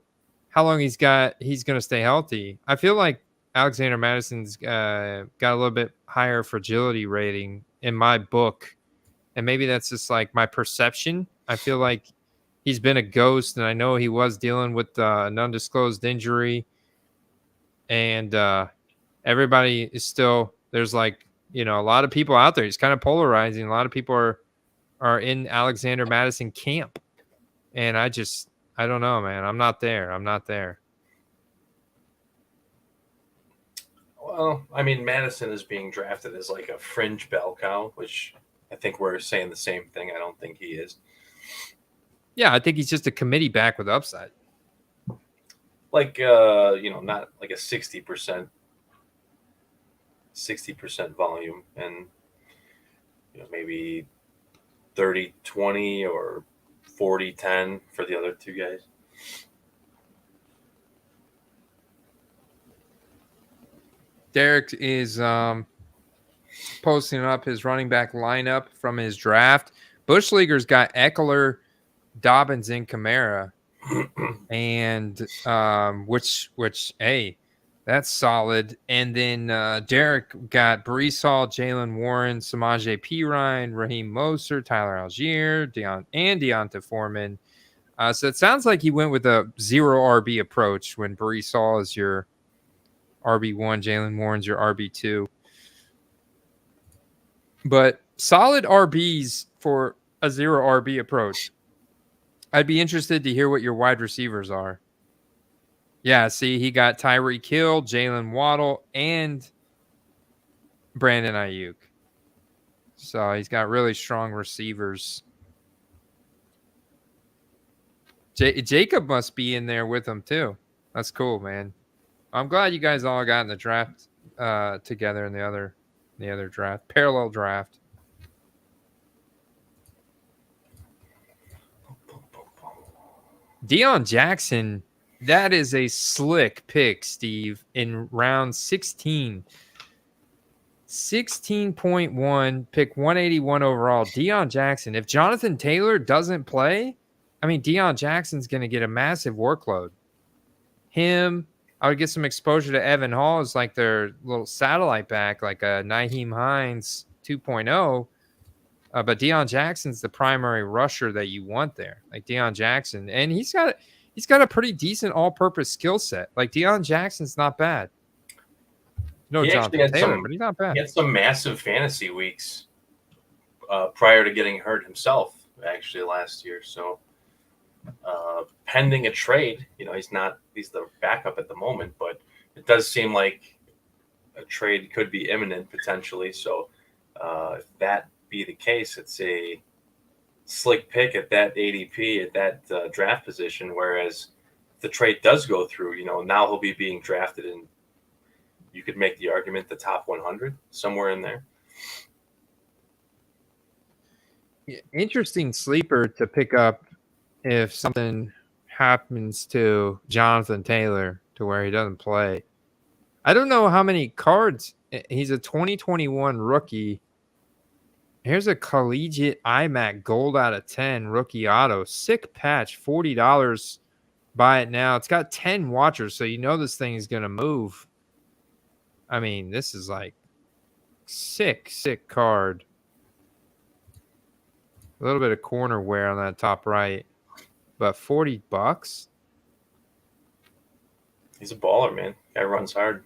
how long he's going to stay healthy. I feel like Alexander Madison's got a little bit higher fragility rating in my book. And maybe that's just like my perception. I feel like he's been a ghost, and I know he was dealing with an undisclosed injury. And everybody is still, there's like, a lot of people out there. He's kind of polarizing. A lot of people are in Alexander Mattison camp. And I don't know, man. I'm not there. Well, I mean, Madison is being drafted as like a fringe bell cow, which I think we're saying the same thing. I don't think he is. Yeah, I think he's just a committee back with upside. Like, not like a 60% volume, and maybe 30-20 or 40-10 for the other two guys. Derek is posting up his running back lineup from his draft. Bush Leaguer's got Eckler, Dobbins, and Kamara, and which hey, that's solid. And then Derek got Breece Hall, Jalen Warren, Samaje Perine, Raheem Mostert, Tyler Algier, Deonta Foreman. So it sounds like he went with a 0 RB approach when Breece Hall is your RB1, Jalen Warren's your RB2. But solid RBs for a 0 RB approach. I'd be interested to hear what your wide receivers are. Yeah, see, he got Tyreek Hill, Jalen Waddle, and Brandon Ayuk. So he's got really strong receivers. Jacob must be in there with him too. That's cool, man. I'm glad you guys all got in the draft together in the other draft, parallel draft. Deion Jackson, that is a slick pick, Steve, in round 16. 16.1, pick 181 overall. Deion Jackson. If Jonathan Taylor doesn't play, I mean, Deion Jackson's going to get a massive workload. Him, I would get some exposure to Evan Hall as like their little satellite back, like a Nyheim Hines 2.0. But Deion Jackson's the primary rusher that you want there, like Deion Jackson, and he's got a pretty decent all-purpose skill set. Like Deion Jackson's not bad. No, Jonathan Taylor, but he's not bad. He had some massive fantasy weeks prior to getting hurt himself, actually last year. So pending a trade, he's the backup at the moment, but it does seem like a trade could be imminent potentially. So if that be the case, it's a slick pick at that ADP at that draft position. Whereas if the trade does go through, now he'll be being drafted in, you could make the argument, the top 100, somewhere in there. Interesting sleeper to pick up if something happens to Jonathan Taylor to where he doesn't play. I don't know how many cards. He's a 2021 rookie. Here's a collegiate iMac gold out of 10 rookie auto. Sick patch, $40. Buy it now. It's got 10 watchers, so this thing is going to move. I mean, this is like sick card. A little bit of corner wear on that top right, but $40. He's a baller, man. Guy runs hard.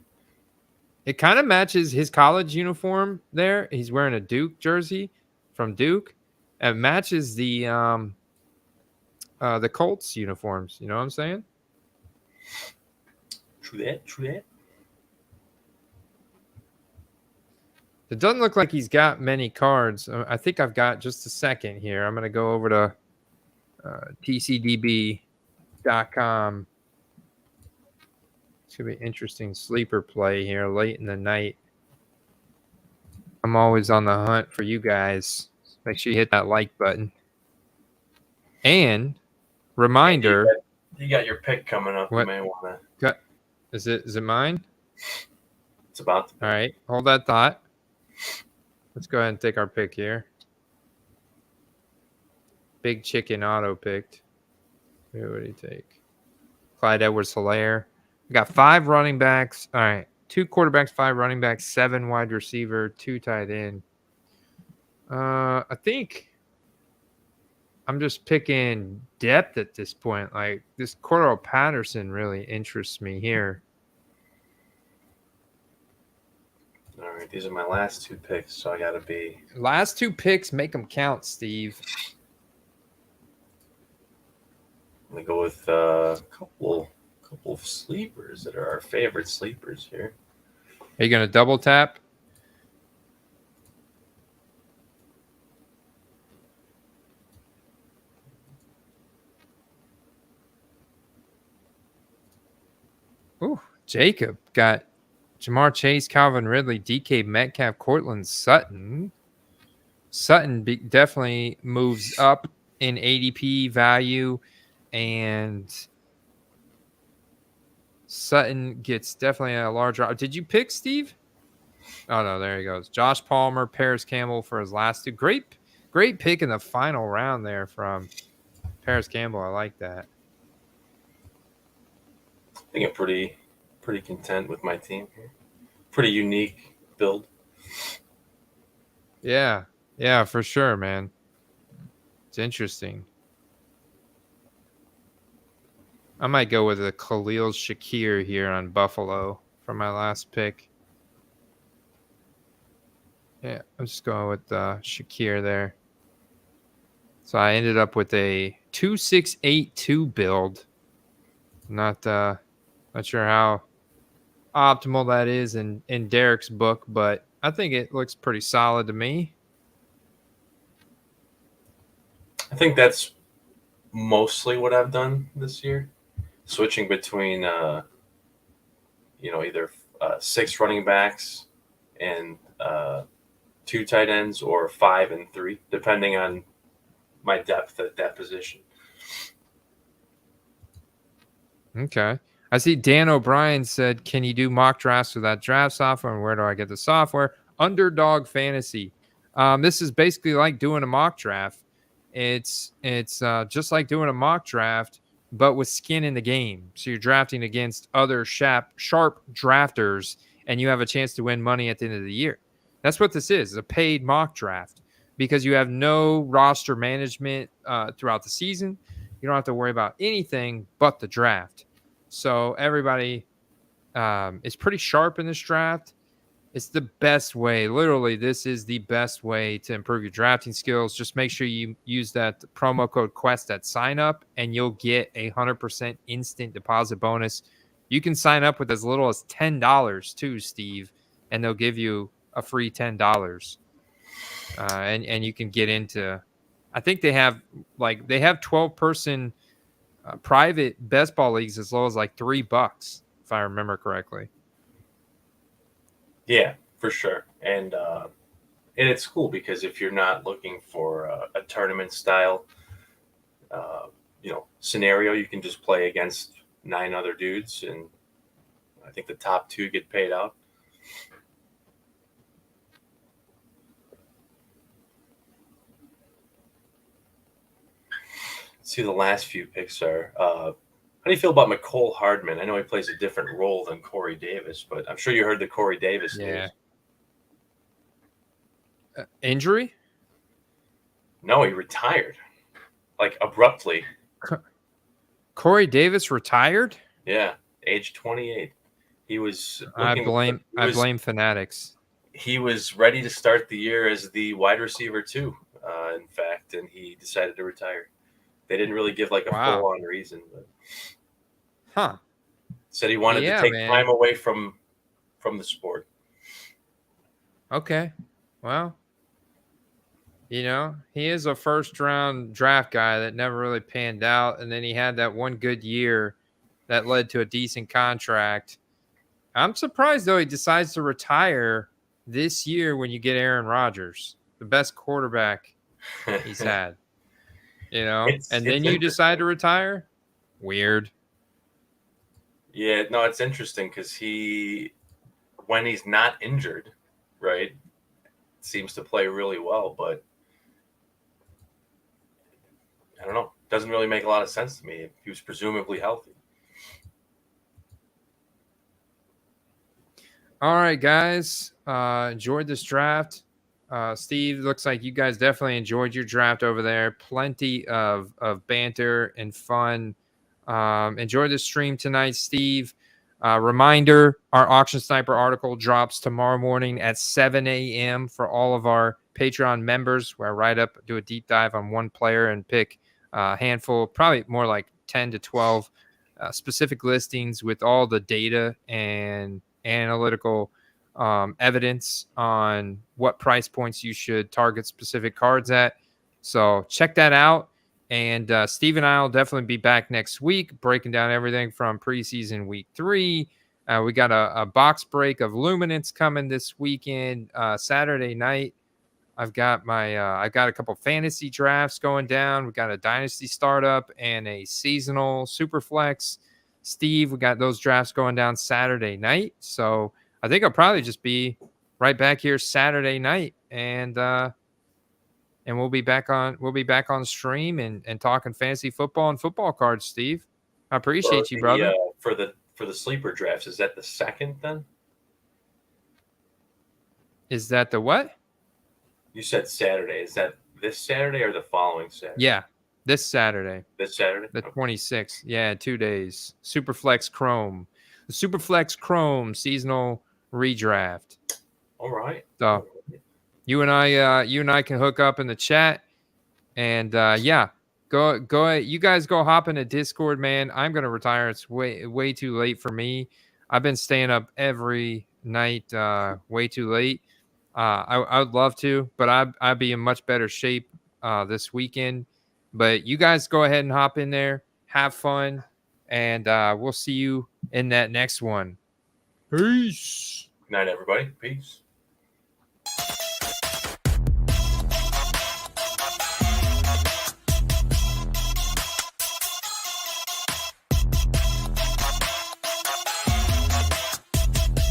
It kind of matches his college uniform there. He's wearing a Duke jersey from Duke. It matches the Colts uniforms. You know what I'm saying? True that. It doesn't look like he's got many cards. I think I've got just a second here. I'm going to go over to tcdb.com. It's going to be an interesting sleeper play here late in the night. I'm always on the hunt for you guys. Make sure you hit that like button. And reminder. You got your pick coming up. What? You may want to. Is it mine? It's about to be. All right. Hold that thought. Let's go ahead and take our pick here. Big Chicken auto picked. Who would he take? Clyde Edwards-Helaire. We got 5 running backs. All right. 2 quarterbacks, 5 running backs, 7 wide receiver, 2 tight end. I think I'm just picking depth at this point. Like this Cordell Patterson really interests me here. All right, these are my last 2 picks, so I got to be... Last 2 picks, make them count, Steve. I'm going to go with a couple of sleepers that are our favorite sleepers here. Are you going to double tap? Ooh, Jacob got Jamar Chase, Calvin Ridley, DK Metcalf, Cortland Sutton. Sutton definitely moves up in ADP value, and Sutton gets definitely a larger. Did you pick Steve? Oh no, there he goes. Josh Palmer, Paris Campbell for his last 2. Great pick in the final round there from Paris Campbell. I like that. I think I'm pretty content with my team here. Pretty unique build. Yeah, for sure, man. It's interesting. I might go with a Khalil Shakir here on Buffalo for my last pick. Yeah, I'm just going with Shakir there. So I ended up with a 2-6-8-2 build. Not sure how optimal that is in Derek's book, but I think it looks pretty solid to me. I think that's mostly what I've done this year. Switching between, either 6 running backs and 2 tight ends, or 5 and 3, depending on my depth at that position. Okay. I see Dan O'Brien said, can you do mock drafts with that draft software? And where do I get the software? Underdog Fantasy. This is basically like doing a mock draft. It's just like doing a mock draft, but with skin in the game. So you're drafting against other sharp drafters, and you have a chance to win money at the end of the year. That's what this is, a paid mock draft, because you have no roster management throughout the season. You don't have to worry about anything but the draft. So everybody is pretty sharp in this draft. It's the best way. Literally, this is the best way to improve your drafting skills. Just make sure you use that promo code QUEST at sign up, and you'll get a 100% instant deposit bonus. You can sign up with as little as $10 too, Steve, and they'll give you a free $10. And you can get into, I think they have 12-person private best ball leagues as low as like $3, if I remember correctly. Yeah, for sure. And it's cool because if you're not looking for a tournament style, scenario, you can just play against 9 other dudes, and I think the top 2 get paid out. Let's see, the last few picks are. How do you feel about McCole Hardman? I know he plays a different role than Corey Davis, but I'm sure you heard the Corey Davis news. Injury? No, he retired, like abruptly. Corey Davis retired? Yeah, age 28. He was. I blame Fanatics. He was ready to start the year as the wide receiver too, in fact, and he decided to retire. They didn't really give like a full-on reason, but said he wanted to take time away from the sport. Okay, well, he is a first-round draft guy that never really panned out, and then he had that one good year that led to a decent contract. I'm surprised though he decides to retire this year when you get Aaron Rodgers, the best quarterback he's had. And then you decide to retire? Weird. Yeah, no, it's interesting because when he's not injured, right, seems to play really well, but I don't know. Doesn't really make a lot of sense to me. He was presumably healthy. All right, guys. Enjoyed this draft. Steve, looks like you guys definitely enjoyed your draft over there. Plenty of banter and fun. Enjoy the stream tonight, Steve. Reminder, our Auction Sniper article drops tomorrow morning at 7 a.m. for all of our Patreon members, where I write up, do a deep dive on one player and pick a handful, probably more like 10 to 12 specific listings with all the data and analytical evidence on what price points you should target specific cards at. So check that out. And Steve and I will definitely be back next week, breaking down everything from preseason week 3. We got a box break of Luminance coming this weekend, Saturday night. I've got a couple fantasy drafts going down. We got a dynasty startup and a seasonal super flex. Steve, we got those drafts going down Saturday night. So I think I'll probably just be right back here Saturday night, and we'll be back on stream and talking fantasy football and football cards. Steve, I appreciate you, brother. For the sleeper drafts, is that the second then? Is that the what? You said Saturday. Is that this Saturday or the following Saturday? Yeah, this Saturday. This Saturday? The 26th. Yeah, 2 days. Superflex Chrome. The Superflex Chrome seasonal redraft. All right. So you and I can hook up in the chat, and go. You guys go hop into Discord, man. I'm gonna retire. It's way too late for me. I've been staying up every night, way too late. I would love to, but I'd be in much better shape this weekend. But you guys go ahead and hop in there, have fun, and we'll see you in that next one. Peace. Good night, everybody. Peace.